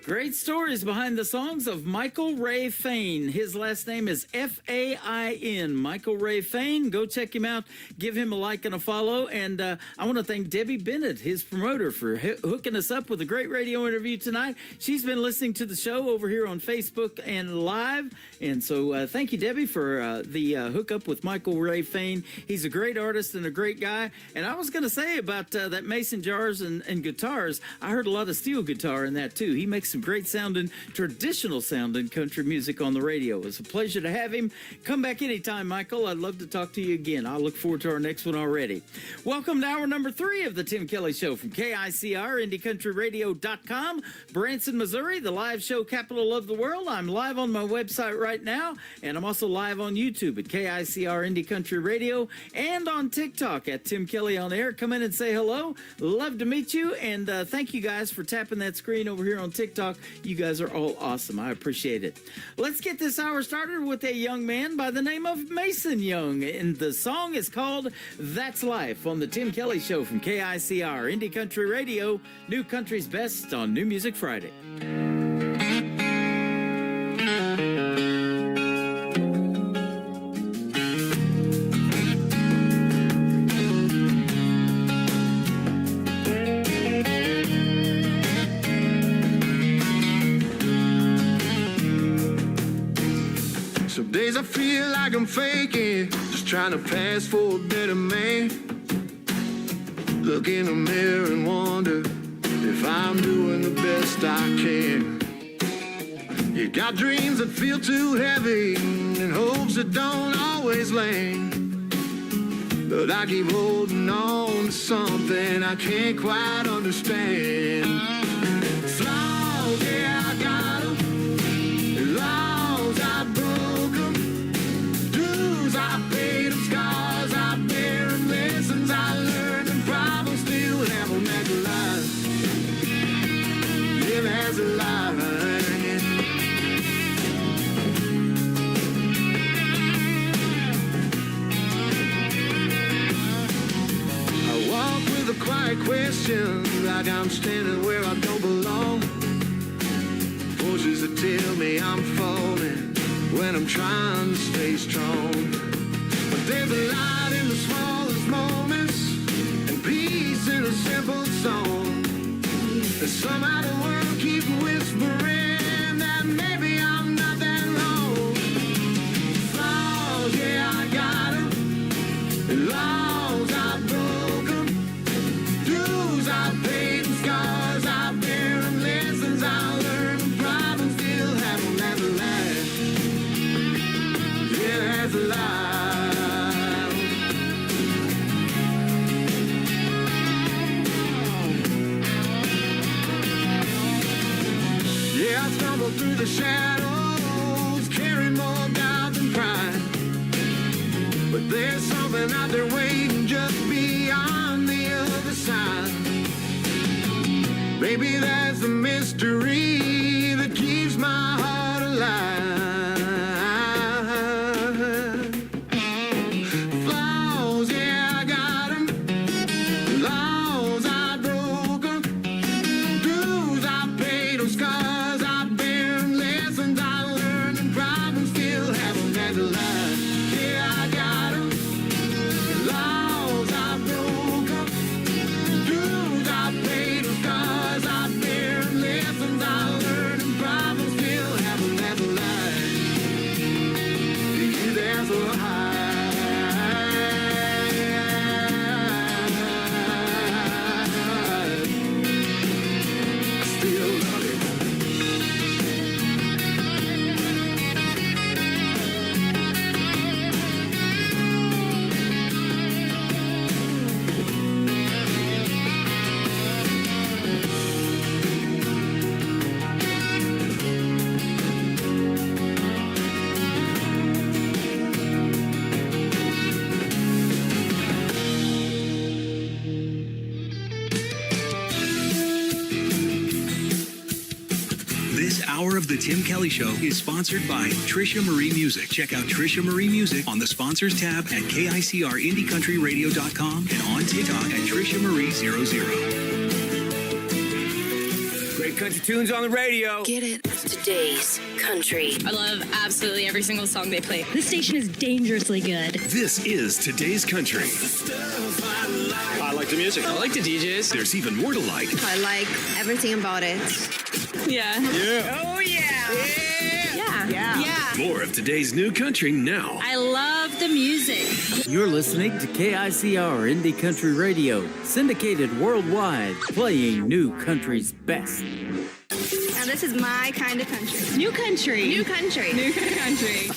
Speaker 4: Great stories behind the songs of Michael Ray Fain. His last name is F-A-I-N. Michael Ray Fain. Go check him out. Give him a like and a follow. And I want to thank Debbie Bennett, his promoter, for hooking us up with a great radio interview tonight. She's been listening to the show over here on Facebook and live. And so thank you, Debbie, for the hookup with Michael Ray Fain. He's a great artist and a great guy. And I was going to say about that mason jars and guitars, I heard a lot of steel guitar in that, too. He makes some great sounding, traditional sounding country music on the radio. It's a pleasure to have him. Come back anytime, Michael. I'd love to talk to you again. I look forward to our next one already. Welcome to hour number 3 of the Tim Kelly Show from KICR, IndieCountryRadio.com, Branson, Missouri, the live show capital of the world. I'm live on my website right now, and I'm also live on YouTube at KICR Indie Country Radio and on TikTok at Tim Kelly on Air. Come in and say hello. Love to meet you, and thank you guys for tapping that screen over here on TikTok. You guys are all awesome. I appreciate it. Let's get this hour started with a young man by the name of Mason Young, and the song is called That's Life on the Tim Kelly Show from KICR Indie Country Radio, New Country's Best on New Music Friday.
Speaker 15: Some days I feel like I'm faking, just trying to pass for a better man. Look in the mirror and wonder if I'm doing the best I can. You got dreams that feel too heavy and hopes that don't always land. But I keep holding on to something I can't quite understand. Flaws, yeah, I got them. Laws, I broke them. Dues, I paid them. Scars, I bear them. Lessons I learned and problems still have them as a life. Live as a life. A quiet question, like I'm standing where I don't belong. Forces that tell me I'm falling when I'm trying to stay strong. But there's a light in the smallest moments and peace in a simple song. And somehow the world keeps whispering that maybe I'm not that wrong. Flaws, yeah, I got them. Laws, I broke them. I paid them. Scars, I bear them. Lessons I learned and problems still have them as a life. Yeah, as a life. Yeah, I stumble through the shadows, carrying more doubt than pride. But there's something out there waiting just beyond the other side. Maybe that's a mystery that keeps my heart alive. Flaws, yeah, I got 'em. Laws, I broke 'em. Dues, I paid 'em. Scars, I bear 'em. Lessons I learned and problems still have 'em. That's a lie. Yeah, I got 'em. Laws, I broke 'em. Dues, I paid 'em. Scars, I bear 'em. Lessons I learned and problems still have 'em. That's a lie. Yeah, that's a lie. Still love it.
Speaker 8: This hour of the Tim Kelly Show is sponsored by Trisha Marie Music. Check out Trisha Marie Music on the sponsors tab at KICRIndieCountryRadio.com and on TikTok at Trisha Marie 00.
Speaker 10: Great country tunes on the radio.
Speaker 11: Get it? Today's country.
Speaker 5: I love absolutely every single song they play.
Speaker 16: This station is dangerously good.
Speaker 12: This is Today's Country.
Speaker 14: I like the music.
Speaker 10: I like the DJs.
Speaker 12: There's even more to like.
Speaker 16: I like everything about it.
Speaker 5: Yeah.
Speaker 14: Yeah.
Speaker 5: Oh, yeah. Yeah.
Speaker 12: More of today's new country now.
Speaker 5: I love the music.
Speaker 4: You're listening to KICR Indie Country Radio, syndicated worldwide, playing new country's best.
Speaker 16: Now this is my kind of country. New country. New country.
Speaker 5: New country.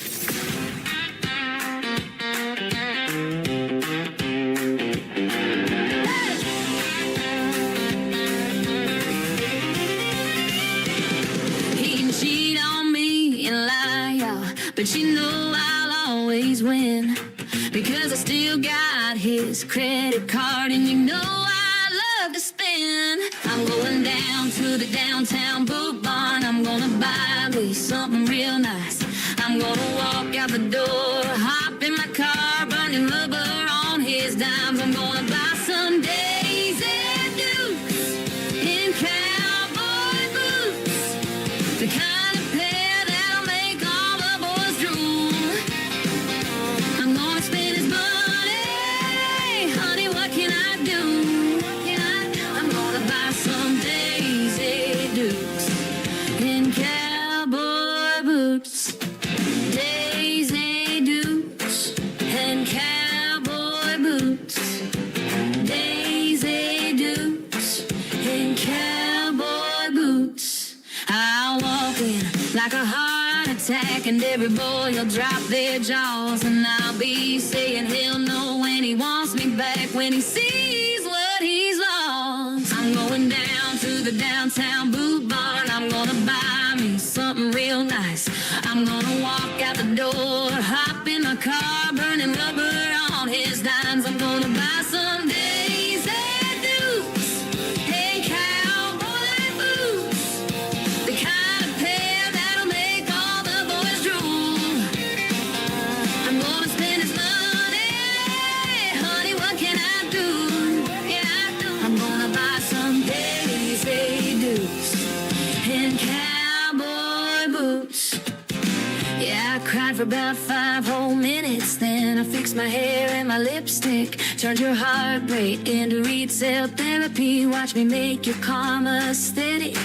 Speaker 5: He can cheat on me and lie, y'all, but you know I'll always win because I still got his credit card, and you know I love to spend. I'm going down to the downtown boot barn. I'm gonna buy me something real nice. I'm gonna walk out the door, hop in my car, burning rubber on his dimes. I'm gonna buy some Daisy Dukes in cowboy boots, the kind of pair that'll make all the boys drool. I'm gonna spend his money, honey, what can I do? I'm gonna buy some Daisy Dukes in cowboy boots. Daisy Dukes and cowboy boots. Daisy Dukes and cowboy boots. I'll walk in like a heart attack, and every boy will drop their jaws, and I'll be saying he'll know when he wants me back, when he sees what he's lost. I'm going down to the downtown boot barn. I'm gonna buy me something real nice. I'm gonna walk out the door, hop in my car, burning rubber on his dimes. I'm gonna buy some Daisy Dukes and cowboy boots, the kind of pair that'll make all the boys drool. I'm gonna spend his money, honey, what can I do? I'm gonna buy some Daisy Dukes and cowboy boots. Yeah, I cried for about 5 whole minutes. Then I fixed my hair and my lipstick. Turned your heartbreak into retail therapy. Watch me make your karma aesthetic.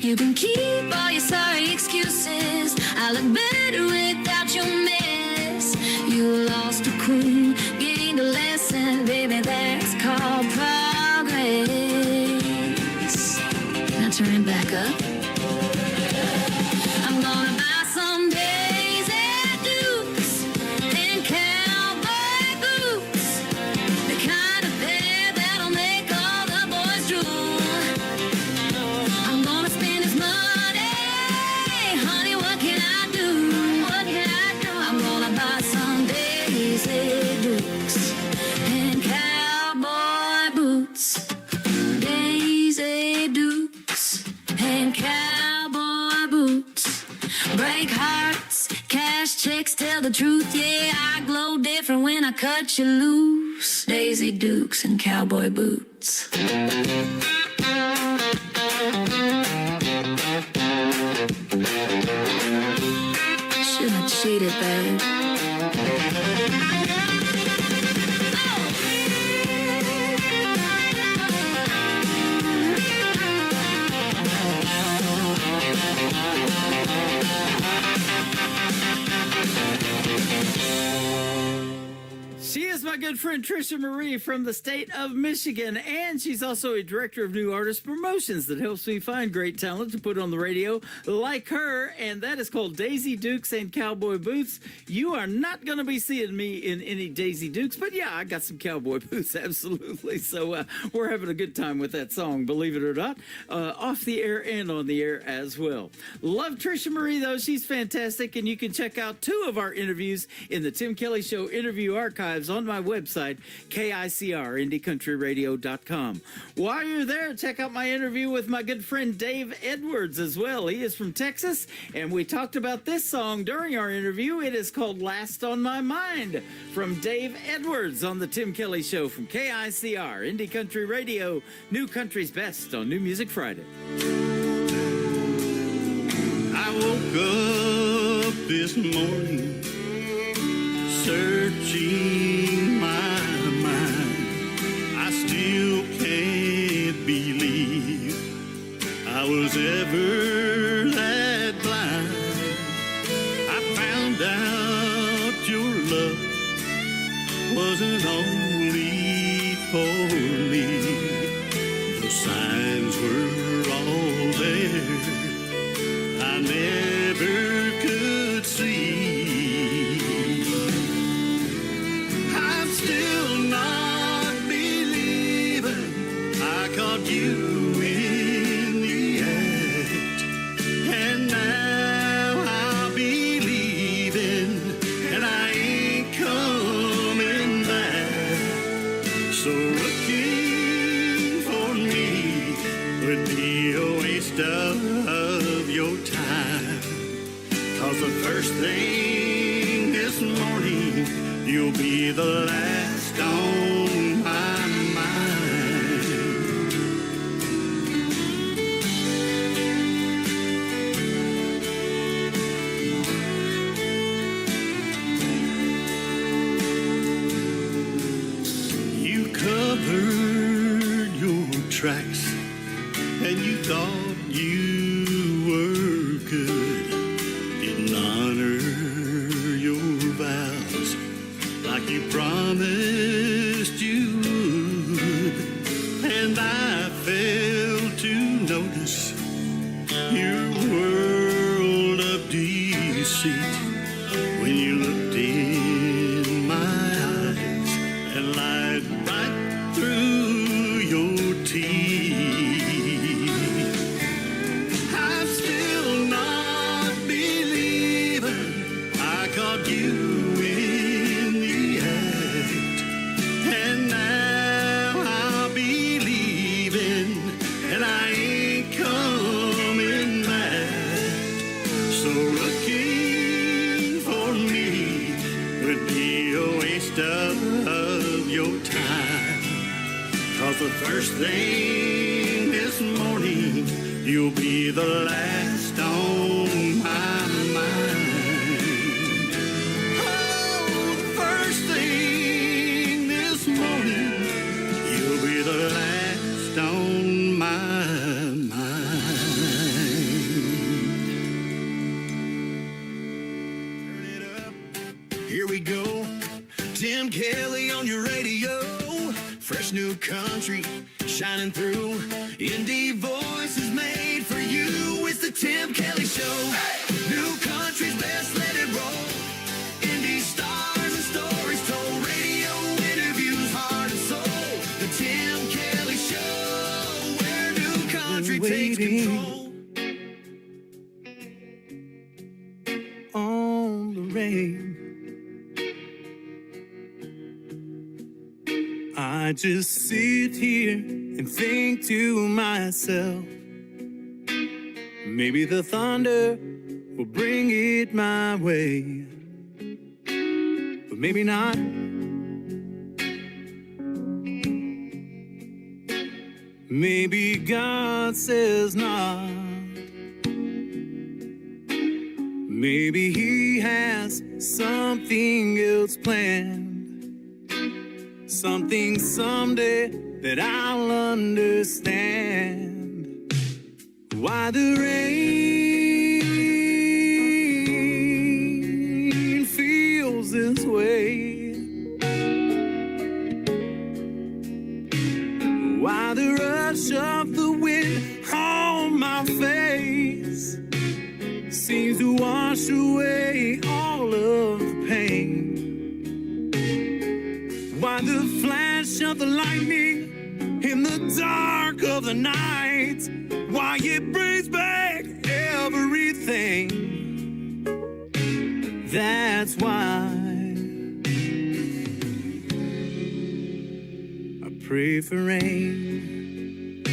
Speaker 5: You can keep all your sorry excuses. I look better without your mess. You lost a queen, gained a lesson. Baby, that's called progress. Now turn it back up. I'm gonna buy some Daisy Dukes and cowboy boots, the kind of pair that'll make all the boys drool. I'm gonna spend his money, honey, what can I do? I'm gonna buy some Daisy Dukes and cowboy boots. Daisy Dukes
Speaker 3: like hearts, cash checks tell the truth. Yeah, I glow different when I cut you loose. Daisy Dukes and cowboy boots. Shouldn't have cheated, babe.
Speaker 4: She is my good friend Trisha Marie from the state of Michigan, and she's also a director of new artist promotions that helps me find great talent to put on the radio like her, and that is called Daisy Dukes and Cowboy Boots. You are not going to be seeing me in any Daisy Dukes, but yeah, I got some cowboy boots, absolutely. So we're having a good time with that song, believe it or not, off the air and on the air as well. Love Trisha Marie, though. She's fantastic, and you can check out 2 of our interviews in the Tim Kelly Show interview archives on my website, KICR, IndieCountryRadio.com. While you're there, check out my interview with my good friend Dave Edwards as well. He is from Texas, and we talked about this song during our interview. It is called Last on My Mind from Dave Edwards on the Tim Kelly Show from KICR, Indie Country Radio, New Country's Best on New Music Friday.
Speaker 15: I woke up this morning searching my mind. I still can't believe I was ever that blind. I found out your love wasn't only for me. The signs were all there I never could see. I'm still not believing I caught you in the act, and now I'm believing, and I ain't coming back. So looking for me would be a waste of your time, 'cause the first thing this morning you'll be the last on my mind. You covered your tracks and you thought you were good, didn't honor your vows like you promised you would, and I failed to notice your world of deceit when you looked in my eyes and lied right through your teeth. I'm still not believing I caught you in the act, and now I'm believing, and I ain't coming back. So looking for me would be a waste of your time, 'cause the first thing this morning you'll be the last on my mind. Oh, the first thing this morning you'll be the last on my mind. Turn it up. Here we go. Tim Kelly on your radio. Fresh new country shining through. Indie voices made for you. It's the Tim Kelly Show. New country's best, let it roll. Indie stars and stories told. Radio interviews, heart and soul. The Tim Kelly Show, where new country takes control. On the rain, I just sit here and think to myself, maybe the thunder
Speaker 1: will bring it my way. But maybe not. Maybe God says not. Maybe He has something else planned. Something someday that I'll understand. Why the rain feels this way. Why the rush of the wind on my face seems to wash away all of the pain. Why the flash of the lightning in the dark of the night, why it brings back everything. That's why I pray for rain.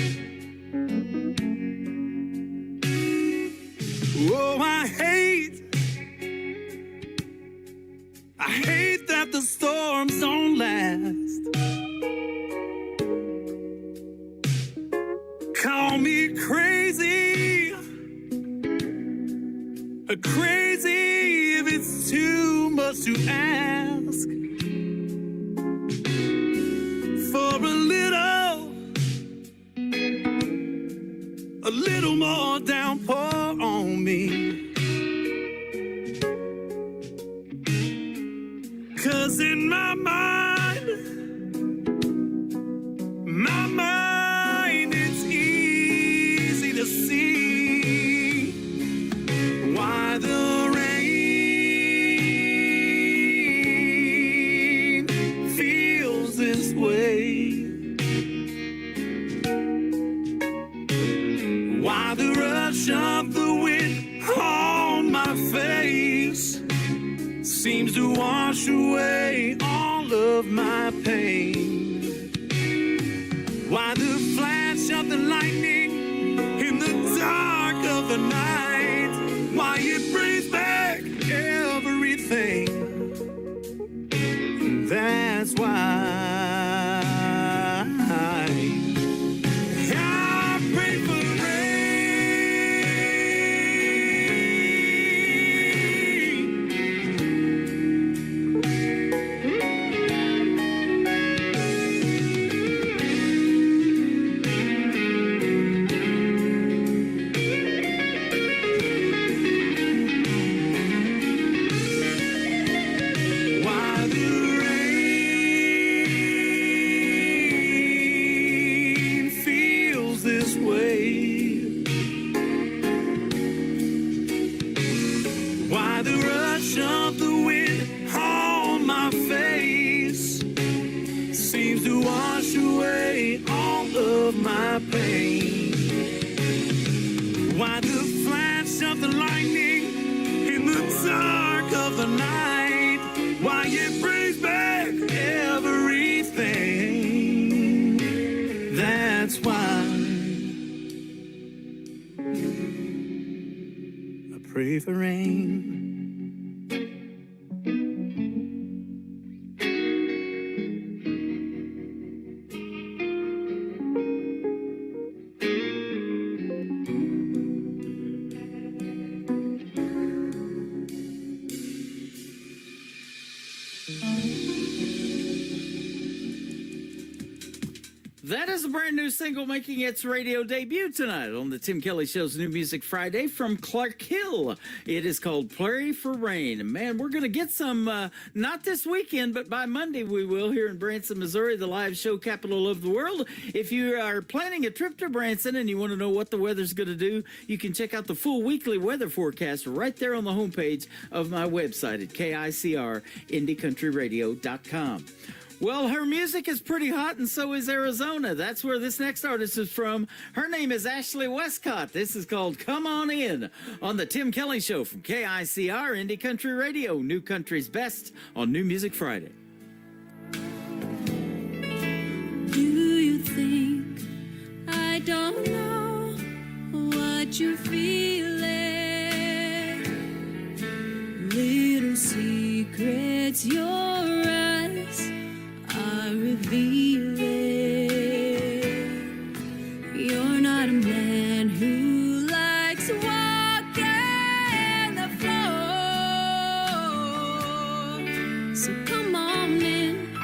Speaker 1: Oh, I hate that the storms don't last. Call me crazy, crazy if it's too much to ask for a little more downpour on me. 'Cause in my mind, it's easy to see why the rain feels this way. Why the rush of the wind on my face seems to wash away all of my pain. Why the flash of the lightning in the dark of the night, why it brings back everything. That's why I pray for my pain. Why the flash of the lightning in the dark of the night, why it brings back everything. That's why I pray for rain. That is a brand new single making its radio debut tonight on the Tim Kelly Show's New Music Friday from Clark Hill. It is called Pray for Rain. Man, we're going to get some, not this weekend, but by Monday we will here in Branson, Missouri, the live show capital of the world. If you are planning a trip to Branson and you want to know what the weather's going to do, you can check out the full weekly weather forecast right there on the homepage of my website at KICR-IndieCountryRadio.com. Well, her music is pretty hot, and so is Arizona. That's where this next artist is from. Her name is Ashley Westcott. This is called Come On In on the Tim Kelly Show from KICR Indie Country Radio, New Country's Best on New Music Friday.
Speaker 5: Do you think I don't know what you're feeling? It's your eyes are revealing you're not a man who likes walking the floor. So come on in,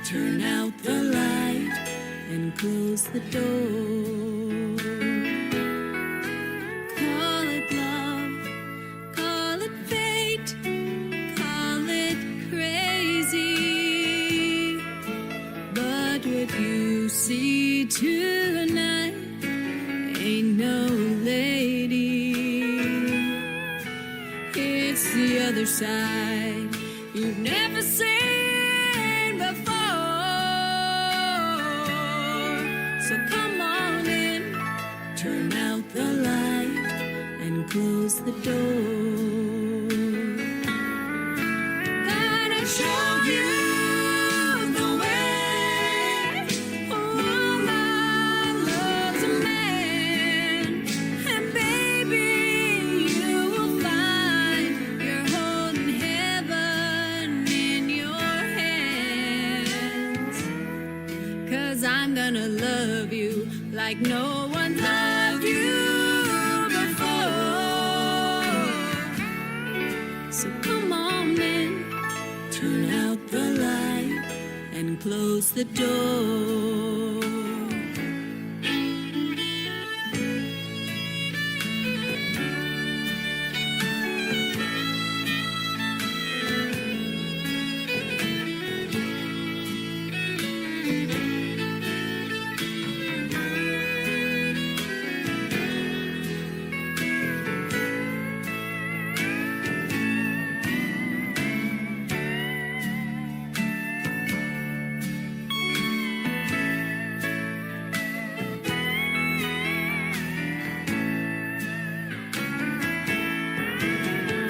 Speaker 5: turn out the light and close the door. Call it love, call it fate, call it crazy. But what you see tonight ain't no lady. It's the other side you've never seen before. So come on in, turn out the light and close the door. Gonna show you the way a woman loves a man. And baby, you will find you're holding heaven in your hands. 'Cause I'm gonna love you like no one loved you before. So come on in, turn out the light and close the door.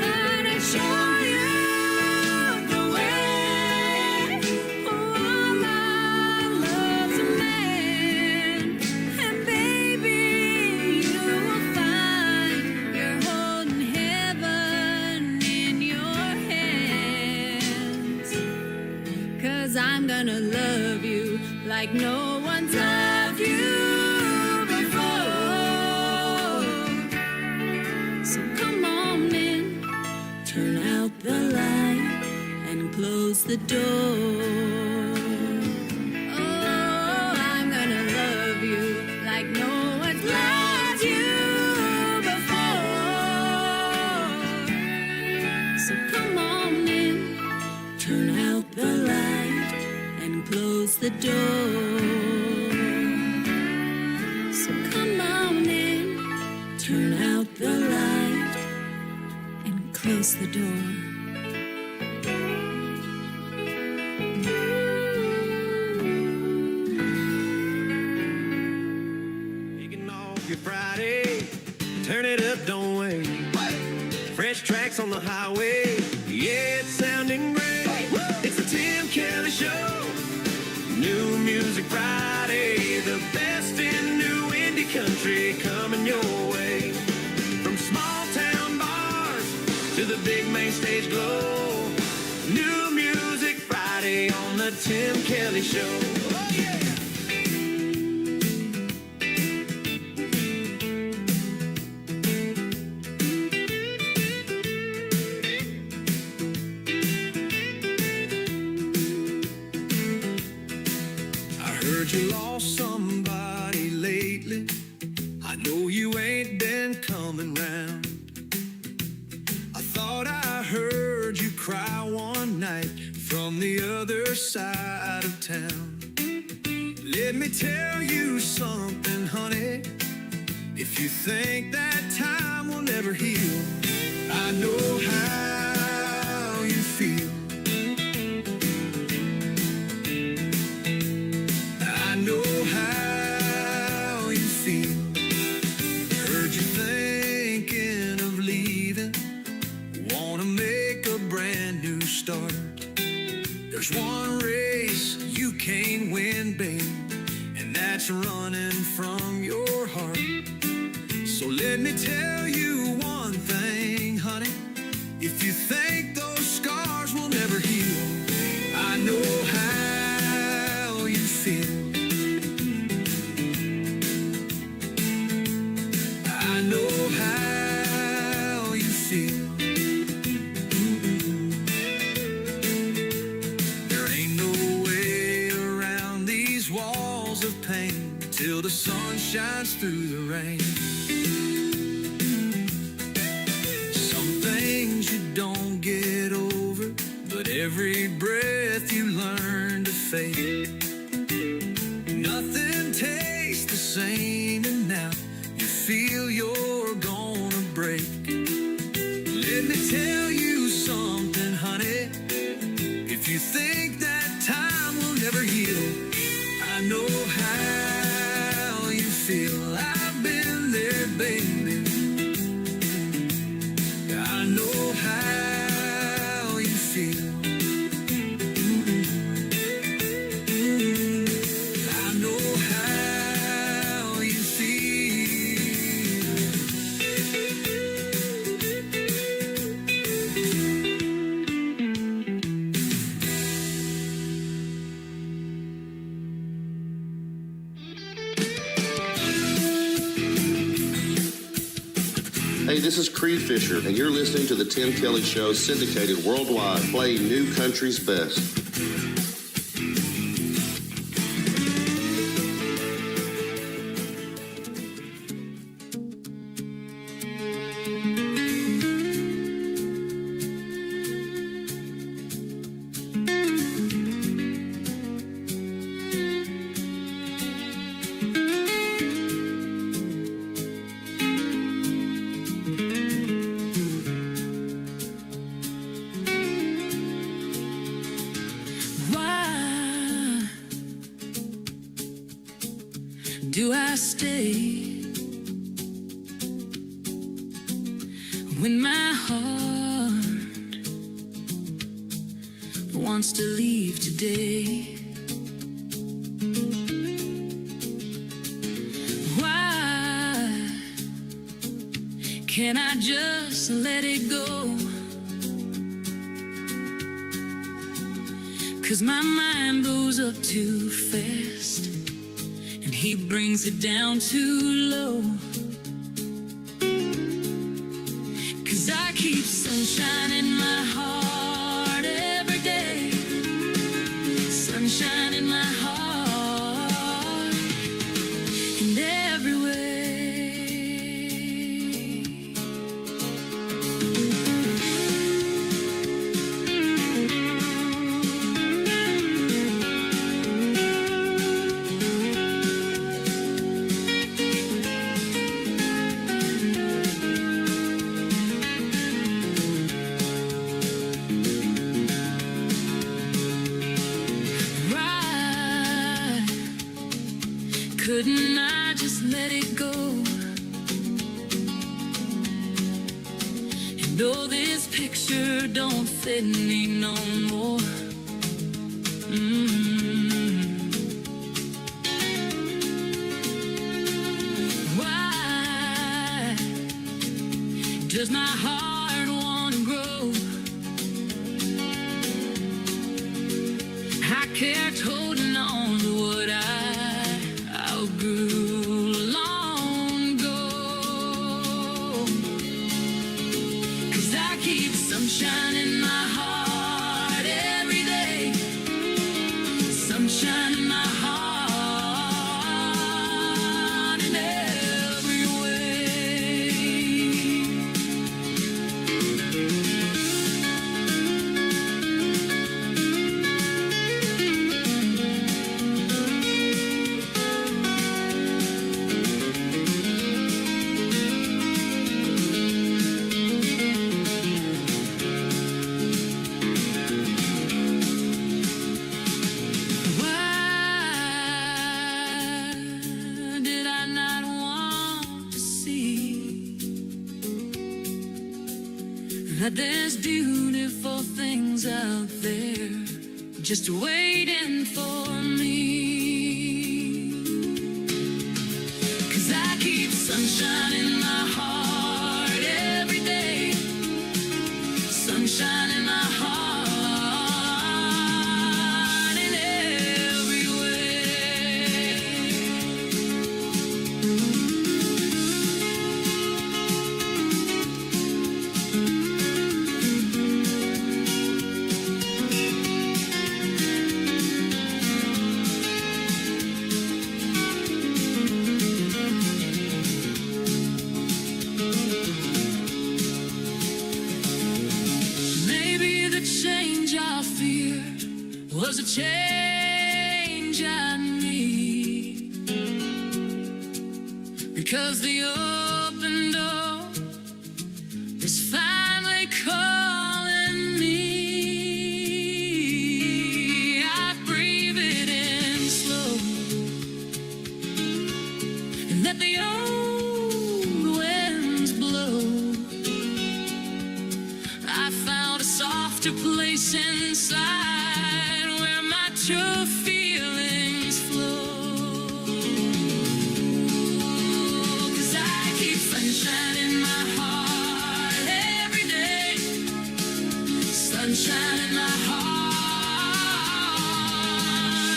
Speaker 5: Gonna show you the way a woman loves a man. And baby, you will find you're holding heaven in your hands. 'Cause I'm gonna love you like no one's loved you before. So come on in, turn out the light and close the door. Oh, I'm gonna love you like no one's loved you before. So come on in, turn out the light and close the door. So come on in, turn out the light and close the door.
Speaker 1: Kicking off your Friday, turn it up, don't wait. Fresh tracks on the highway, yeah, it's sounding great. It's the Tim Kelly Show, New Music Friday, the best in new indie country coming your way. From small town bars to the big main stage glow, New Music Friday on the Tim Kelly Show. Oh yeah! I heard you lost somebody lately. I know you ain't been coming round. I thought I heard you cry one night from the other side of town. Let me tell you something, honey. If you think that time will never heal, I know how you feel. I know how you feel. Heard you thinking of leaving. Wanna make a brand new start. There's one race you can't win, babe, and that's running from your heart. So let me tell you one thing, honey. If you think those scars will never heal, shines through the rain. Some things you don't get over, but every breath you learn to fade. Nothing tastes the same, and now you feel you're gonna break. Let me tell you something, honey. If you think that time will never heal, I know how you feel. I've been there, baby. I know how you feel. I know how you feel.
Speaker 17: Hey, this is Creed Fisher, and you're listening to The Tim Kelly Show, syndicated worldwide, playing new country's best.
Speaker 5: Why do I stay when my heart wants to leave today? Why can't I just let it go? 'Cause my mind blows up too fast, and he brings it down too low. 'Cause I keep sunshine in my heart every day, sunshine in my heart, in every way. Right. Couldn't I just let it go? And though this picture don't fit me no more, why does my heart want to grow? I kept holding on to what I outgrew long ago. 'Cause I keep sunshine in my heart every day, sunshine in my heart in every way. Why did I not want to see that there's beautiful things out there just waiting for me? 'Cause I keep sunshine in my heart every day, sunshine in my heart in every way. was a change I need, because the open door is finally calling me. I breathe it in slow and let the old winds blow. I found a softer place inside where my true feelings flow. 'Cause I keep sunshine in my heart every day, sunshine in my heart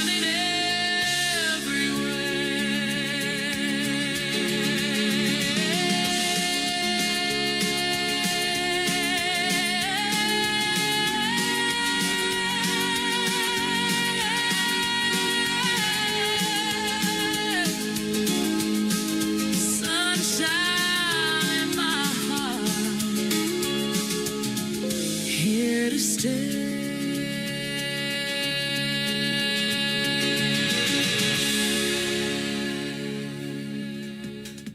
Speaker 5: in every sunshine in my heart, here to stay.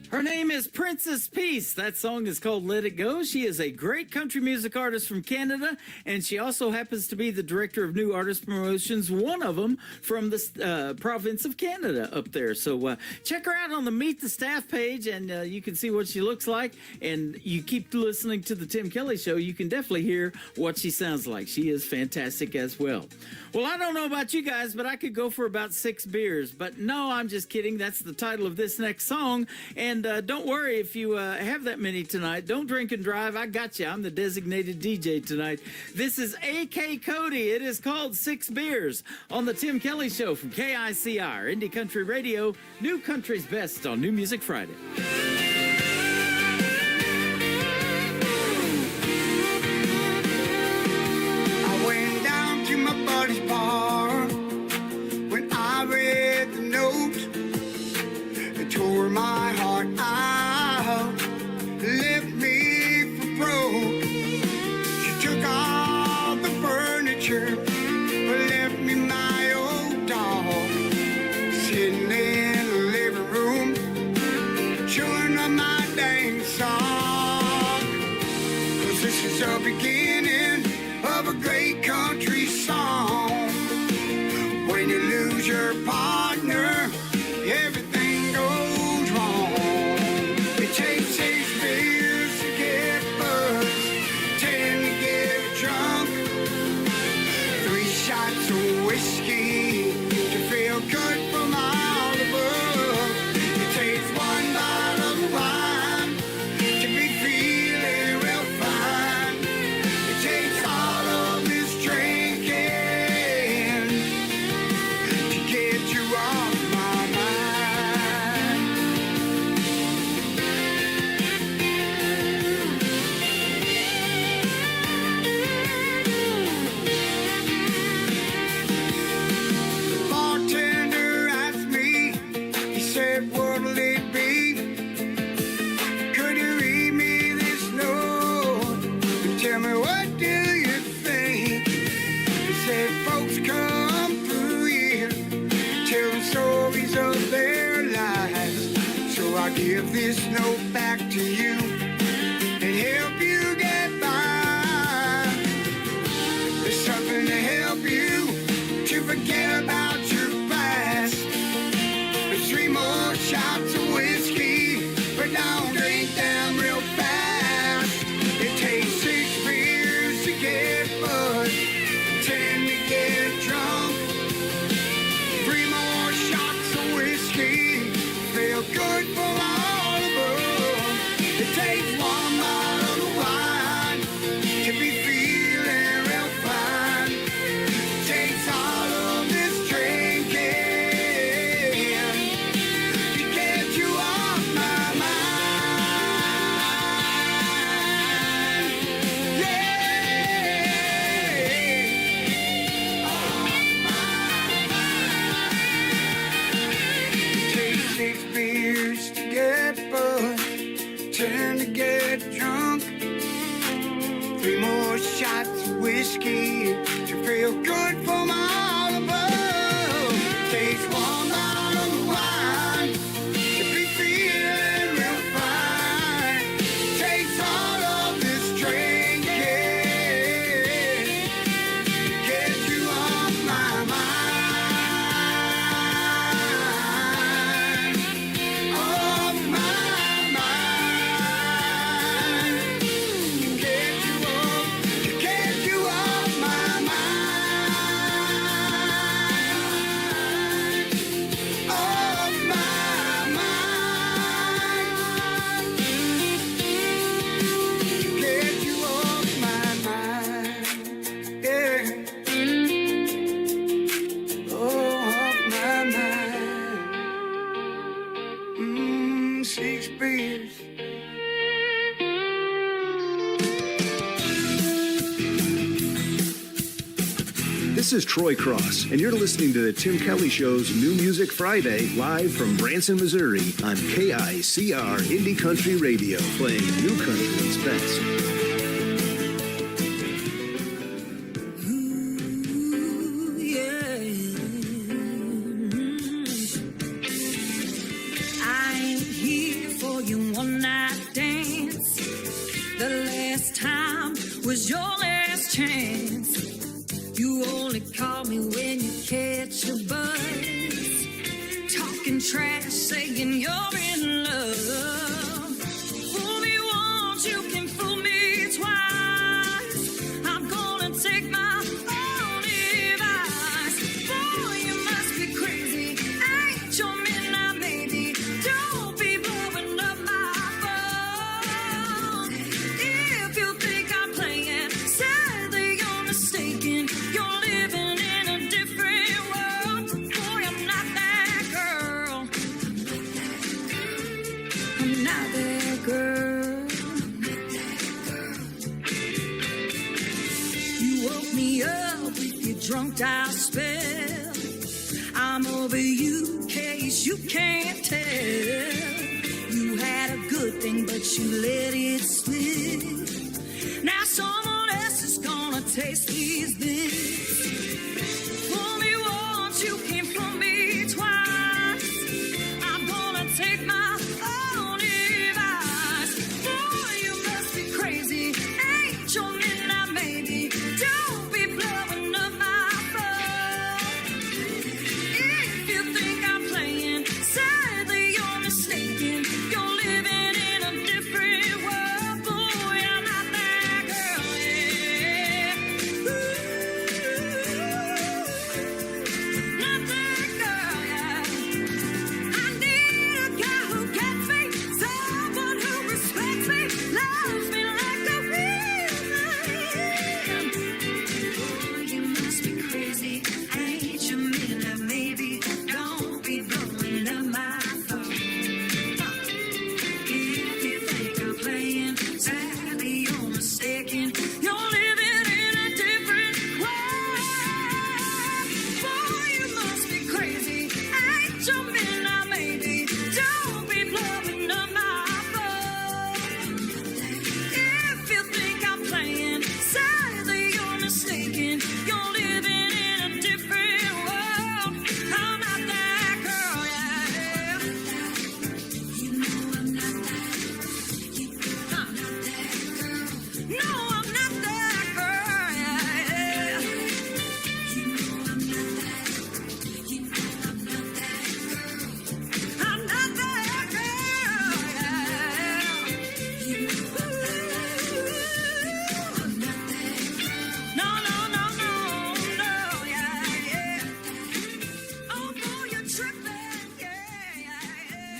Speaker 4: Her name is Princess Peace. That song is called Let It Go. She is a great country music artist from Canada, and she also happens to be the director of New Artist Promotions, one of them from the province of Canada up there. So check her out on the Meet the Staff page, and you can see what she looks like. And you keep listening to the Tim Kelly Show, you can definitely hear what she sounds like. She is fantastic as well. Well, I don't know about you guys, but I could go for about 6 beers. But no, I'm just kidding. That's the title of this next song. And don't worry if you have that many tonight. Don't drink and drive. I got you. I'm the designated DJ tonight. This is A.K. Cody. It is called 6 Beers on the Tim Kelly Show from KICR, Indie Country Radio, New Country's Best on New Music Friday.
Speaker 18: I went down to my buddy's bar when I read the note. It tore my heart out, left me for broke. She took all the furniture, but left me my old dog sitting in the living room, chewing on my dang song. 'Cause this is the beginning of a great country song. When you lose your partner, everything goes wrong. It takes 6 beers to get buzzed, 10 to get drunk, 3 shots of whiskey to feel good from all above. It takes 1 bottle of wine to be feeling real fine. It takes all of this drinking to get you off my mind. The bartender asked me, he said, what'll it be? Could you read me this note and tell me what do you think? He said, folks come through here telling stories of their lives. So I give this note back to you and help you get by. There's something to help you to forget about your past. There's 3 more shots of whiskey, but don't drink them real fast. It takes 6 beers to get buzzed, 10 to get drunk, 3 more shots of whiskey, feel good for all above. It 3 more shots of whiskey to feel good for my all above. Takes 1 bottle of wine to be feeling real fine. Takes all of this drinking to get you off my mind. Off my mind. To get you off my mind. Off my mind. To get you off my mind. Yeah. Off my mind. 6 beers.
Speaker 8: This is Troy Cross, and you're listening to the Tim Kelly Show's New Music Friday, live from Branson, Missouri, on KICR Indie Country Radio, playing new country at its best.
Speaker 5: I ain't here for your one night dance. The last time was your last chance. You only call me when you catch a buzz. Talking trash, saying you're in love. Fool me once, you can fool me twice. I'm gonna take my own advice. Boy, you must be crazy. Ain't your midnight baby. Don't be blowing up my phone. If you think I'm playing, sadly you're mistaken. You're living in a different world. Boy, I'm not that girl. I'm not that girl. You woke me up with your drunk dial spell. I'm over you, case you can't tell. You had a good thing, but you let it slip. Now someone else is gonna taste these lips. Fool me once, you can fool me twice. I'm gonna take my own advice. Boy, you must be crazy. Ain't your midnight baby. Don't be blowing up my phone. If you think I'm playing, sadly you're mistaken. You're living in a different world. Boy, I'm not that girl. Yeah. Not that girl, yeah. I need a guy who gets me, someone who respects me, loves me like a real man. Boy, you must be crazy. Ain't you midnight maybe? Don't be blowing up my phone. If you think I'm playing, sadly you're mistaken. You're living in a different world. Boy, you must be crazy. Ain't your midnight maybe? Don't be blowing up my phone. If you think I'm playing, sadly you're mistaken. You're living in a different world. I'm not that girl, yeah. You know I'm not that. I'm not that girl. No, I'm not that girl, yeah. You know I'm not that. You know I'm not that girl. I'm not that girl, yeah. You know I'm not that. I'm not that girl. No, no, no, no, no, yeah, yeah. Oh, boy, you're tripping, yeah, yeah.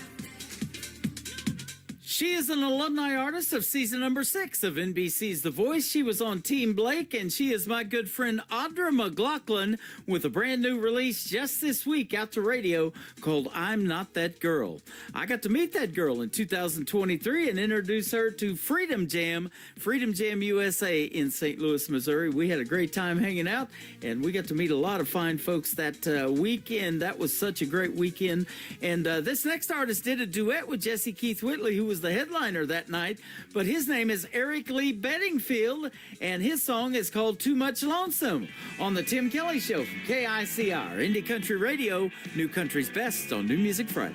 Speaker 4: She is an alumni artist of season number 6 of NBC's The Voice. She was on Team Blake, and she is my good friend Audra McLaughlin with a brand new release just this week out to radio called I'm Not That Girl. I got to meet that girl in 2023 and introduce her to Freedom Jam USA in St. Louis, Missouri. We had a great time hanging out, and we got to meet a lot of fine folks that weekend. That was such a great weekend. And this next artist did a duet with Jesse Keith Whitley, who was the headliner headliner that night, but his name is Eric Lee Bedingfield, and his song is called Too Much Lonesome on the Tim Kelly Show from KICR, Indie Country Radio, New Country's Best on New Music Friday.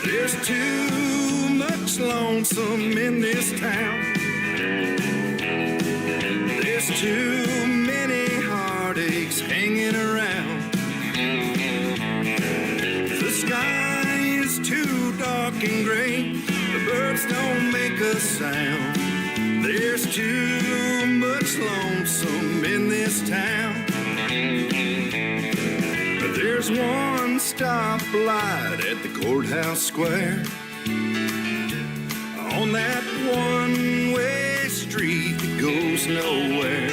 Speaker 1: There's too much lonesome in this town. There's too many heartaches hanging around. The sky is too dark and gray. The birds don't make a sound. There's too much lonesome in this town. But there's one stoplight at the courthouse square. On that one-way street that goes nowhere.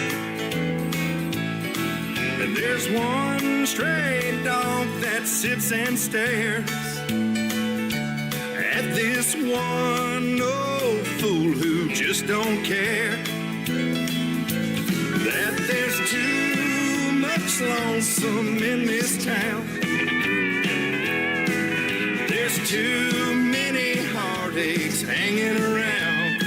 Speaker 1: And there's one stray dog that sits and stares at this one old fool who just don't care. That there's too much lonesome in this town. There's too many heartaches hanging around.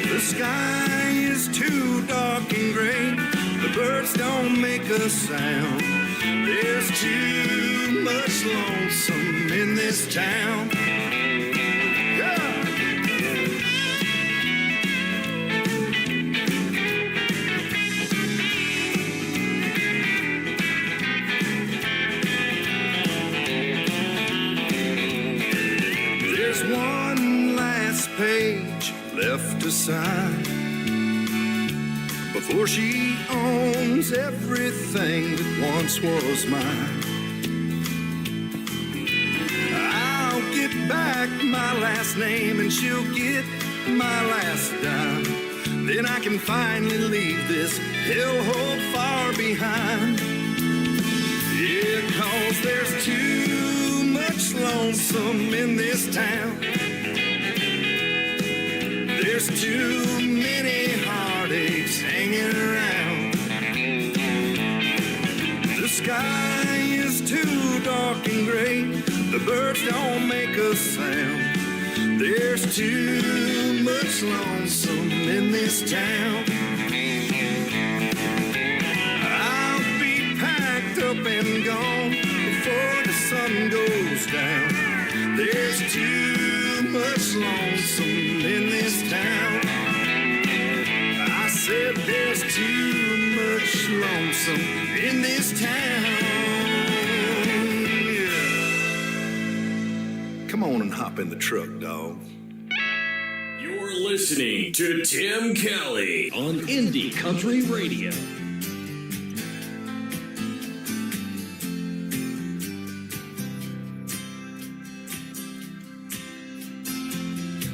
Speaker 1: The sky is too dark and gray. The birds don't make a sound. There's too much lonesome in this town. There's one last page left to sign before she owns everything that once was mine. I'll get back my last name and she'll get my last dime. Then I can finally leave this hellhole far behind. Yeah, 'cause there's too much lonesome in this town. There's too many heartaches hanging around. The sky is too dark and gray. The birds don't make a sound. There's too much lonesome in this town. I'll be packed up and gone before the sun goes down. There's too much lonesome in this town. I said there's too much lonesome in this town. Yeah. Come on and hop in the truck, dog.
Speaker 6: You're listening to Tim Kelly on Indie Country Radio.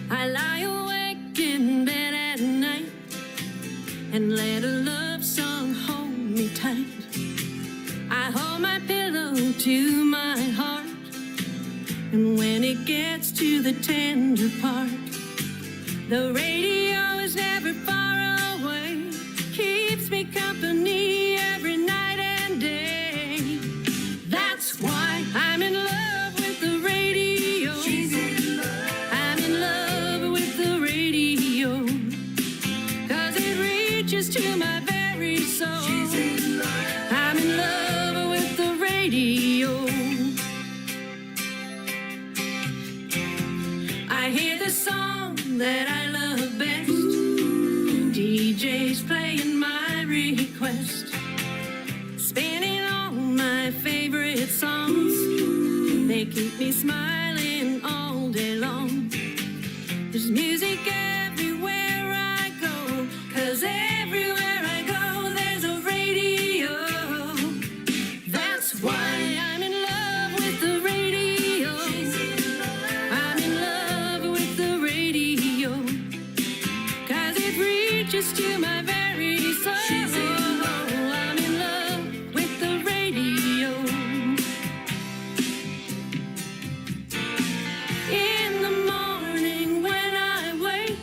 Speaker 5: I lie awake in bed at night and let a love song hold me tight. I hold my pillow to my heart, and when it gets to the tender part, the radio is never far away, keeps me company every night and day. That's why I'm in love with the radio. She's in love. I'm in love with the radio, 'cause it reaches to my very soul. She's in love. I'm in love with the radio. I hear the song that I love best. DJ's playing my request, spinning all my favorite songs. They keep me smiling all day long. There's music everywhere I go, 'cause everywhere I go there's a radio. That's why I'm in love with the radio. I'm in love with the radio, 'cause it reaches to my very soul. I'm in love with the radio. In the morning when I wake,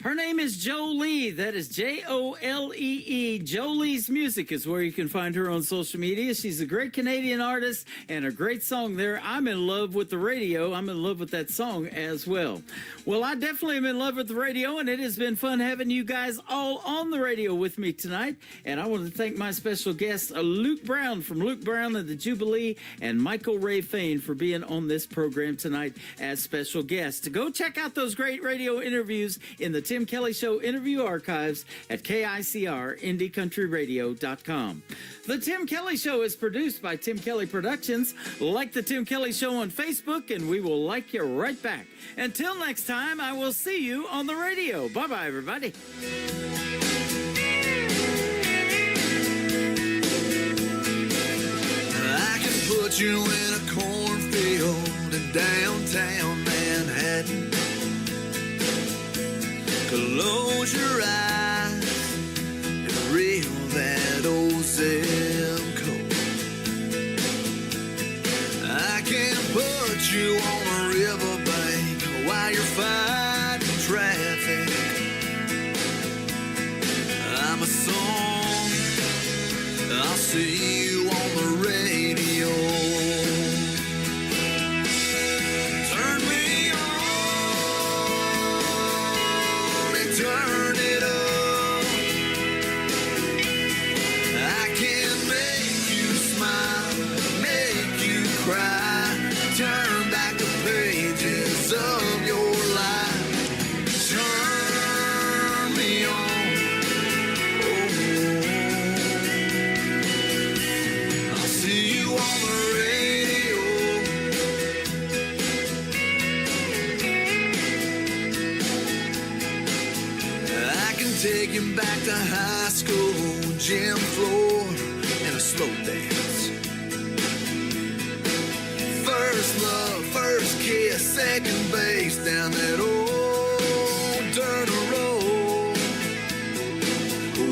Speaker 4: Her name is Jolie. That is Jolee. Jolie's Music is where you can find her on social media. She's a great Canadian artist and a great song there. I'm in love with the radio. I'm in love with that song as well. Well, I definitely am in love with the radio, and it has been fun having you guys all on the radio with me tonight. And I want to thank my special guests, Luke Brown from Luke Brown and the Jubilee, and Michael Ray Fain for being on this program tonight as special guests. Go check out those great radio interviews in the Tim Kelly Show interview archives at KICR-IndieCountryRadio.com. The Tim Kelly Show is produced by Tim Kelly Productions. Like the Tim Kelly Show on Facebook, and we will like you right back. Until next time, I will see you on the radio. Bye-bye, everybody.
Speaker 1: I can put you in a cornfield in downtown Manhattan. Close your eyes and reel that old zip code. I can put you on a riverbank while you're fighting traffic. I'm a song, I'll see you on the radio. Turn me on and turn it up. I can make you smile, make you cry, turn back the pages of your life. Turn me on, oh, I'll see you on the radio. I can take you back to high school, gym floor, and a slow dance. First love, first kiss, second base down that old dirt road.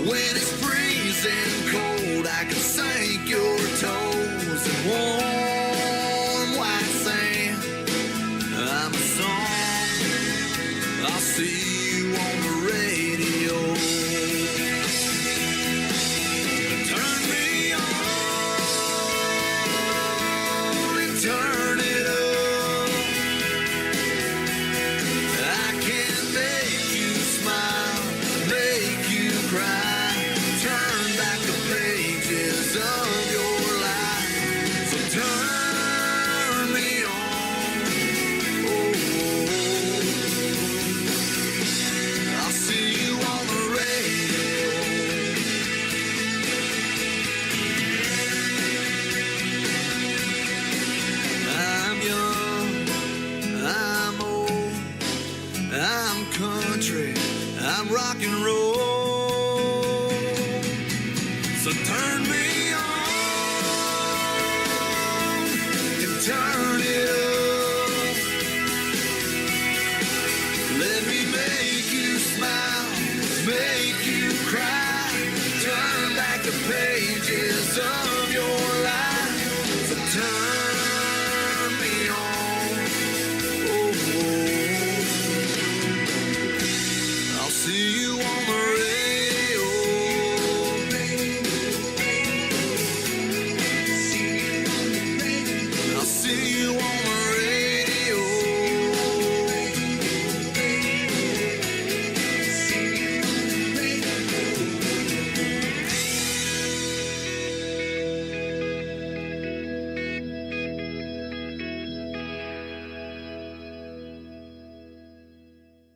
Speaker 1: When it's freezing cold, I can sink your toes in warm white sand. I'm a song, I'll see you on the radio. Turn me on and turn it up. I can make you smile, make you cry, turn back the pages of your life. So turn me on, oh, I'll see you on the radio. I'm young, I'm old, I'm country, I'm rock and roll. So turn me on and turn it up. Let me make you smile, make you cry, turn back the pages of